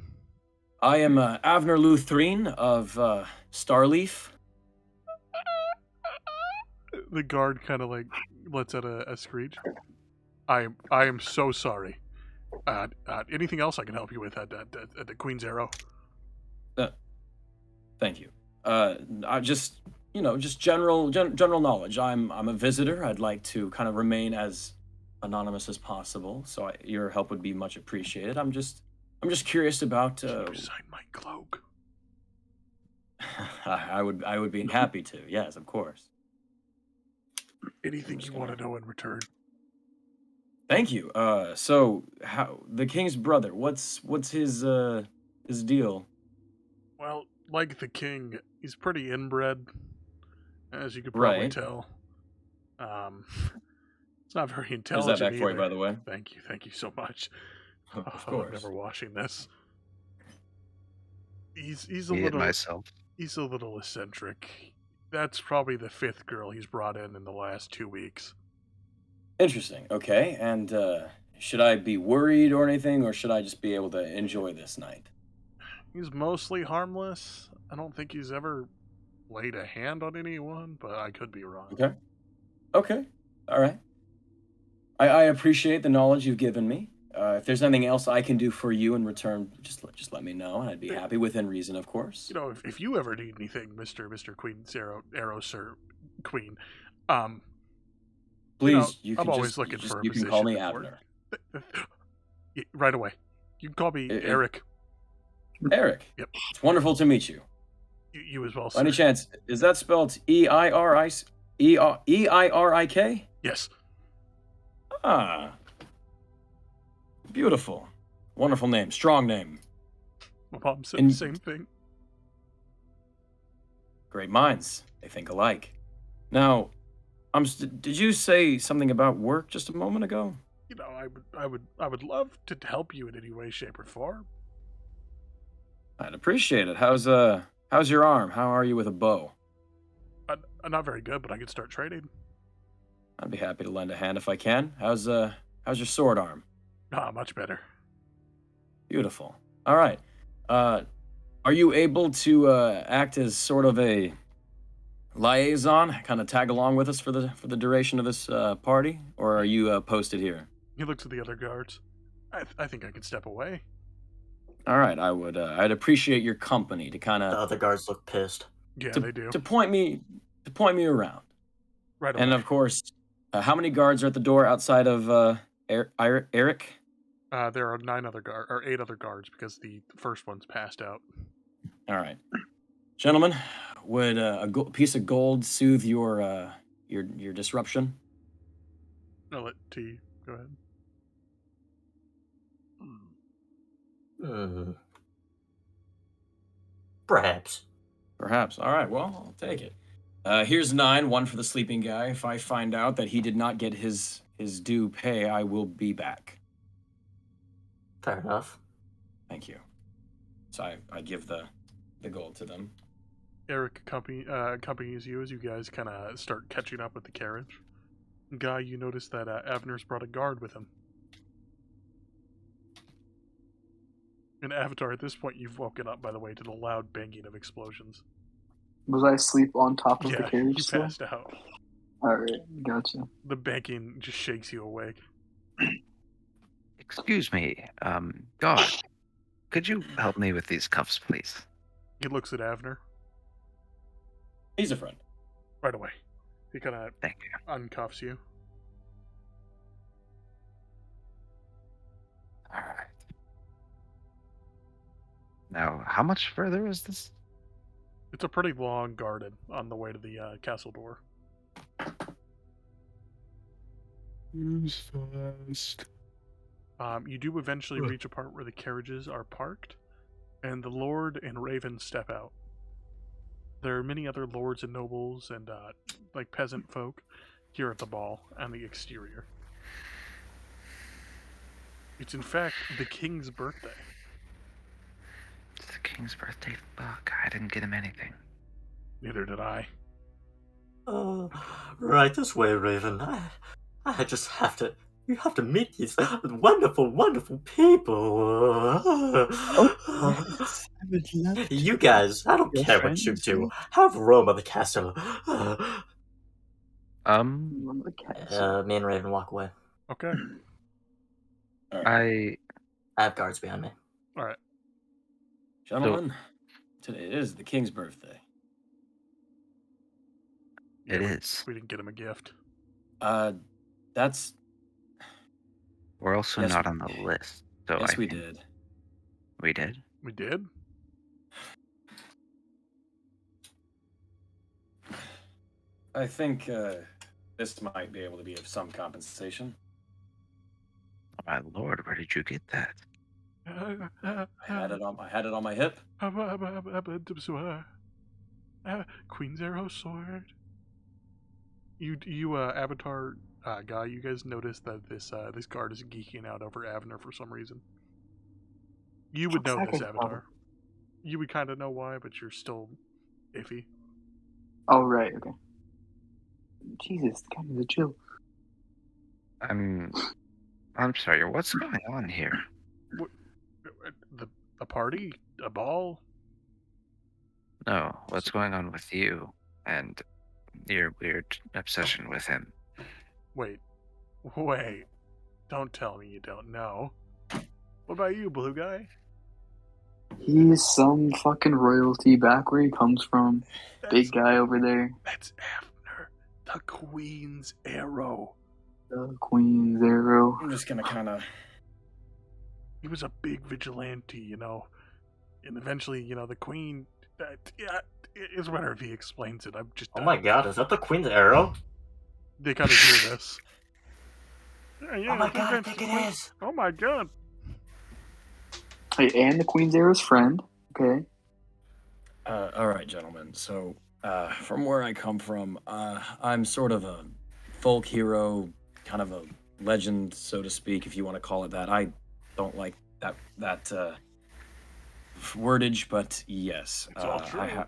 I am Avner Luthrine of Starleaf. The guard kind of lets out a screech. I am so sorry. Anything else I can help you with at the Queen's Arrow? Thank you. I just general knowledge. I'm a visitor. I'd like to kind of remain as anonymous as possible. So your help would be much appreciated. I'm just curious about. Can you sign my cloak? I would be happy to. Yes, of course. Anything you want to know in return? Thank you. So how the king's brother? What's his deal? Well, like the king, he's pretty inbred, as you could probably Right. tell. It's not very There's intelligent that back for you, either. by the way. Thank you so much. Of I'm course. never washing this. He's a Me and little myself. he's a little eccentric. That's probably the 5th girl he's brought in the last 2 weeks. Interesting. Okay. And should I be worried or anything, or should I just be able to enjoy this night? He's mostly harmless. I don't think he's ever laid a hand on anyone, but I could be wrong. Okay. Okay. All right. I appreciate the knowledge you've given me. If there's anything else I can do for you in return, just let me know, and I'd be happy within reason, of course. If you ever need anything, Mr. Queen Arrow, Sir Queen, Please, you I'm can always just looking for a you can call me position Abner. Yeah, right away. You can call me Eric. Eric. Yep. It's wonderful to meet you. You as well, By any sir. chance, is that spelled Eirik? Yes. Ah. Beautiful. Wonderful name. Strong name. My mom said the same thing. Great minds. They think alike. Now, did you say something about work just a moment ago? I would love to help you in any way, shape, or form. I'd appreciate it. How's your arm? How are you with a bow? I'm not very good, but I could start training. I'd be happy to lend a hand if I can. How's your sword arm? Much better. Beautiful. All right. Are you able to act as sort of a liaison, kind of tag along with us for the duration of this party, or are you posted here? He looks at the other guards. I think I can step away. All right. I'd appreciate your company to kind The of other guards look pissed. Yeah, they do. to point me around. Right away. And of course, how many guards are at the door outside of Eric? There are 8 other guards because the first one's passed out. All right, gentlemen, would piece of gold soothe your disruption? I'll let T go ahead. Perhaps. Perhaps. All right. Well, I'll take it. Here's 9, 1 for the sleeping guy. If I find out that he did not get his due pay, I will be back. Fair enough. Thank you. So I give the gold to them. Eric accompanies you as you guys kind of start catching up with the carriage. Guy, you notice that Avner's brought a guard with him. And Avatar, at this point, you've woken up, by the way, to the loud banging of explosions. Was I asleep on top of the Yeah, carriage you still? passed out. Alright, gotcha. The banging just shakes you awake. Excuse me, God, could you help me with these cuffs, please? He looks at Avner He's a friend. right away. He kind of Thank you. uncuffs you. All right. Now, how much further is this? It's a pretty long garden on the way to the castle door. Who's fast? You do eventually reach a part where the carriages are parked, and the Lord and Raven step out. There are many other lords and nobles and like peasant folk here at the ball and the exterior. It's in fact the king's birthday. It's the king's birthday. Fuck, I didn't get him anything. Neither did I. Right this way, Raven. I just have to. You have to meet these wonderful, wonderful people. Yes, I would love to. You guys, I don't Your care what you friends, do. yeah? Have Rome of the castle. On the castle. Me and Raven walk away. Okay. All right. I have guards behind me. All right. Gentlemen, today is the king's birthday. It is. We didn't get him a gift. That's We're also Yes, not we on the did. list. So yes, I we think- did. We did? We did? I think this might be able to be of some compensation. Oh, my lord, where did you get that? I had it on my hip. Queen's arrow sword. You Avatar guy, you guys notice that this guard is geeking out over Avner for some reason. You would know this, Exactly. Avatar. You would kind of know why, but you're still iffy. Oh, right, okay. Jesus, the guy is a chill. I'm sorry, what's going on here? A party? A ball? No, what's going on with you and your weird obsession with him? Wait. Don't tell me you don't know. What about you, blue guy? He's some fucking royalty back where he comes from. Big guy over there. That's Avner, the Queen's arrow. The Queen's arrow. I'm just gonna kind of. He was a big vigilante, you know. And eventually, you know, the Queen... yeah, it's better if he explains it. I'm just... Oh my god, is that the Queen's arrow? They gotta hear this. Yeah, Oh my god, I that's think the it Queen- is. Oh my god. Hey, and the Queen's arrow's friend. Okay. All right, gentlemen. So, from where I come from, I'm sort of a folk hero, kind of a legend, so to speak, if you want to call it that. I don't like that wordage, but yes, It's all true.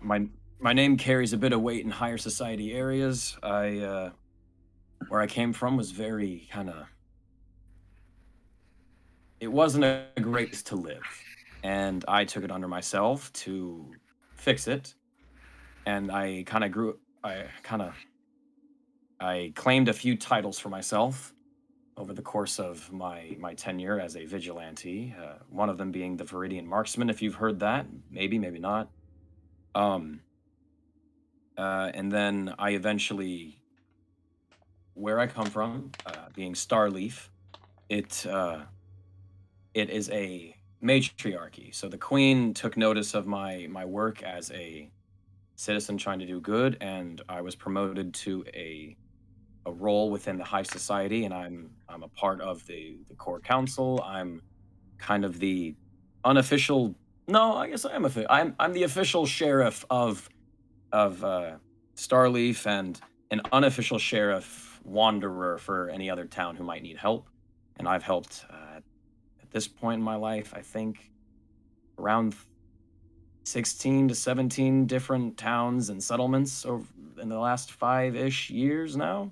my name carries a bit of weight in higher society areas. Where I came from was very kind of. It wasn't a great place to live, and I took it under myself to fix it, and I claimed a few titles for myself over the course of my tenure as a vigilante. One of them being the Viridian Marksman, if you've heard that, maybe not. And then I eventually, where I come from, being Starleaf, it is a matriarchy. So the queen took notice of my work as a citizen trying to do good, and I was promoted to a role within the high society, and I'm a part of the core council. I'm kind of the unofficial. No, I guess I am I'm the official sheriff of Starleaf, and an unofficial sheriff wanderer for any other town who might need help. And I've helped at this point in my life, I think, around 16 to 17 different towns and settlements in the last 5-ish years now.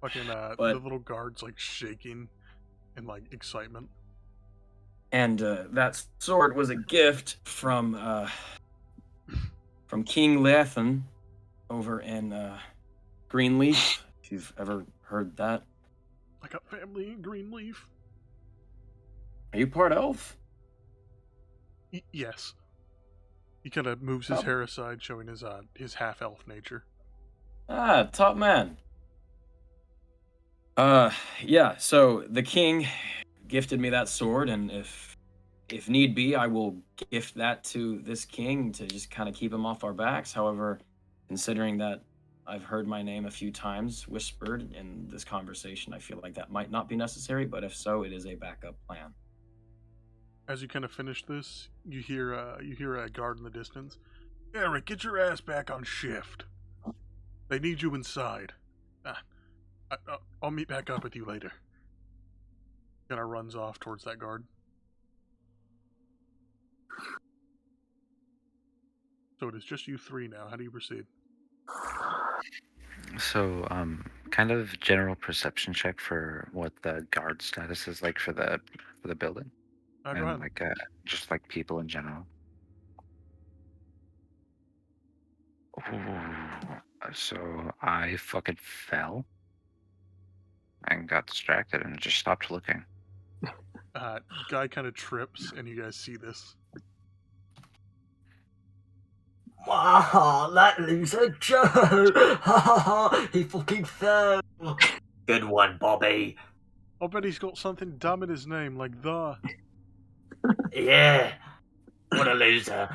Fucking, But- the little guard's, like, shaking. in like excitement. And that sword was a gift from King Lathan over in Greenleaf. If you've ever heard that. I got family in Greenleaf. Are you part elf? Yes. He kind of moves his Oh. hair aside, showing his half elf nature. Ah, top man. Yeah, so the king gifted me that sword, and if need be, I will gift that to this king to just kind of keep him off our backs. However, considering that I've heard my name a few times whispered in this conversation, I feel like that might not be necessary, but if so, it is a backup plan. As you kind of finish this, you hear a guard in the distance. Eric, get your ass back on shift. They need you inside. I'll meet back up with you later. Kind of runs off towards that guard. So it is just you three now. How do you proceed? So, kind of general perception check for what the guard status is like for the building, Go and ahead. like just like people in general. Ooh. So I fucking fell and got distracted and just stopped looking. Guy kind of trips, and you guys see this. Wow, that loser Joe! Ha ha ha! He fucking fell! Good one, Bobby. I'll bet he's got something dumb in his name, like the. Yeah. What a loser.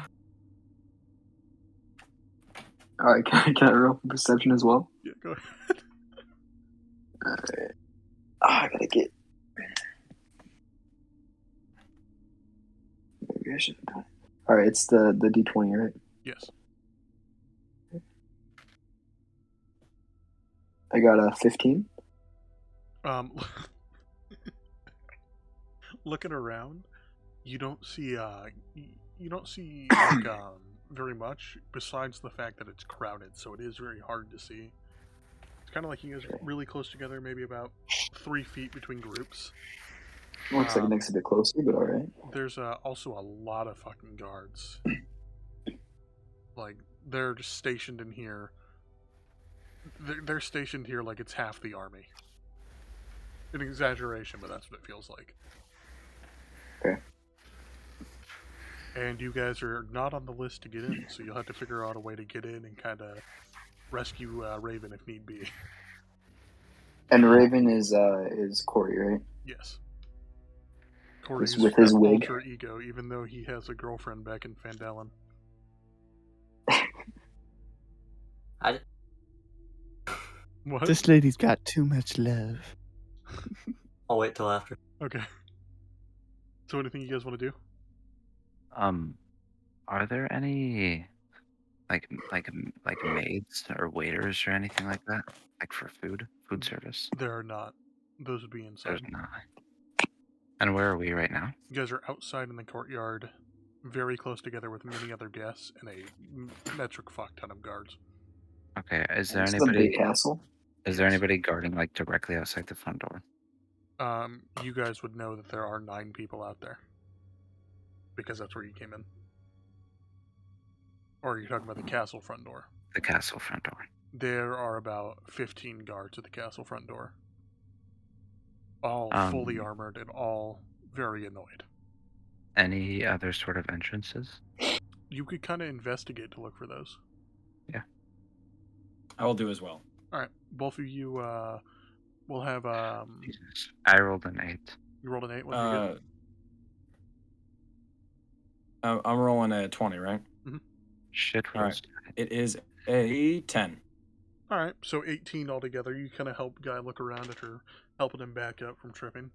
Alright, can I roll for perception as well? Yeah, go ahead. Alright. I gotta get. Maybe I shouldn't have done it. Alright, it's the D20, right? Yes. I got a 15. Looking around, you don't see like very much besides the fact that it's crowded, so it is very hard to see. It's kind of like you guys are really close together, maybe about 3 feet between groups. Looks like it makes it a bit closer, but alright. There's also a lot of fucking guards. Like, they're just stationed in here. They're stationed here like it's half the army. An exaggeration, but that's what it feels like. Okay. And you guys are not on the list to get in, so you'll have to figure out a way to get in and kind of rescue Raven if need be. And Raven is Corey, right? Yes. Corey's with his wig. alter ego, even though he has a girlfriend back in Fandalen. What? This lady's got too much love. I'll wait till after. Okay. So anything you guys want to do? Are there any like maids or waiters or anything like that, like for food service? There are not. Those would be inside. There's not. And where are we right now? You guys are outside in the courtyard, very close together with many other guests and a metric fuck ton of guards. Okay, is there It's the anybody? big castle. Is there anybody guarding like directly outside the front door? You guys would know that there are 9 people out there. Because that's where you came in. Or are you talking about the castle front door? The castle front door. There are about 15 guards at the castle front door. All fully armored and all very annoyed. Any other sort of entrances? You could kind of investigate to look for those. Yeah. I will do as well. Alright, both of you will have... Jesus. I rolled an 8. You rolled an 8? What did you get? I'm rolling a 20, right? Mm-hmm. Shit All rolls. right. It is a 10. Alright, so 18 altogether. You kind of help Guy look around after helping him back up from tripping.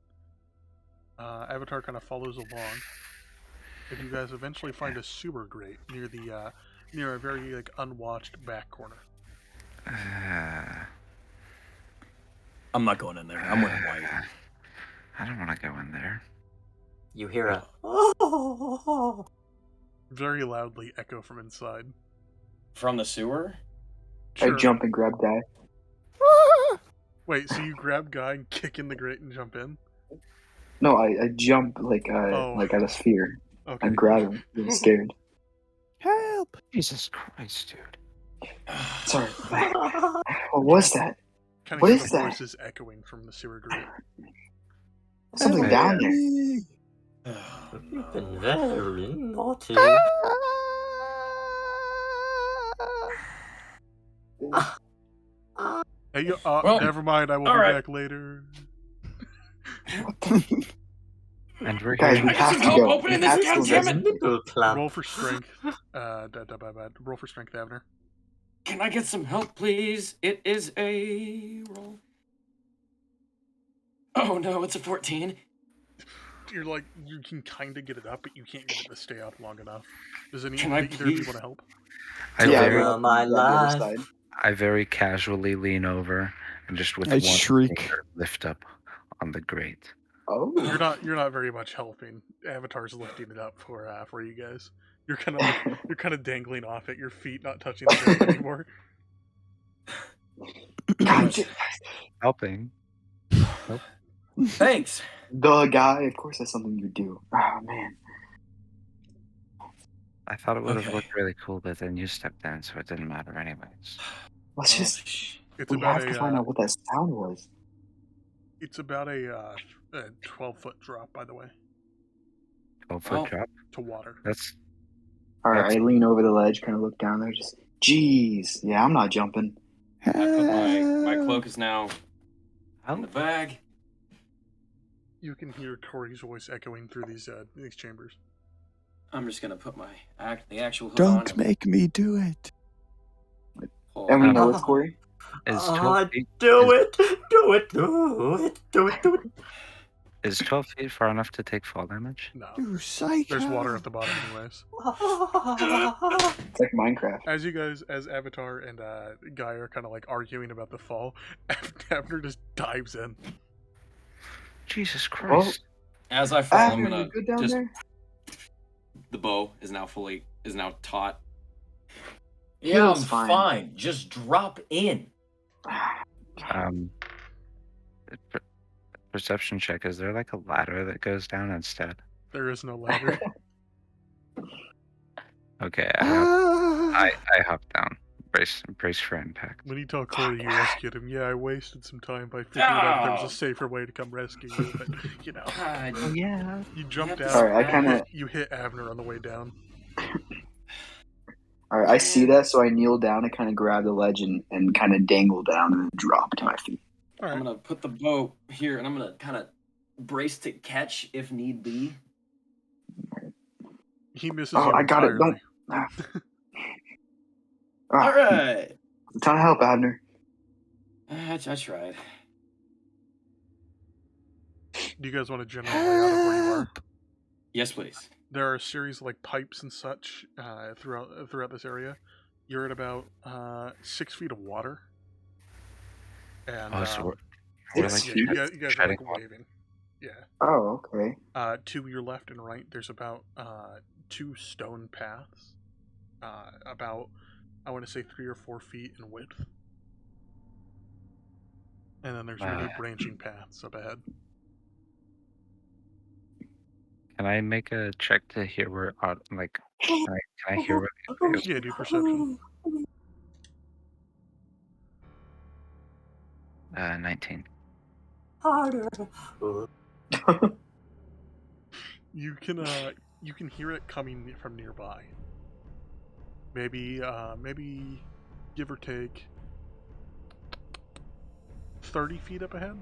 Avatar kind of follows along. And you guys eventually find a sewer grate near the near a very like unwatched back corner. I'm not going in there. I'm wearing white. I don't want to go in there. You hear a oh, Very loudly echo from inside. From the sewer? I jump and grab Guy. Wait, so you grab Guy and kick in the grate and jump in? No, I jump like Oh. out of fear. Okay. I grab him. I'm scared. Help! Jesus Christ, dude. Sorry. What was that? Kind of What hear is the that? voices echoing from the sewer grate. Something Help down there. me! Oh, You've been no. very naughty. Hey, Well, never mind. I will all be right. back later. And we're Guys, here. we I get have some to help go. opening We this, have to go goddammit! investigate. Nipple clamp. Roll for strength. Roll for strength, Avner. Can I get some help, please? It is a roll. Oh no, it's a 14. You're like, you can kind of get it up, but you can't get it to stay up long enough. Does Can I either of you please? want to help? I Yeah, very, I'll my grab the other life. side. I very casually lean over and just with I one shriek. finger lift up on the grate. Oh. You're not very much helping. Avatar's lifting it up for you guys. You're kind of like, you're kind of dangling off at your feet, not touching the ground anymore. God, Helping. Thanks. the guy, of course, that's something you do. Oh, man. I thought it would have Okay. looked really cool, but then you stepped in, so it didn't matter anyways. Let's Oh, just. It's We about have to find out what that sound was. It's about a 12-foot drop, by the way, 12-foot Well, drop? to water. That's Alright, That's- I lean over the ledge, kind of look down there, just. Jeez. Yeah, I'm not jumping. I put my Help! cloak is now in the bag. You can hear Tori's voice echoing through these chambers. I'm just gonna put the actual hood Don't on. make me do it. And we Um, know it's Corey. is 12 feet Do it! Do it! Do it! Do it! Do it! is 12 feet far enough to take fall damage? No, You psycho! there's water at the bottom, anyways. It's like Minecraft. As you guys, as Avatar and Guy are kind of like arguing about the fall, Abner just dives in. Jesus Christ. As I fall, I'm Abner, gonna you good down just. there? The bow is now taut. Yeah, I'm fine. Just drop in. Per- Perception check. Is there like a ladder that goes down instead? There is no ladder. Okay, Ah! I hop down. Brace for impact. When you tell Corey you rescued him, yeah, I wasted some time by figuring out there was Oh. a safer way to come rescue you, but, you know, God. Yeah. you jumped Yep. out, Alright, I kinda. you hit Avner on the way down. Alright, I see that, so I kneel down and kind of grab the ledge and kind of dangle down and then drop to my feet. I'm Alright, gonna put the bow here, and I'm gonna kind of brace to catch if need be. he misses Oh, you I got it. entirely. Ah, All right. Time to help, Abner. I tried. Do you guys want a general layout of where you are? Yes, please. There are a series of like pipes and such throughout this area. You're at about 6 feet of water. And Oh, so we're Six like feet? you guys are treading like water. waving. Yeah. Oh, okay. To your left and right, there's about 2 stone paths. About, I want to say 3 or 4 feet in width. And then there's many branching paths up ahead. Can I make a check to hear where like can I hear what Yeah, do perception. 19. You can hear it coming from nearby. Maybe give or take 30 feet up ahead.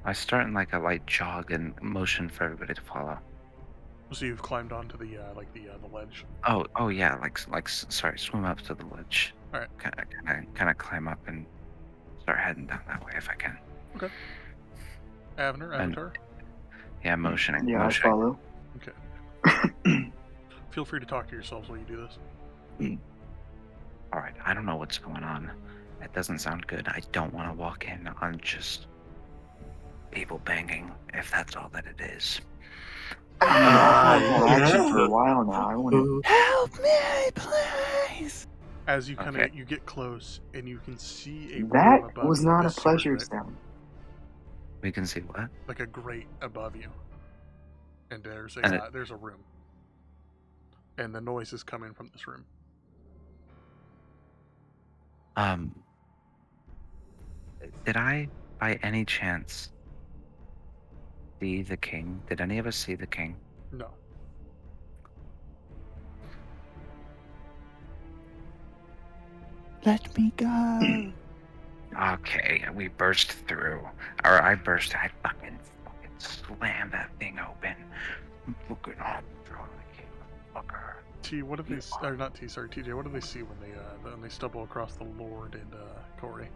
I start in like a light jog and motion for everybody to follow. So you've climbed onto the ledge. Oh yeah, sorry, swim up to the ledge. Alright. Kind of climb up and start heading down that way if I can. Avner, Avatar, Yeah, motioning. Yeah, I motioning. follow. feel free to talk to yourselves while you do this. All right, I don't know what's going on. It doesn't sound good. I don't want to walk in on just people banging, if that's all that it is. I've had action for a while now. I want to. Help me, please! As you kind of Okay. you get close and you can see a That room above was you, not the a sewer pleasure grate. sound. We can see what? Like a grate above you. And there's And there's a room. And the noise is coming from this room. Did I, by any chance, see the king? Did any of us see the king? No. Let me go. Okay, we burst through. Or I fucking slammed that thing open. Fucking fucker. T, what do they? Or not T, sorry, TJ. What do they see when they stumble across the Lord and Corey?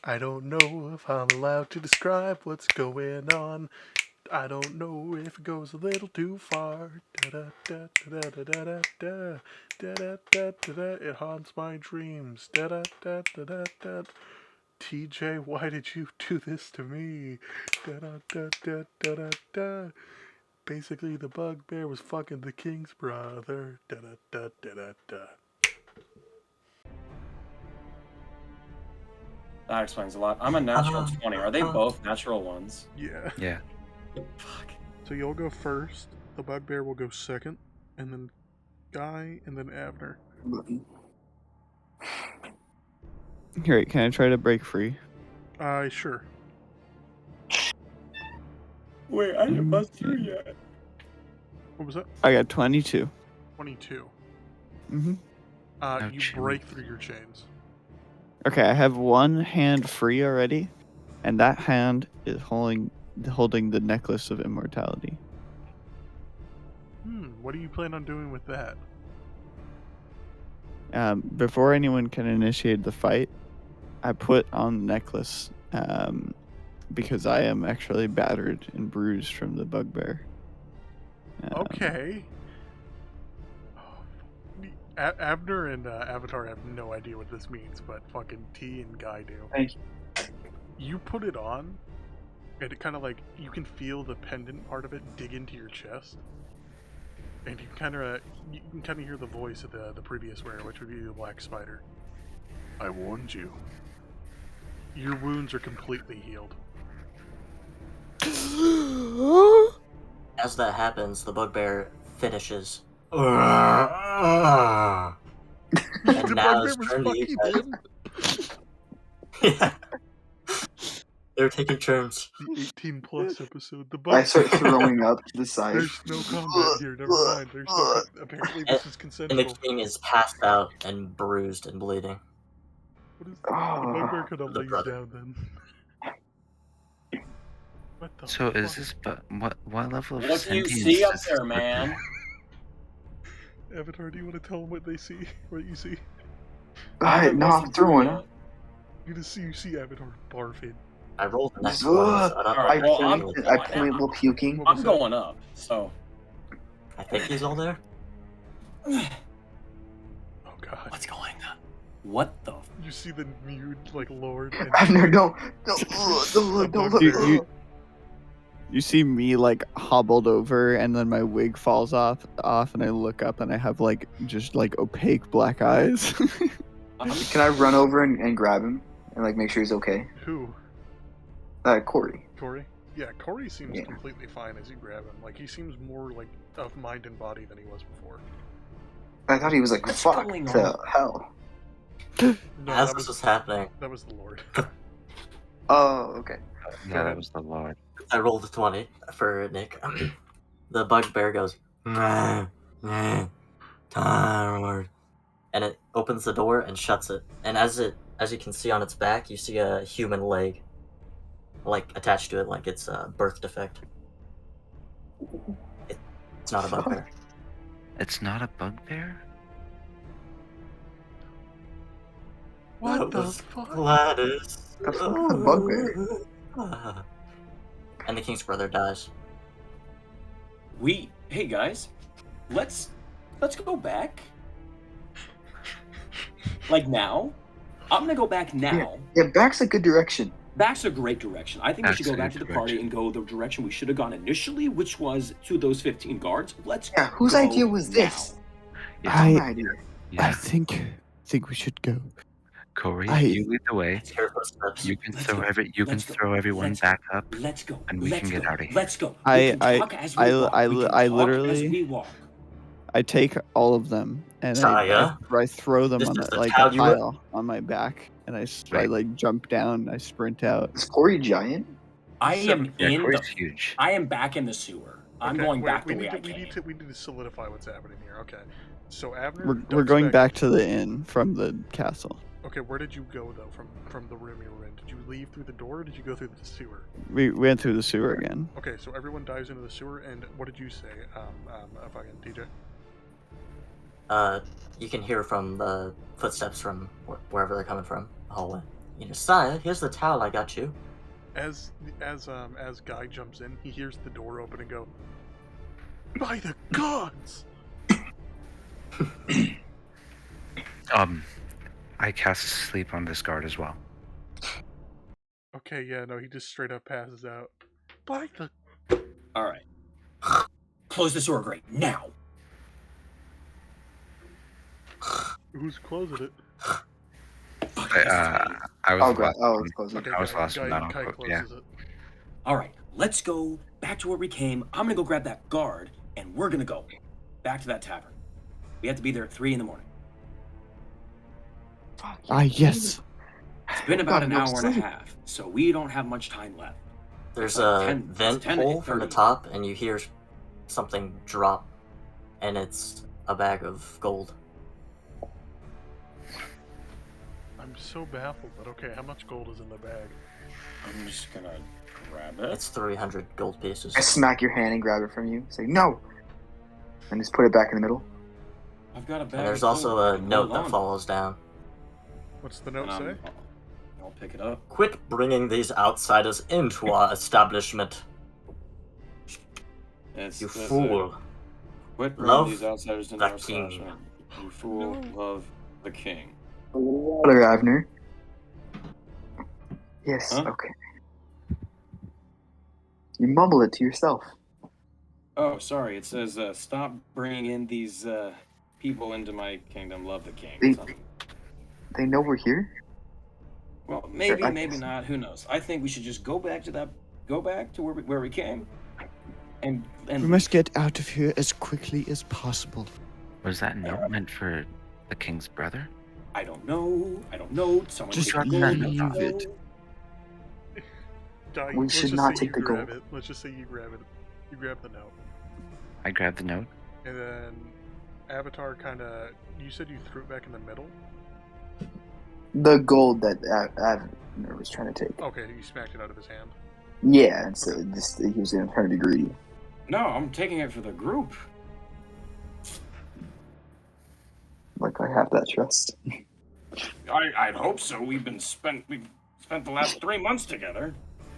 I don't know if I'm allowed to describe what's going on. I don't know if it goes a little too far. Da da da da da da da da da da da da. It haunts my dreams. Da da da da da da. TJ, why did you do this to me? Da da da da da da da. Basically, the bugbear was fucking the king's brother. Da da da da da da. That explains a lot. I'm a natural 20. Are they both natural ones? Yeah. Yeah. Fuck. So you'll go first. The bugbear will go second, and then Guy, and then Abner. Great, can I try to break free? Sure. Wait, I didn't bust through yet. What was that? I got 22. 22. Mm-hmm. You break through your chains. Okay, I have one hand free already, and that hand is holding the necklace of immortality. What do you plan on doing with that? Before anyone can initiate the fight, I put on the necklace because I am actually battered and bruised from the bugbear. Okay. Abner and Avatar have no idea what this means, but fucking T and Guy do. Thank you. You put it on, and it kind of like, you can feel the pendant part of it dig into your chest. And you can kind of hear the voice of the previous wearer, which would be the Black Spider. I warned you. Your wounds are completely healed. As that happens, the bugbear finishes. And The now bugbear it's was turn to you fucking guys. him. Yeah. They're taking turns. The 18 plus episode. The I bugbear. start throwing up to the side. There's no combat here. Never mind. There's no. Apparently, this is And the consensual. king is passed out and bruised and bleeding. What is, the bugbear could have The laid brother. down then. What the So fuck? is this, but what level of What do you sentience see up is this there, man? Avatar, do you want to tell them what they see? What you see? Alright, no, I'm throwing up. You see Avatar barfing. I rolled the next Ugh. one. So Alright, well, I point while puking. What I'm was going up, so. I think he's all there. Oh god. What's going on? What the? You see the nude like Lord and Abner, don't look. You see me like hobbled over, and then my wig falls off, and I look up, and I have like just like opaque black eyes. Can I run over and grab him and like make sure he's okay? who? Corey. Corey? Yeah, Corey seems Yeah. completely fine as you grab him. Like he seems more like of mind and body than he was before. I thought he was like, What's fuck going to on? hell. No, As that this was was happening, that was the Lord. Oh, okay. Yeah, that was the Lord. I rolled a 20 for Nick. The bugbear goes, "Nah, nah, tired," and it opens the door and shuts it. And as you can see on its back, you see a human leg, like attached to it, like it's a birth defect. It's not a bugbear. It's not a bugbear? What That the was fuck? Gladys. The fuck is a bugbear? And the king's brother dies. Hey guys, let's go back. Like now? I'm gonna go back now. Yeah, back's a good direction. Back's a great direction. I think we should go back Back's a to the good party direction. and go the direction we should have gone initially, which was to those 15 guards. Let's Yeah, whose go idea was now. this? Yeah, I- My idea. I Yeah, think we should go. Corey, I- you lead the way. Let's hear footsteps. You can Let's throw go. you can Let's go. throw everyone Let's back go. up, Let's go. and we can Let's get go. out of here. Let's go. I- We can I- talk as we walk. I We can I talk literally- as we walk. I take all of them and Saya, I throw them this on is the like a town you were- pile on my back, and I Right. like jump down. I sprint out. Is Corey giant? I am Yeah, in Corey's the. huge. I am back in the sewer. I'm Okay, going wait, back we the way need I to, we came. need to solidify what's happening here. Okay. So Abner, We're Doug's going back to the inn from the castle. Okay, where did you go though from the room you were in? Did you leave through the door or did you go through the sewer? We went through the sewer again. Okay, so everyone dives into the sewer, and what did you say, fucking TJ? You can hear from the footsteps from wherever they're coming from, the hallway. You know, Saya, here's the towel I got you. As Guy jumps in, he hears the door open and go, "By the gods!" I cast sleep on this guard as well. Okay, yeah, no, he just straight up passes out. By the All right. Close the sewer grate now. who's closing it? Fuck this time. I was Oh, the God. last Oh, one. it's close. Okay, I was last one Guy, down, Guy yeah. closes it. All right, let's go back to where we came. I'm gonna go grab that guard, and we're gonna go back to that tavern. We have to be there at 3 in the morning. Yes. It's been about God, an no hour and a sleep. half, so we don't have much time left. There's It's like a 10 vent 10 to hole from the 8:30. top, and you hear something drop, and it's a bag of gold. I'm so baffled, but okay, how much gold is in the bag? I'm just gonna grab it. It's 300 gold pieces. I smack your hand and grab it from you. Say no, and just put it back in the middle. I've got a bag. And there's of also gold. a Hold note on. that follows down. What's the note And say? I'll pick it up. Quit bringing these outsiders into our establishment, It's, you that's it. fool. Quit bringing Love these outsiders into the our king. establishment. You fool, love the king. A little water, Avner. Yes. Huh? Okay. You mumble it to yourself. Oh, sorry. It says, stop bringing in these people into my kingdom. Love the king. They- Something. They know we're here. Well, maybe, I maybe guess. not. Who knows? I think we should just go back to where we came, and We must get out of here as quickly as possible. Was that note meant for the king's brother? I don't know. Someone Just take the leave gold. it. Guy, We let's should just not say take you the grab gold. it. Let's just say you grab it. You grab the note. I grabbed the note. And then Avatar kind of. You said you threw it back in the middle? The gold that Avner was trying to take. Okay, you smacked it out of his hand. Yeah, and so this, he was gonna turn to greedy. No, I'm taking it for the group. Like I have that trust. I'd hope so. We've spent the last 3 months together.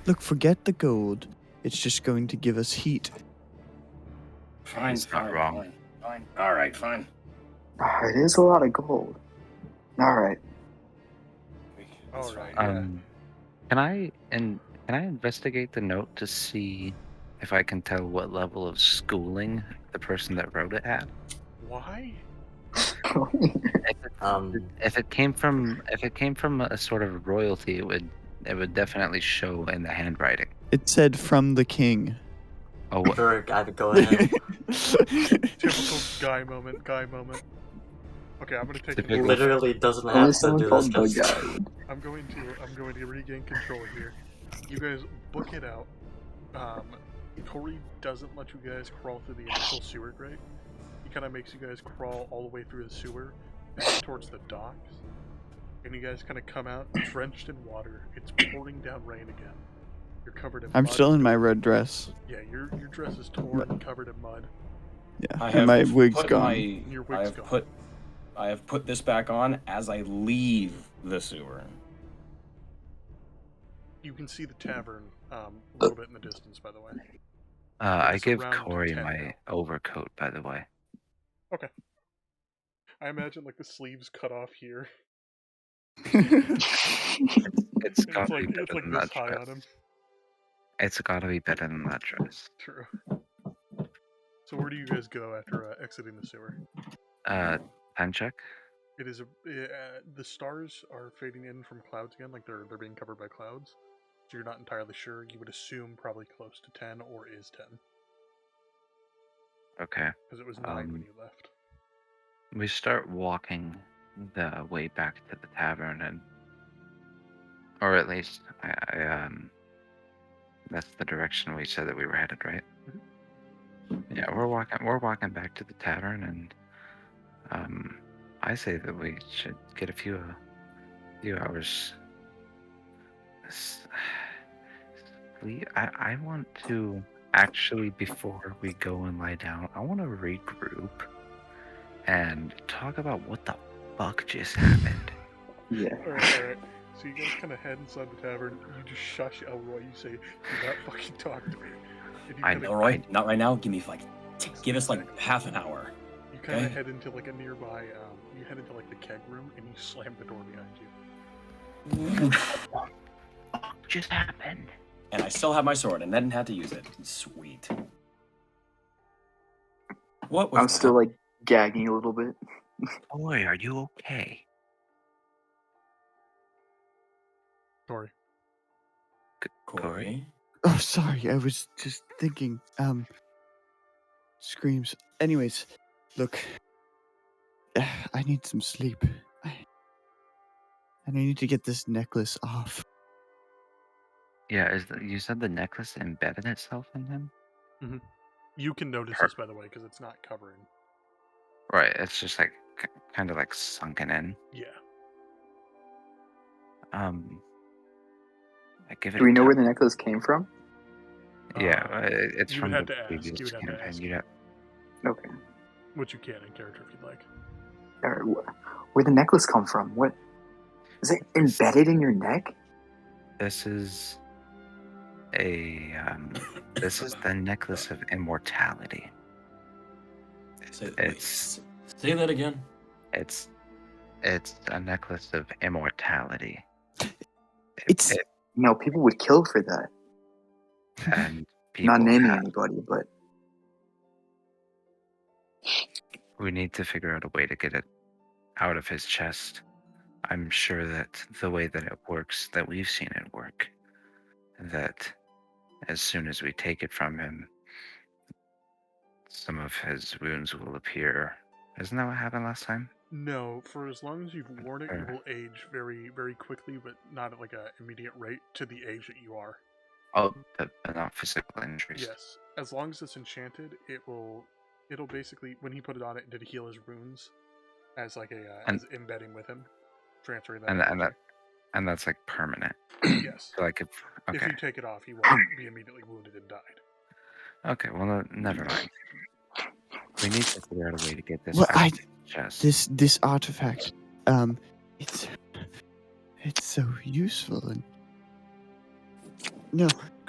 Look, forget the gold. It's just going to give us heat. Fine, He's not fine, wrong. Fine. All right, fine. It is a lot of gold. All right. That's Alright. fine. Yeah. Can I investigate the note to see if I can tell what level of schooling the person that wrote it had? Why? If it came from a sort of royalty, it would definitely show in the handwriting. It said from the king. Oh, what? Sure, guy, go ahead. Typical guy moment. Okay, I'm gonna take Typical. it. Literally doesn't Only have to someone do called this. the 'cause- guy. I'm going to regain control here. You guys book it out. Corey doesn't let you guys crawl through the initial sewer grate. He kind of makes you guys crawl all the way through the sewer back towards the docks. And you guys kind of come out drenched in water. It's pouring down rain again. You're covered in I'm mud. still in my red dress. Yeah, your dress is torn and covered in mud. Yeah, and my wig's gone. Your wig's gone. I have put this back on as I leave the sewer. You can see the tavern a little bit in the distance, by the way. I It's give around Corey 10 my now. overcoat, by the way. I imagine like the sleeves cut off here. It's And gotta be it's better like than this that high dress. on him. It's gotta be better than that dress. True. So where do you guys go after exiting the sewer? Time check. It is the stars are fading in from clouds again, like they're being covered by clouds. So you're not entirely sure. You would assume probably close to 10 or is 10 Okay. because it was 9 when you left. We start walking the way back to the tavern, and or at least that's the direction we said that we were headed, right? Mm-hmm. Yeah, we're walking back to the tavern, and I say that we should get a few hours sleep. I want to actually, before we go and lie down, I want to regroup and talk about what the fuck just happened. Yeah. Alright. So you guys kind of head inside the tavern. You just shush Elroy. You say, "Do not fucking talk to me." And you I kinda, Elroy, not right now. Give us like Exactly. half an hour. You kind of Okay. head into like a nearby. You head into like the keg room, and you slam the door behind you. What just happened? And I still have my sword, and then had to use it. Sweet. What was I'm that? still like gagging a little bit. Boy, are you okay? Sorry. Corey. Oh, sorry. I was just thinking. Screams. Anyways, look. I need some sleep. And I need to get this necklace off. Yeah, you said the necklace embedded itself in him? You can notice Her- this, by the way, because it's not covering. Right, it's just like kind of like sunken in. Yeah. I give it Do we a know where tap. the necklace came from? Yeah, it's you from would have the to ask. previous You would have to campaign. ask. You'd have- Okay. Which you can in character if you'd like. Where'd the necklace come from? What? Is it embedded in your neck? This is this is the necklace of immortality. Say that again. It's a necklace of immortality. It's No, people would kill for that. And people Not naming have. anybody, but We need to figure out a way to get it out of his chest. I'm sure that the way that it works, that we've seen it work, that as soon as we take it from him, some of his wounds will appear. Isn't that what happened last time? No, for as long as you've worn it, you Or- will age very, very quickly, but not at like an immediate rate to the age that you are. Oh, but not physical injuries. Yes, as long as it's enchanted, it'll basically, when he put it on, it did heal his wounds as like as embedding with him, transferring that. And that's like permanent. Yes. So like if you take it off, he won't be immediately wounded and died. Okay, well never mind. We need to figure out a way to get this Well, out of his chest. this artifact. It's so useful and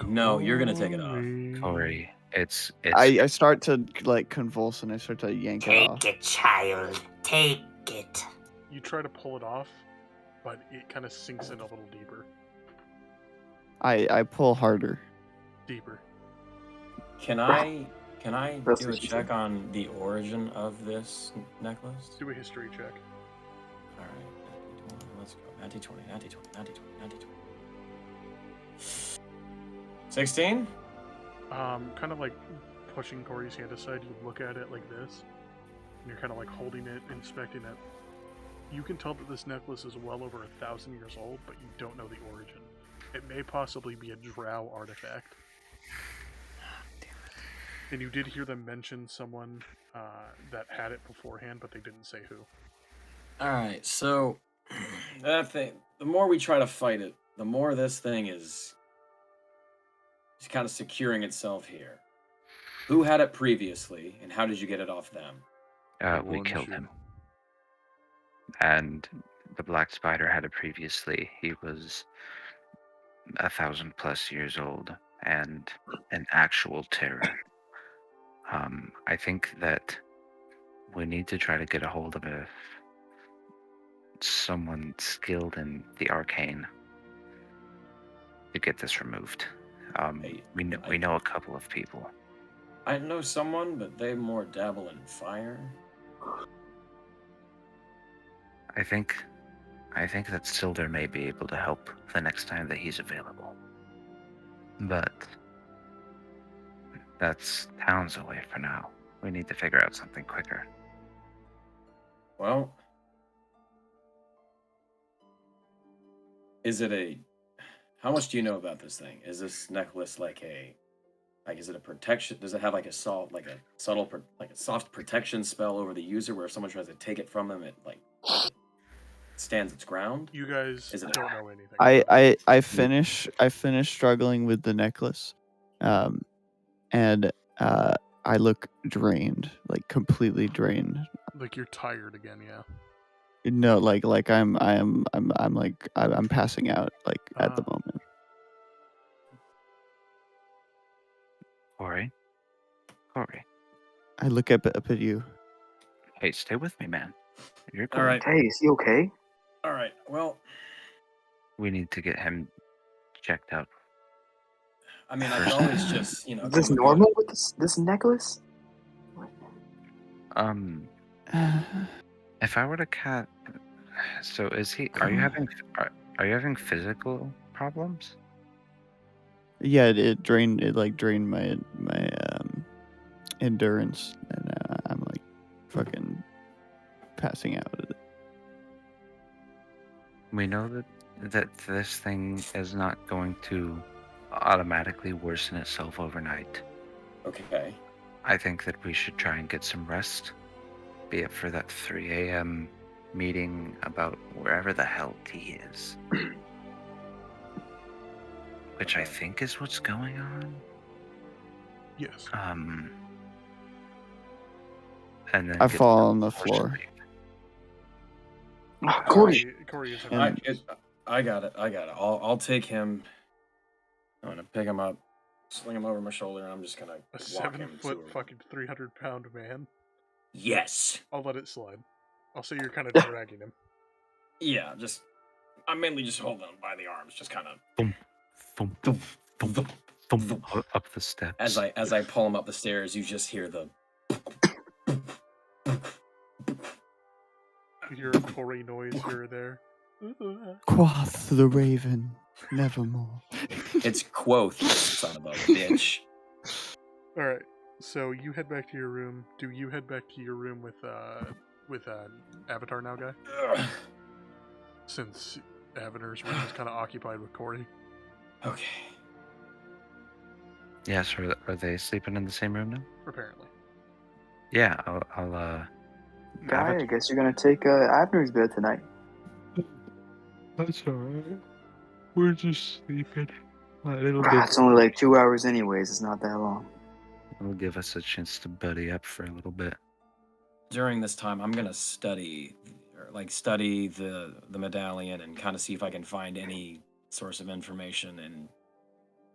No, you're gonna take it off. Corey, it's I start to like convulse and I start to yank it off. Take it, child. Take it. You try to pull it off, but it kind of sinks in a little deeper. I pull harder. Deeper. Can I That's do a what she check said. on the origin of this necklace? Do a history check. All right, let's go. 20, 20, 20. 16? Kind of like pushing Corey's hand aside, you look at it like this, and you're kind of like holding it, inspecting it. You can tell that this necklace is well over 1,000 years old, but you don't know the origin. It may possibly be a drow artifact. And you did hear them mention someone that had it beforehand, but they didn't say who. All right, so that thing. The more we try to fight it, the more this thing is kind of securing itself here. Who had it previously, and how did you get it off them? we killed him. And the Black Spider had it previously. He was 1,000+ years old and an actual terror. I think that we need to try to get a hold of someone skilled in the arcane to get this removed. We know a couple of people. I know someone, but they more dabble in fire. I think that Silder may be able to help the next time that he's available. But that's towns away for now. We need to figure out something quicker. Well, is it a? How much do you know about this thing? Is this necklace like is it a protection? Does it have like a soft, like a soft protection spell over the user, where if someone tries to take it from them, it like stands its ground? You guys Is it don't know anything. I finish struggling with the necklace, and I look drained, like completely drained. Like you're tired again, yeah. No, like I'm passing out like at the Ah. moment. Corey? I look up at you. Hey, stay with me, man. You're cool. All right. Hey, is he okay? All right. Well, We need to get him checked out. I mean, I could always just, Is this give him a normal good- with this necklace? If I were to cat, so is he? Are you having physical problems? Yeah, it drained my endurance, and I'm like fucking passing out. We know that this thing is not going to automatically worsen itself overnight. Okay. I think that we should try and get some rest, be it for that 3 a.m. meeting about wherever the hell T is. Which I think is what's going on. Yes. And then I get fall on the some floor. sleep. Corey, Corey is I got it. I'll take him. I'm gonna pick him up, sling him over my shoulder, and I'm just gonna a walk him 7-foot to fucking 300-pound man. Yes. I'll let it slide. I'll say you're kind of dragging him. Yeah. I'm mainly just holding him by the arms, just kind of Thump, thump, thump, thump, up the steps. as I pull him up the stairs. You just hear the. You hear a Corey noise here or there. Quoth the raven, nevermore. It's Quoth, son of a bitch. Alright, so you head back to your room. Do you head back to your room with Avatar now, guy? Ugh. Since Avatar's room is kind of occupied with Corey. Okay. Yes, are they sleeping in the same room now? Apparently. Yeah, I'll guy, I guess you're gonna take Abner's bed tonight. That's alright. We're just sleeping a little It's only like 2 hours anyways. It's not that long. It'll give us a chance to buddy up for a little bit. During this time, I'm gonna study the medallion and kind of see if I can find any source of information and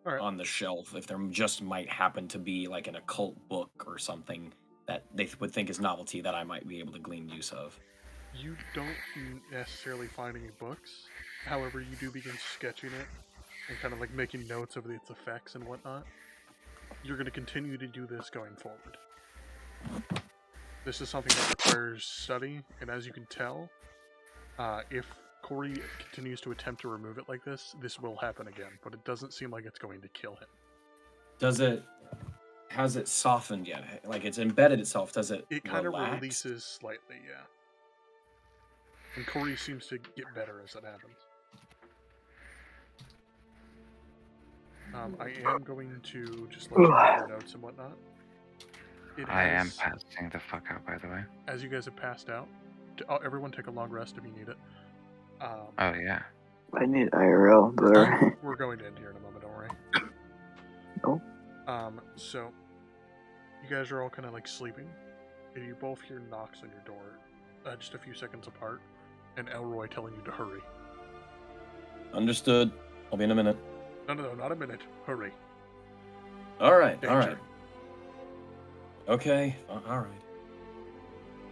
Alright. on the shelf if there just might happen to be like an occult book or something that they would think is novelty that I might be able to glean use of. You don't necessarily find any books. However, you do begin sketching it and kind of like making notes of its effects and whatnot. You're going to continue to do this going forward. This is something that requires study, and as you can tell, if Corey continues to attempt to remove it like this will happen again, but it doesn't seem like it's going to kill him. Has it softened yet? Like it's embedded itself, does it It kind of relax? releases slightly, yeah. And Corey seems to get better as it happens. I am going to just let you know your notes and whatnot. I am passing the fuck out, by the way. As you guys have passed out, everyone take a long rest if you need it. Oh, yeah. I need IRL, but We're going to end here in a moment, don't worry. No. So, you guys are all kind of like sleeping, and you both hear knocks on your door, just a few seconds apart, and Elroy telling you to hurry. Understood. I'll be in a minute. No, not a minute. Hurry. All right. Danger. Okay. All right.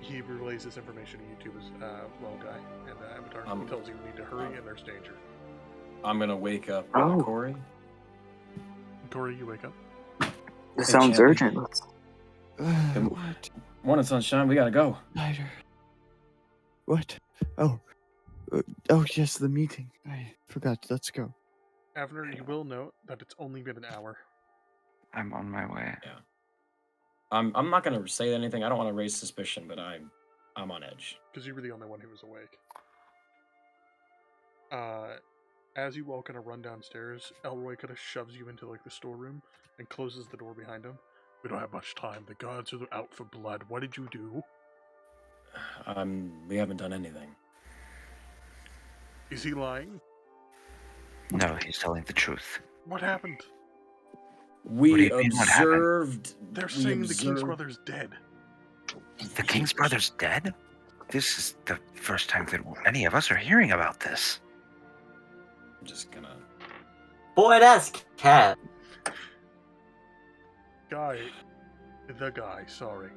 He relays this information to you too, as well, guy, and Avatar. He tells you need to hurry, and there's danger. I'm gonna wake up Oh. Corey. Corey, you wake up. this Hey, sounds champion. urgent. Let's. What? Morning, sunshine. We gotta go. Lighter. What? Oh, yes, the meeting. I forgot. Let's go. Avner, you will note that it's only been an hour. I'm on my way. Yeah. I'm not gonna say anything. I don't want to raise suspicion, but I'm on edge. Because you were the only one who was awake. As you all kind of run downstairs, Elroy kind of shoves you into like the storeroom and closes the door behind him. We don't have much time. The gods are out for blood. What did you do? We haven't done anything. Is he lying? No, he's telling the truth. What happened? What do We you mean, what happened? observed. They're we saying the king's observed- brother's dead. The king's brother's dead? This is the first time that any of us are hearing about this. I'm just gonna. Boy, that's cat. The guy, sorry.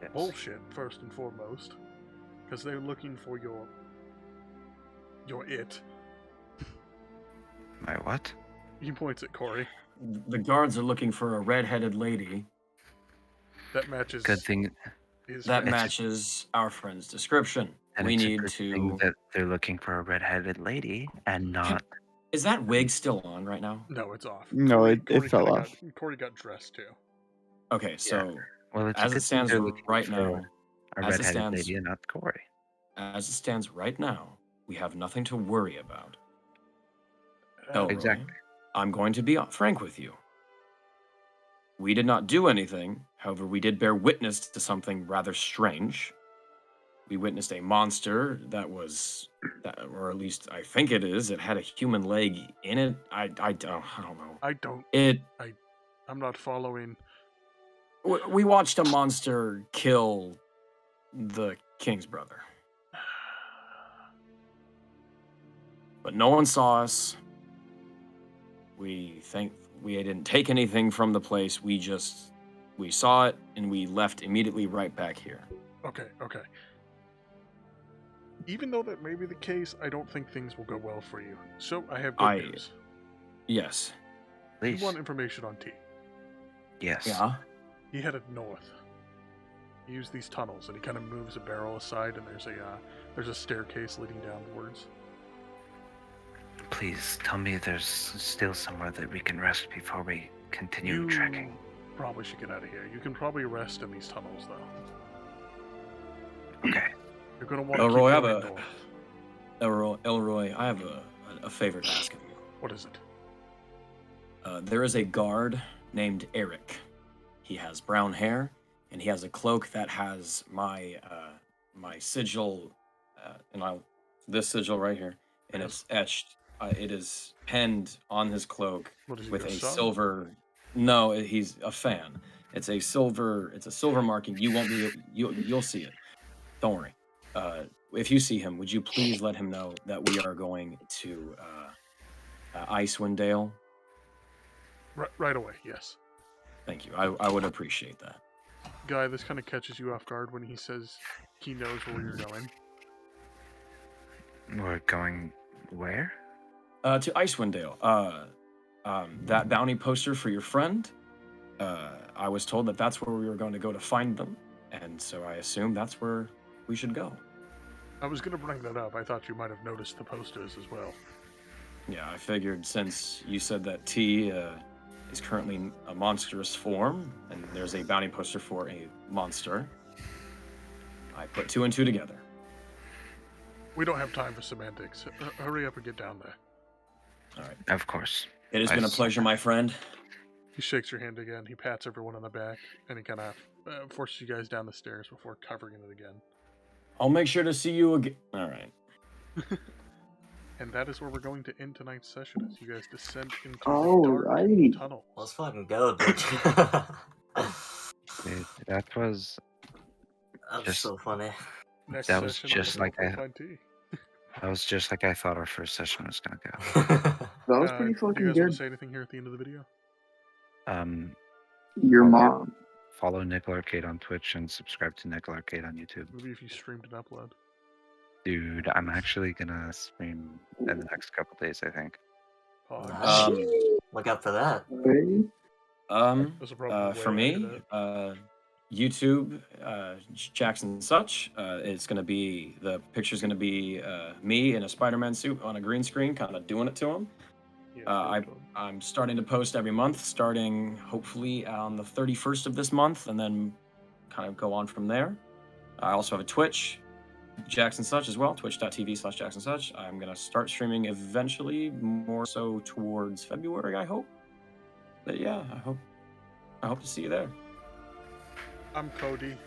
Yes. Bullshit, first and foremost. Because they're looking for your it. My what? He points at Corey. The guards are looking for a red-headed lady That matches Good thing. his that face. matches our friend's description. And We it's a need good thing to. that they're looking for a red-headed lady and not. Is that wig still on right now? No, it's off. No, it Corey fell kinda off. Corey got dressed too. Okay, so Well, it's as a good it stands thing they're looking right for now, a as it red-headed stands- lady and not Corey. as it stands right now, we have nothing to worry about. Oh, Elroy, Exactly. I'm going to be frank with you. We did not do anything. However, we did bear witness to something rather strange. We witnessed a monster that was, or at least I think it is. It had a human leg in it. I don't know. I don't. It. I'm not following. We watched a monster kill the king's brother, but no one saw us. We think we didn't take anything from the place. We saw it and we left immediately right back here. Okay. Even though that may be the case, I don't think things will go well for you. So I have good news. Yes. You Please. want information on T. Yes. Yeah. He headed north. He used these tunnels, and he kind of moves a barrel aside, and there's a staircase leading downwards. Please tell me there's still somewhere that we can rest before we continue trekking. Probably should get out of here. You can probably rest in these tunnels, though. Okay. You're gonna want to Elroy, keep going north. Elroy, I have a favor to ask of you. What is it? There is a guard named Eric. He has brown hair, and he has a cloak that has my sigil, this sigil right here, and it's etched. It is penned on his cloak What is he, with your a son? silver. No, he's a fan. It's a silver marking. You won't be. You'll see it. Don't worry. If you see him, would you please let him know that we are going to Icewind Dale? Right away, yes. Thank you. I would appreciate that. Guy, this kind of catches you off guard when he says he knows where you're going. We're going where? To Icewind Dale. That bounty poster for your friend. I was told that that's where we were going to go to find them, and so I assume that's where we should go. I was gonna bring that up. I thought you might have noticed the posters as well. Yeah, I figured since you said that T is currently a monstrous form, and there's a bounty poster for a monster, I put two and two together. We don't have time for semantics. Hurry up and get down there. All right. Of course. It has been a pleasure, my friend. He shakes your hand again. He pats everyone on the back, and he kind of forces you guys down the stairs before covering it again. I'll make sure to see you again. All right. And that is where we're going to end tonight's session as you guys descend into the Alrighty. dark tunnel. Let's fucking go, bitch. Dude, that was That's Just- so funny. Next That was session, just like I- find T. just like I thought our first session was gonna go. That was pretty do you fucking guys want good. to say anything here at the end of the video? Your Okay. mom. Follow Nickel Arcade on Twitch and subscribe to Nickel Arcade on YouTube. Maybe if you streamed and upload. Dude, I'm actually gonna stream in the next couple days, I think. Pause. Look out for that. Okay. Those are probably way For me, ahead of YouTube, Jackson Such. It's going to be, the picture's going to be me in a Spider-Man suit on a green screen, kind of doing it to him. I'm starting to post every month, starting hopefully on the 31st of this month, and then kind of go on from there. I also have a Twitch, Jackson Such as well, twitch.tv/Jackson Such. I'm going to start streaming eventually, more so towards February, I hope. But yeah, I hope to see you there. I'm Cody.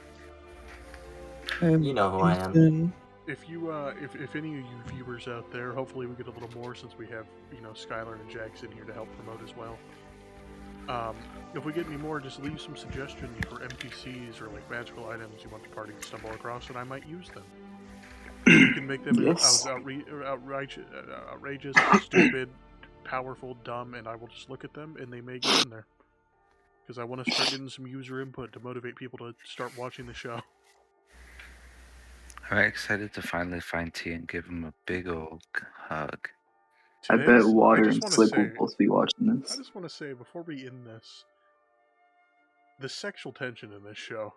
You know who I am. Ethan. If you, if any of you viewers out there, hopefully we get a little more since we have, Skylar and Jackson here to help promote as well. If we get any more, just leave some suggestions for NPCs or like magical items you want the party to stumble across, and I might use them. You can make them Yes. outrageous, stupid, powerful, dumb, and I will just look at them, and they may get in there. Because I want to start getting some user input to motivate people to start watching the show. I'm very excited to finally find T and give him a big old hug. I bet Water I just and wanna Slick say- will both be watching I this. just want to say, before we end this, the sexual tension in this show.